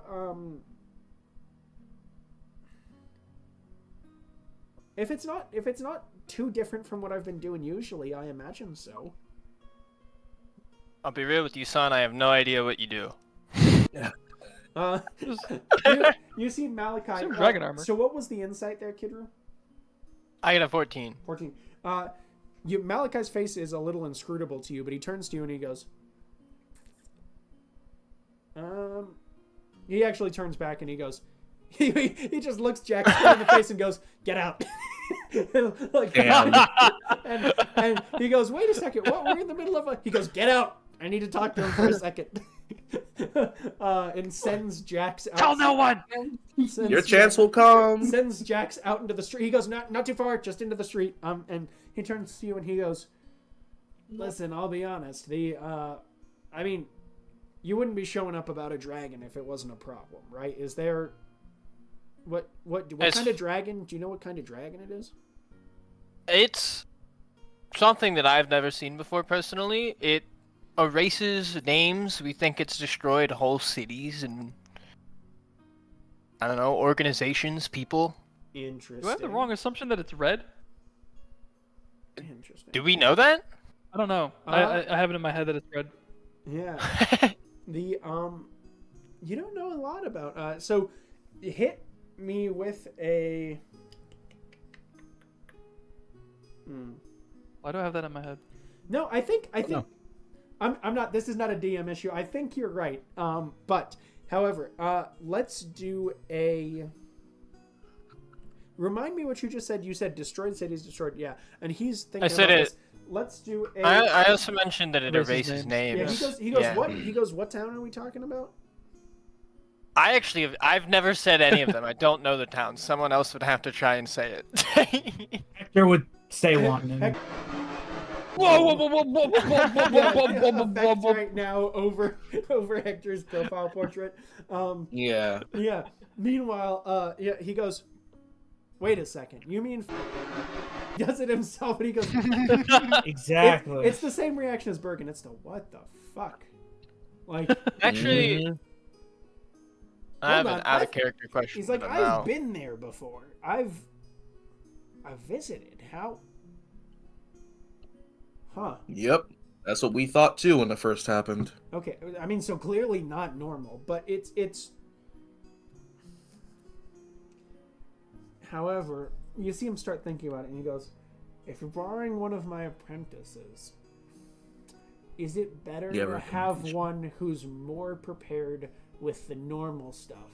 if it's not too different from what I've been doing usually, I imagine so. I'll be real with you, son. I have no idea what you do. You see Malachi. Some dragon armor. So what was the insight there, Kidru? I got a 14. 14. Malachi's face is a little inscrutable to you, but he turns to you and he goes, he actually turns back and he goes, he just looks Jack in the face and goes, get out. Like, Damn. and he goes, wait a second, what? We're in the middle of he goes, get out. I need to talk to him for a second. and sends Jax out. Tell no one. Sends Your chance will come. Sends Jax out into the street. He goes, not too far, just into the street. And he turns to you and he goes, listen, I'll be honest. I mean, you wouldn't be showing up about a dragon if it wasn't a problem, right? Is there... What kind of dragon? Do you know what kind of dragon it is? It's something that I've never seen before personally. It erases names. We think it's destroyed whole cities and, I don't know, organizations, people. Interesting. Do I have the wrong assumption that it's red? Interesting. Do we know that? I don't know. I have it in my head that it's red. Yeah. You don't know a lot about. So, hit me with a. Why do I have that in my head? No, I think No. I'm not. This is not a DM issue. I think you're right. But however, let's do a. Remind me what you just said. You said destroyed cities, destroyed. Yeah, and he's thinking. I said about it. This. Let's do a. I also mentioned that it Erases erases names. names. Yeah, he goes. Yeah. What? He goes. What town are we talking about? I've never said any of them. I don't know the towns. Someone else would have to try and say it. Hector would say one. And... Effects right now over Hector's profile portrait. Yeah. Yeah. Meanwhile, yeah, he goes, wait a second. You mean does it himself? And he goes, Exactly. It's the same reaction as Bergen. It's the what the fuck? Like, Actually, I have Hold an on, out I've- of character question. he's like, for them I've now. been there before. I've visited. How? Huh. Yep. That's what we thought too when it first happened. Okay. I mean, so clearly not normal, but it's. However, you see him start thinking about it, and he goes, "If you're borrowing one of my apprentices, is it better Yeah, to right. have one who's more prepared with the normal stuff,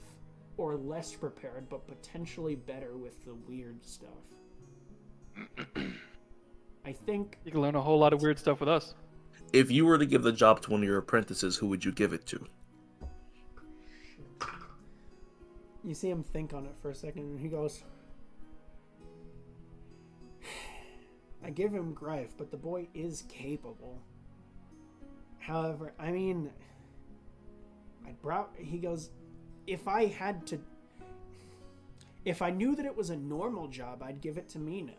or less prepared but potentially better with the weird stuff?" I think You can learn a whole lot of weird stuff with us. If you were to give the job to one of your apprentices, who would you give it to? you see him think on it for a second, and he goes, I give him Greif, but the boy is capable. However, I mean, he goes, if I knew that it was a normal job, I'd give it to Mina.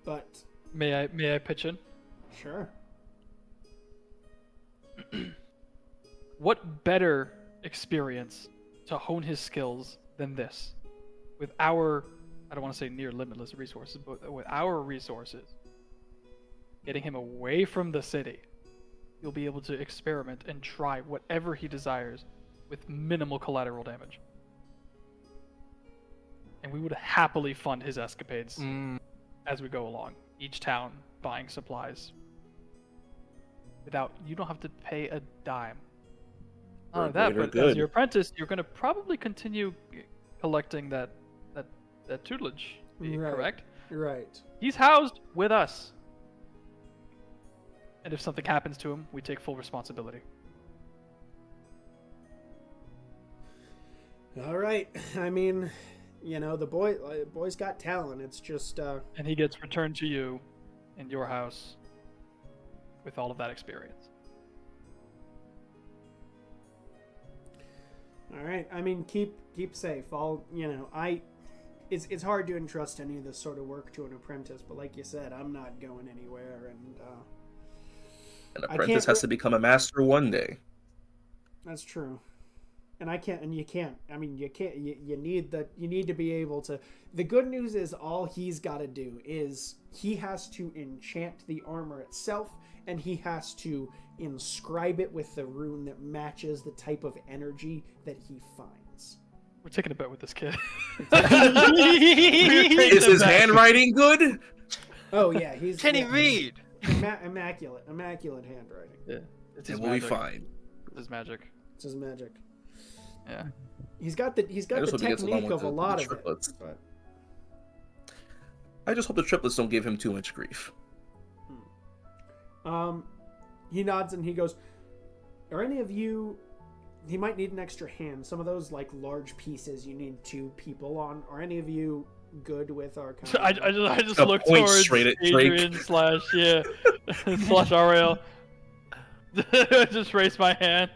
But May I pitch in? sure. What better experience to hone his skills than this? With our, I don't want to say near limitless resources, but with our resources, getting him away from the city, you'll be able to experiment and try whatever he desires with minimal collateral damage. And we would happily fund his escapades as we go along. Each town buying supplies. You don't have to pay a dime. Not only that, Greater but good. as your apprentice, you're going to probably continue collecting that tutelage. Right. Correct? Right. He's housed with us. And if something happens to him, we take full responsibility. All right. I mean, the boy's got talent. It's just And he gets returned to you in your house with all of that experience. all right. I mean, keep safe. It's hard to entrust any of this sort of work to an apprentice, but like you said, I'm not going anywhere, and An apprentice has to become a master one day. that's true. And I can't, and you can't. I mean, you can't. You need to be able to. The good news is all he's got to do is he has to enchant the armor itself, and he has to inscribe it with the rune that matches the type of energy that he finds. We're taking a bet with this kid. Is his handwriting good? Oh yeah, he's. Can he read? Immaculate handwriting. Yeah, it's his And we'll be magic. fine. It's his magic. It's his magic. Yeah. He's got the I just technique hope he gets along with of a the lot of triplets. it. But I just hope the triplets don't give him too much grief. he nods and he goes, "Are any of you he might need an extra hand. Some of those like large pieces you need 2 people on. Are any of you good with our kind of... I just A look point towards straight at Drake. Adrian / slash Ariel. I just raise my hand.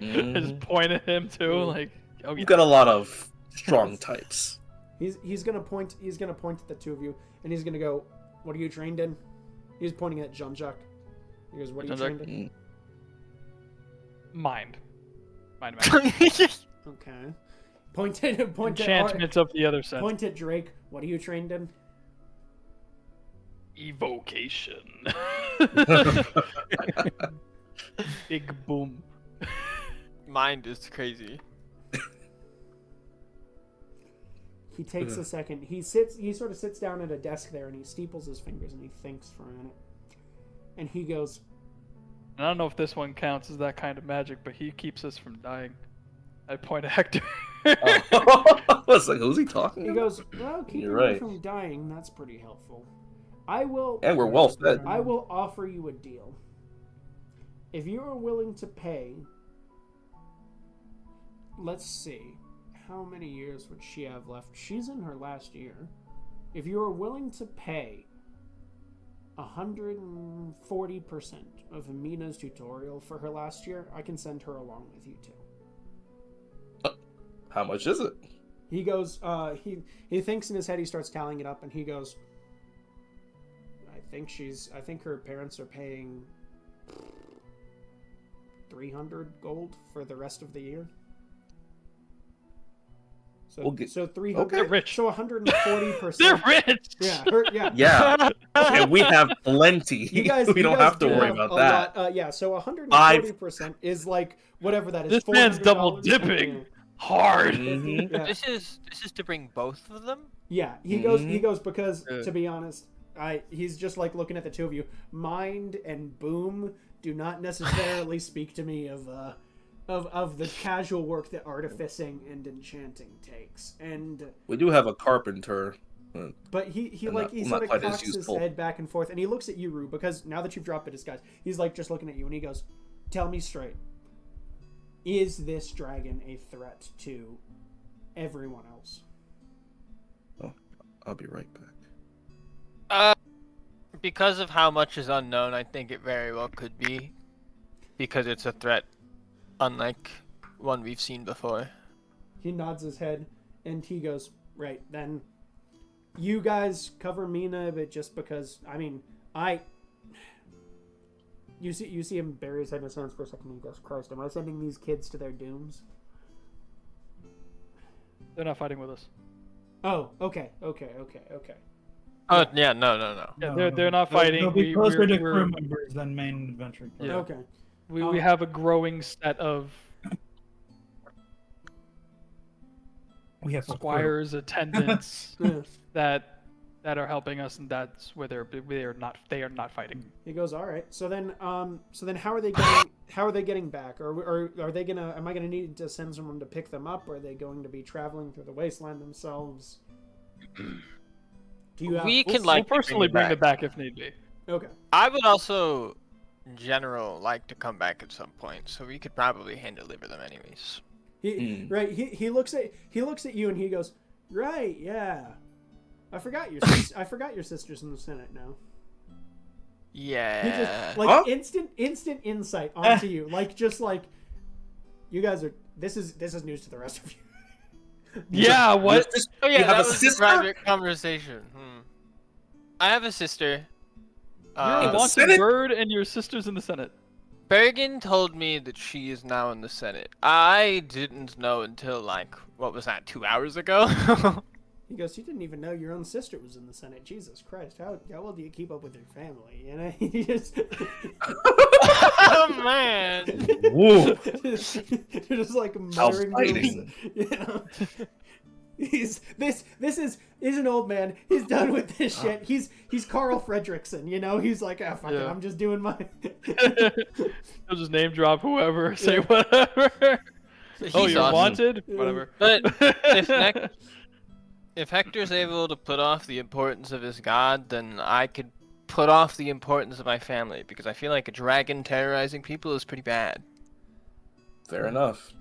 I just point at him too, like, oh yeah. You've got a lot of strong types. He's gonna point at the 2 of you, and he's gonna go, "What are you trained in?" He's pointing at Jean-Jacques. He goes, "What are you trained in?" Mind. Okay. Point at Enchantments of the other set. Point at Drake. What are you trained in? Evocation. Big boom. Mind is crazy. He takes a second. He sort of sits down at a desk there, and he steeples his fingers, and he thinks for a minute. And he goes, I don't know if this one counts as that kind of magic, but he keeps us from dying. I point at Hector. I was like, who's he talking He about? goes, well, keeping You're right. you from dying, that's pretty helpful. I will... And we're well fed. I will offer you a deal. If you are willing to pay... Let's see. How many years would she have left? She's in her last year. If you are willing to pay 140% of Mina's tutorial for her last year, I can send her along with you too. How much is it? He goes, he thinks in his head, he starts tallying it up, and he goes, I think her parents are paying 300 gold for the rest of the year. So 300. Okay. They're rich. So 140%. They're rich. Yeah. Yeah. And we have plenty. You guys, we don't have to worry about that. Yeah. So 140% is like whatever that is. This man's double $400. dipping hard. Mhm. Yeah. This is to bring both of them. Yeah, he goes because to be honest, he's just like looking at the 2 of you. Mind and Boom do not necessarily speak to me of the casual work that artificing and enchanting takes. And We do have a carpenter. but he not sort of quite as cocks his useful. head back and forth, and he looks at you, Rue, because now that you've dropped the disguise, he's like just looking at you, and he goes, "Tell me straight. Is this dragon a threat to everyone else?" Oh, I'll be right back. Because of how much is unknown, I think it very well could be. Because it's a threat, unlike one we've seen before. He nods his head, and he goes, "Right, then you guys cover Mina, but just because, I mean, You see him bury his head in his hands for a second, and he goes, Christ, am I sending these kids to their dooms?" They're not fighting with us. Oh, okay. Oh yeah, no. Yeah, they're not fighting. They'll be closer to crew we're- members than main adventuring. Yeah. Okay. we have a growing set of We have squires, attendants Yeah. that are helping us, and that's where they are not fighting. He goes, all right. So then how are they getting back? Or are they gonna? Am I gonna need to send someone to pick them up? Or are they going to be traveling through the wasteland themselves? Do you have? We can We'll like personally bring them back if need be. Okay. I would also, in general, like to come back at some point, so we could probably hand deliver them anyways. Right. He looks at you and he goes, right. Yeah. I forgot your sister's in the Senate now. Yeah. He just like instant insight onto you, like you guys are. This is news to the rest of you. Yeah. What? Oh yeah, You have that a was sister? a private conversation. I have a sister. You're a the wanted Senate? bird, and your sister's in the Senate. Bergen told me that she is now in the Senate. I didn't know until like, what was that, 2 hours ago? He goes, you didn't even know your own sister was in the Senate. Jesus Christ, how well do you keep up with your family? You know, he just. Oh man. Whoa. You're just like How's muttering. fighting? You know? He's an old man. He's done with this shit. He's Carl Fredrickson, you know. He's like, ah, fuck it, I'm just doing my. He'll just name drop whoever, say whatever. Oh, He's you're awesome. wanted? Whatever. But if Hector's able to put off the importance of his god, then I could put off the importance of my family, because I feel like a dragon terrorizing people is pretty bad. Fair enough.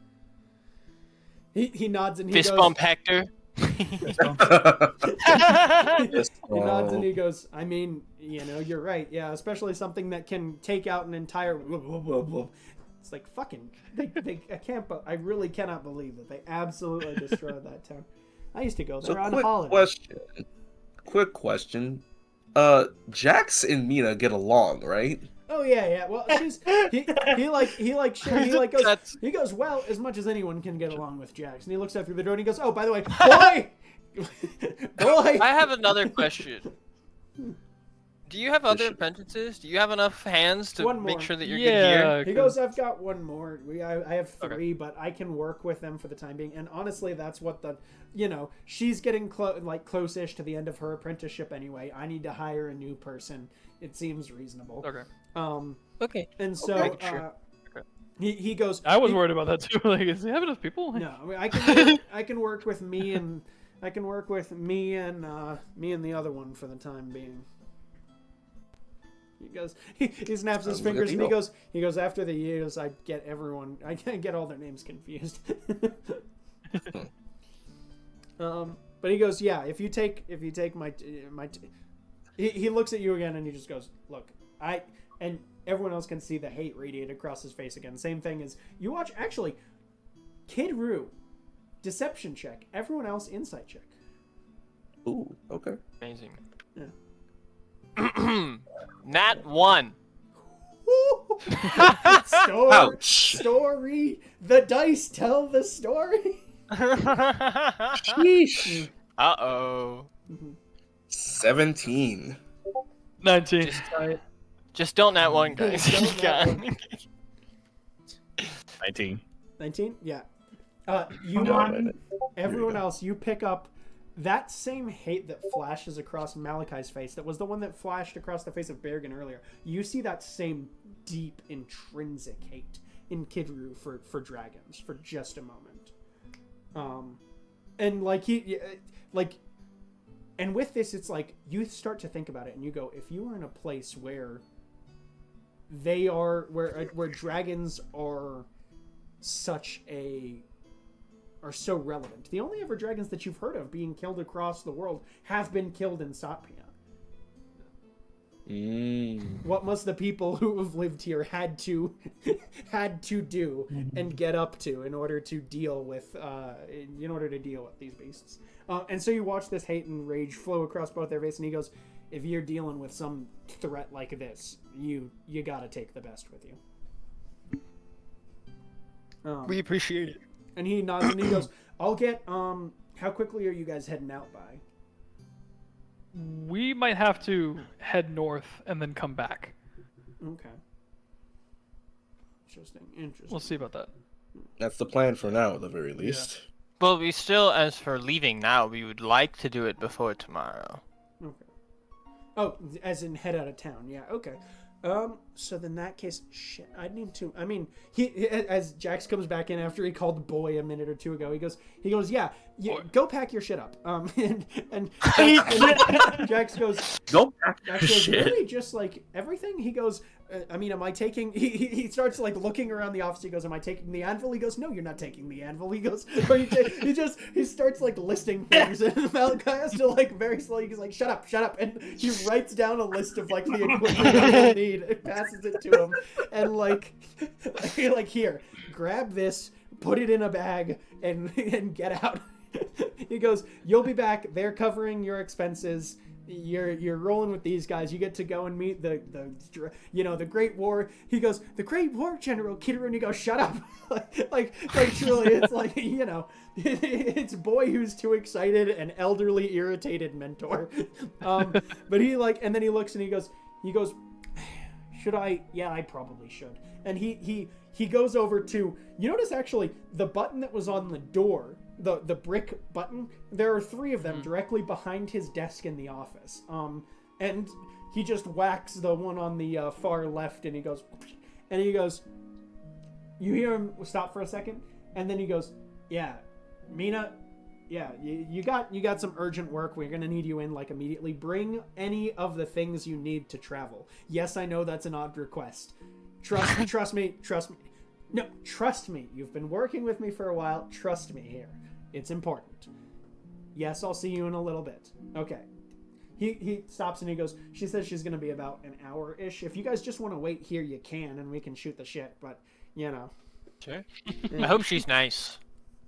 He nods and he Fist goes. bump Hector. He nods and he goes, I mean, you're right. Yeah, especially something that can take out an entire. It's like fucking. I really cannot believe that they absolutely destroyed that town. I used to go there on holiday. Quick question. Jax and Mina get along, right? Oh yeah. Well, he goes, well, as much as anyone can get along with Jax, and he looks out through the door and he goes, oh, by the way, boy. I have another question. Do you have other apprentices? Do you have enough hands to make sure that you're good here? He goes, I've got one more. I have three, but I can work with them for the time being. And honestly, that's what she's getting close-ish to the end of her apprenticeship anyway. I need to hire a new person. It seems reasonable. Okay. Okay. And so he goes. I was worried about that too. Like, does he have enough people? No, I can work with me and me and the other one for the time being. He goes. He snaps his fingers and he goes. After the years, I get all their names confused. But he goes, yeah. If you take my. He looks at you again and he just goes, look, and everyone else can see the hate radiate across his face again. Same thing as you watch. Actually, Kid Roo, deception check. Everyone else, insight check. Ooh, okay. Amazing. Yeah. Nat 1. Story. The dice tell the story. Sheesh. Uh-oh. 17. 19. Just don't Nat 1, guys. 19. 19? Yeah. Everyone else, you pick up that same hate that flashes across Malachi's face. That was the one that flashed across the face of Bergen earlier. You see that same deep, intrinsic hate in Kid Roo for dragons for just a moment. And and with this, it's like you start to think about it and you go, if you were in a place where where dragons are so relevant. The only ever dragons that you've heard of being killed across the world have been killed in Satpia. What must the people who have lived here had to do and get up to in order to deal with these beasts? And so you watch this hate and rage flow across both their faces, and he goes, if you're dealing with some threat like this, you gotta take the best with you. We appreciate it. And he nods and he goes, I'll get, how quickly are you guys heading out by? We might have to head north and then come back. Okay. Interesting. We'll see about that. That's the plan for now, at the very least. Well, we still, as for leaving now, we would like to do it before tomorrow. Okay. Oh, as in head out of town. Yeah, okay. So in that case, shit, I need to, as Jax comes back in after he called boy a minute or two ago, he goes, yeah, go pack your shit up. And Jax goes, go pack your shit. Really, just like everything? He goes, am I taking, he starts like looking around the office, he goes, am I taking the anvil? He goes, no, you're not taking the anvil. He goes, or he starts like listing things, and Malachi has to like very slowly, he's like, shut up, and he writes down a list of like the equipment that he'll need and passes it to him, and like here, grab this, put it in a bag, and get out. He goes, you'll be back, they're covering your expenses. You're rolling with these guys. You get to go and meet the Great War. He goes, the Great War General Kidder, and he goes, shut up. like truly, it's like, it's boy who's too excited and elderly irritated mentor. But he and then he looks and he goes, should I? Yeah, I probably should. And he goes over to, you notice actually the button that was on the door, the brick button, there are 3 of them directly behind his desk in the office. And he just whacks the one on the far left, and he goes, you hear him stop for a second, and then he goes, yeah, Mina, yeah, you got some urgent work. We're gonna need you in like immediately. Bring any of the things you need to travel. Yes, I know that's an odd request. Trust me. No, trust me. You've been working with me for a while. Trust me here. It's important. Yes, I'll see you in a little bit. Okay. He stops and he goes, she says she's going to be about an hour-ish. If you guys just want to wait here, you can, and we can shoot the shit. But, you know. Sure. I hope she's nice.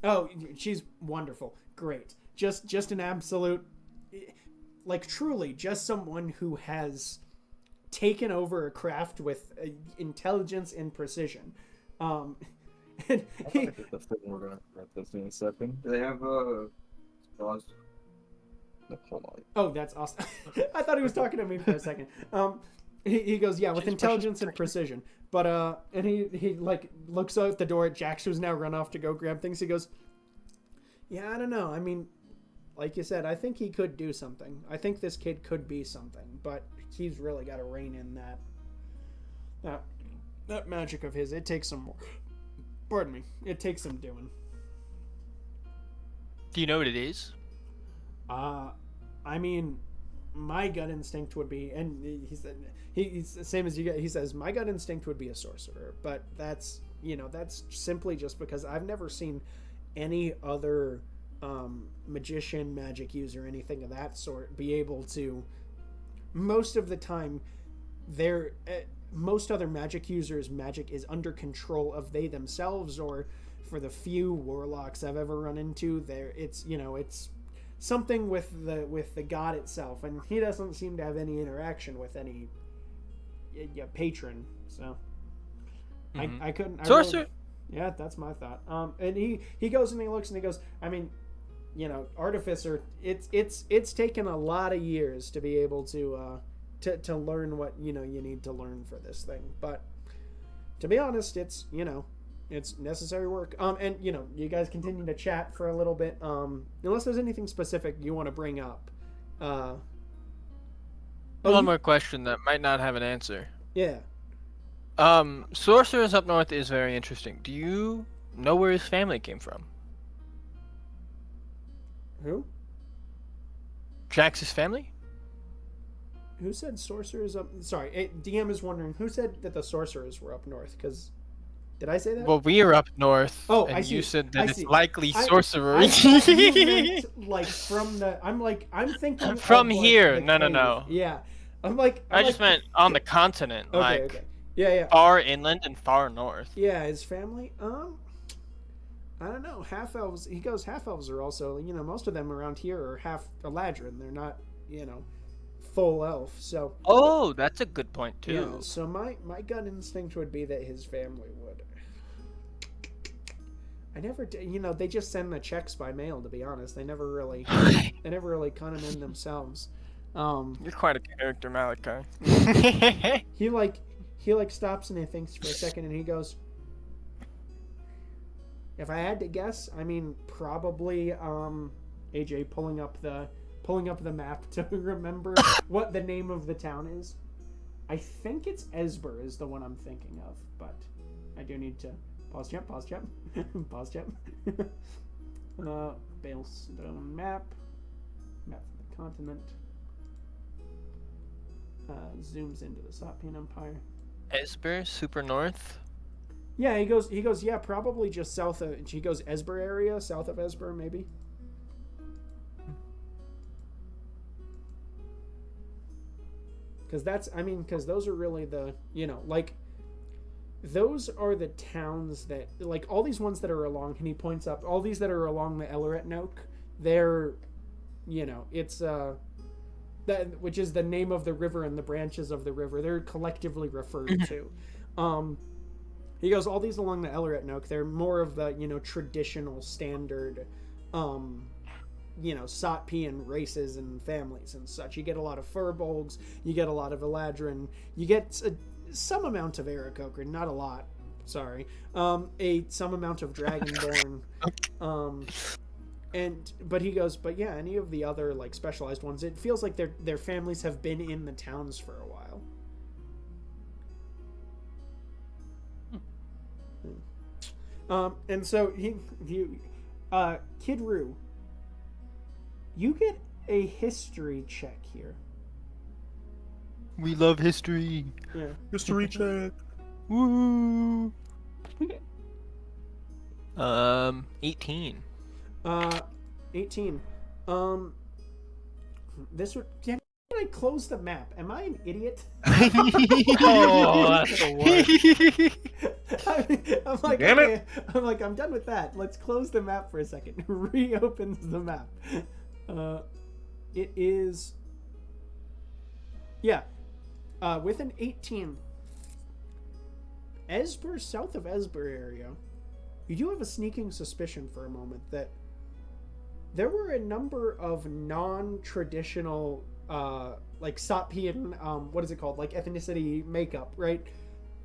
Oh, she's wonderful. Great. Just an absolute, like, truly, just someone who has taken over a craft with intelligence and precision. And I think the thing we're going to wrap this in a second. Do they have straws? No, hold on. Oh, that's awesome. I thought he was talking to me for a second. He goes, yeah, with intelligence and precision. But and he like looks out the door at Jax, who's now run off to go grab things. He goes, yeah, I don't know. I mean, like you said, I think he could do something. I think this kid could be something, but he's really got to rein in that magic of his. It takes some more. Pardon me. It takes some doing. Do you know what it is? I mean, my gut instinct would be, and he said he's the same as you. He says my gut instinct would be a sorcerer, but that's simply just because I've never seen any other magician, magic user, anything of that sort be able to. Most of the time, most other magic users' magic is under control of they themselves, or for the few warlocks I've ever run into, it's something with the god itself, and he doesn't seem to have any interaction with any patron. So I couldn't. Sorcerer. Yeah, that's my thought. And he goes and he looks and he goes, I mean, artificer. It's taken a lot of years to be able to learn what you need to learn for this thing. But to be honest, it's necessary work. And you guys continue to chat for a little bit. Unless there's anything specific you want to bring up. One more question that might not have an answer. Yeah. Sorcerers up north is very interesting. Do you know where his family came from? Who? Jax's family? Who said sorcerers up? Sorry, DM is wondering who said that the sorcerers were up north. Because did I say that? Well, we are up north. Oh, and I see. you said that I it's see. likely I sorcerers. you meant, like from the. I'm thinking From of, like, here. the No. cave. Yeah, I just meant on the continent, Okay, okay. Yeah. far inland and far north. Yeah, his family. I don't know. Half elves. He goes. Half elves are also. Most of them around here are half Eladrin. They're not. Full elf. So. Oh, that's a good point too. Yeah. So my gut instinct would be that his family would. I never. They just send the checks by mail. To be honest, they never really. They never really cut them in themselves. You're quite a character, Malachi. He stops and he thinks for a second and he goes, if I had to guess, I mean probably AJ pulling up the map to remember what the name of the town is. I think it's Esber is the one I'm thinking of, but I do need to pause jump. Pause jump. Balestone map of the continent. Zooms into the Satpian Empire. Esper, super north. Yeah, he goes. Yeah, probably just south of. He goes Esber area, south of Esber, maybe. Because those are really the those are the towns that all these ones that are along. And he points up all these that are along the Eleret Noak. They're, it's that which is the name of the river and the branches of the river. They're collectively referred to. He goes, all these along the Eleret Noak, they're more of the, traditional standard, Satpian races and families and such. You get a lot of Furbolgs, you get a lot of Eladrin, you get some amount of Aarakocra, not a lot, sorry. Some amount of Dragonborn. But he goes, but yeah, any of the other specialized ones, it feels like their families have been in the towns for a while. And so Kid Roo, you get a history check here. We love history. Yeah. History check. Woo! 18. 18. This would. Can I close the map? Am I an idiot? Oh, that's the worst. I'm like, Damn okay. I'm done with that. Let's close the map for a second. Reopens the map. It is. Yeah. With an 18. Esber, south of Esber area, you do have a sneaking suspicion for a moment that there were a number of non-traditional, like Satpian, what is it called? Like ethnicity makeup, right?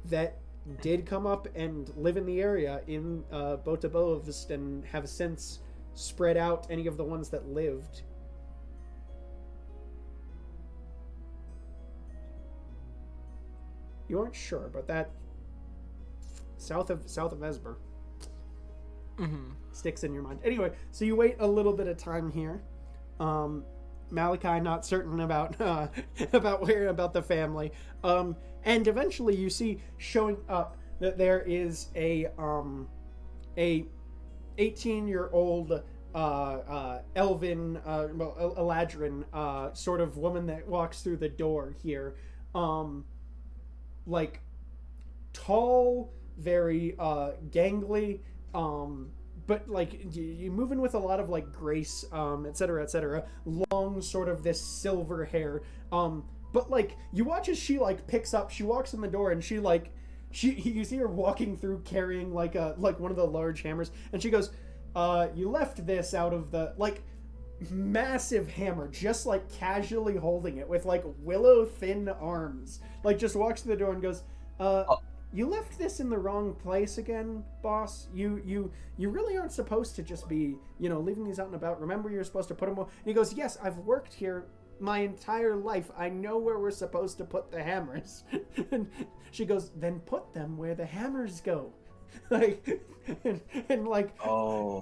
That did come up and live in the area in Botabovst and have since spread out any of the ones that lived. You aren't sure, but that south of Esber sticks in your mind. Anyway, so you wait a little bit of time here. Malachi not certain about about the family. And eventually you see showing up that there is a 18-year-old elven Eladrin sort of woman that walks through the door here. Like tall, very gangly, but like you moving with a lot of like grace, etc. Long, sort of this silver hair, but like you watch as she like picks up, she walks in the door and she you see her walking through carrying like one of the large hammers, and she goes, you left this out of the like massive hammer, just like casually holding it with like willow thin arms, like just walks to the door and goes, you left this in the wrong place again, boss. You really aren't supposed to just be, leaving these out and about. Remember, you're supposed to put them. And he goes, yes, I've worked here my entire life. I know where we're supposed to put the hammers. And she goes, then put them where the hammers go. Like, and like,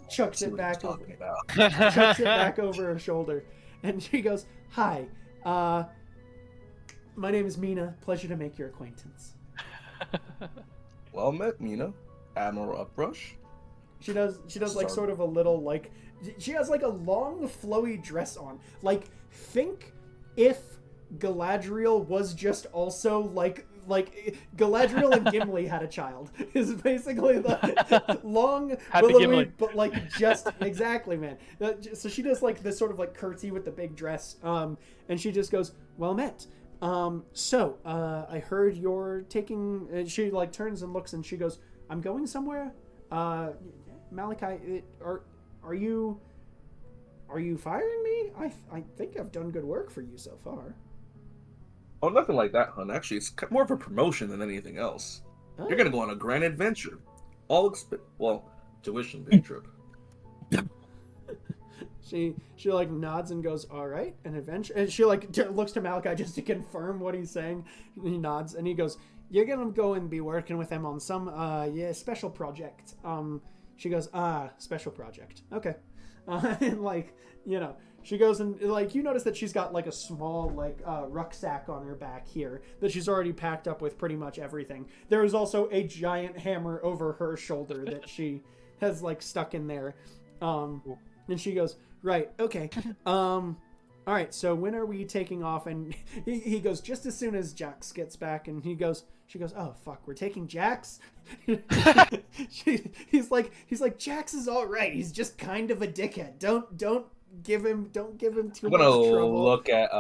chucks it back over, chucks it back over her shoulder, and she goes, "Hi, my name is Mina. Pleasure to make your acquaintance." Well met, Mina. Admiral Uprush. She does like sort of a little like, she has like a long flowy dress on. Like, think if Galadriel was just also like Galadriel and Gimli had a child, is basically the long willowy, but like just exactly, man. So she does like this sort of like curtsy with the big dress, and she just goes, well met. So I heard you're taking, she like turns and looks and she goes, I'm going somewhere. Malachi, are you firing me? I think I've done good work for you so far. Oh, nothing like that, hun. Actually, it's more of a promotion than anything else. Oh. You're gonna go on a grand adventure. Tuition paid trip. She like nods and goes, all right, an adventure. And she like looks to Malachi just to confirm what he's saying. And he nods and he goes, you're gonna go and be working with him on some special project. She goes, special project. Okay. And like, she goes and like, you notice that she's got like a small like rucksack on her back here that she's already packed up with pretty much everything. There is also a giant hammer over her shoulder that she has like stuck in there. And she goes, right, okay. All right, so when are we taking off? And he goes, just as soon as Jax gets back. And she goes, oh fuck, we're taking Jax? He's like, Jax is all right. He's just kind of a dickhead. Don't give him too much trouble. I'm gonna look at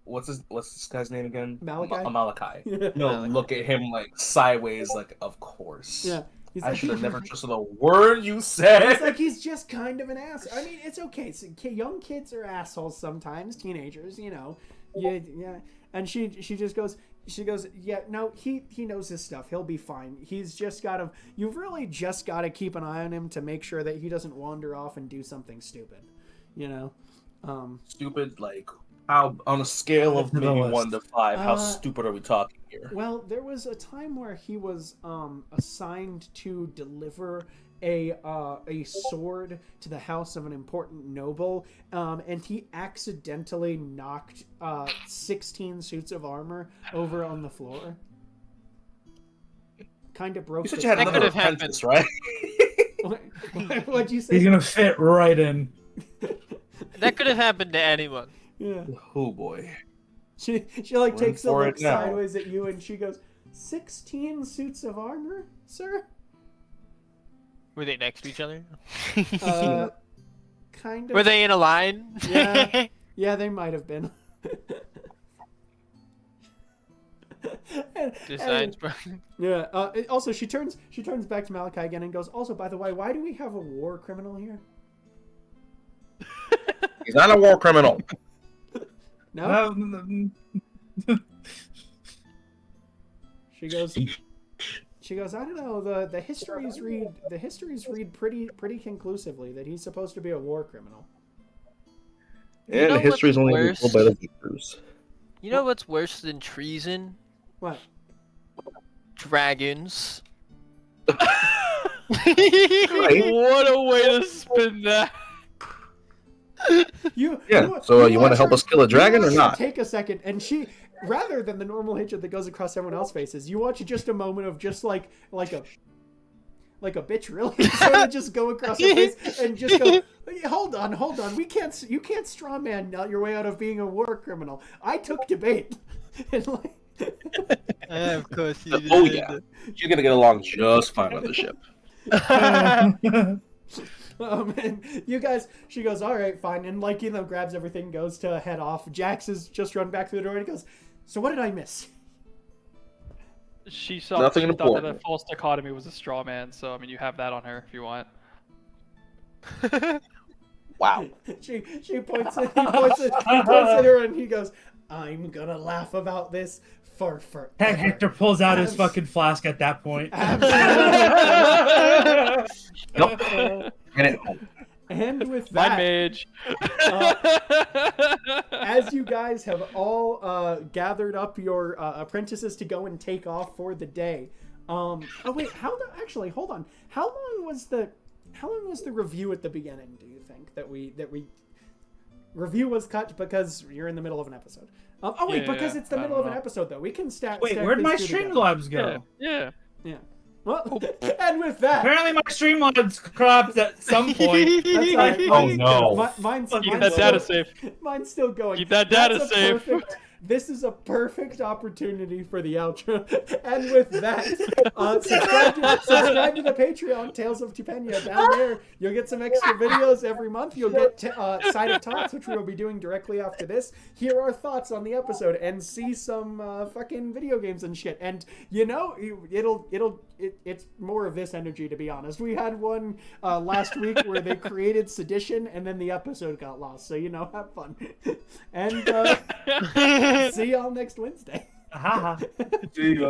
what's this guy's name again? Malachi. Malachi. Look at him like sideways, like of course. Yeah. I should have never trusted a word you said. It's like he's just kind of an ass. I mean, it's okay. Young kids are assholes sometimes. Teenagers, Yeah. And she just goes. She goes, yeah, no, he knows his stuff. He'll be fine. He's just got to. You've really just got to keep an eye on him to make sure that he doesn't wander off and do something stupid. Stupid, like how on a scale of maybe 1 to 5, how stupid are we talking here? Well, there was a time where he was assigned to deliver a sword to the house of an important noble, and he accidentally knocked 16 suits of armor over on the floor. Kind of broke. You said you had another apprentice, right? What'd you say? He's gonna fit right in. That could have happened to anyone. Yeah. Oh boy. She like We're takes a for look it now. sideways at you and she goes, 16 suits of armor, sir? Were they next to each other? Kind of. Were they in a line? Yeah. Yeah, they might have been. Designs, bro. Yeah. Also, she turns back to Malachi again and goes, also, by the way, why do we have a war criminal here? He's not a war criminal. No? She goes, I don't know, the histories read pretty conclusively that he's supposed to be a war criminal. And know history is what's only worse? told by the victors. You know what's worse than treason? What? Dragons. Right? What a way to spin that. You want to help us kill a dragon or watch her not? Take a second, and she, rather than the normal hatred that goes across everyone else's faces, you watch just a moment of just like a bitch really sort of just go across her face and just go, hold on, you can't strawman your way out of being a war criminal. I took debate. And like, Of course you did. Oh yeah, you're gonna get along just fine on the ship. and you guys, she goes, all right, fine, and like, grabs everything, goes to head off. Jax has just run back through the door and he goes, so what did I miss? She Nothing thought that important. a false dichotomy was a straw man, so I mean you have that on her if you want. Wow. She points at her and he goes, I'm gonna laugh about this for Heck, Hector pulls out his fucking flask at that point. Nope. Get it home. And with My that, mage. as you guys have all gathered up your apprentices to go and take off for the day. Oh wait, actually, hold on. How long was the review at the beginning? Do you think that we review was cut because you're in the middle of an episode? Because it's the middle of an episode though. We can stack. Wait, where'd my Streamlabs go? Yeah. Well, and with that, Apparently my Streamlabs cropped at some point. that's all right. Oh no. Mine's Keep that data safe. Mine's still going. Keep that data That's a safe. This is a perfect opportunity for the outro. And with that, subscribe to the Patreon, Tales of Tupenia. Down there, you'll get some extra videos every month. You'll get Side of Talks, which we'll be doing directly after this. Hear our thoughts on the episode and see some fucking video games and shit. And it's more of this energy, to be honest. We had one last week where they created sedition and then the episode got lost. So have fun. And see y'all next Wednesday. Haha. See ya.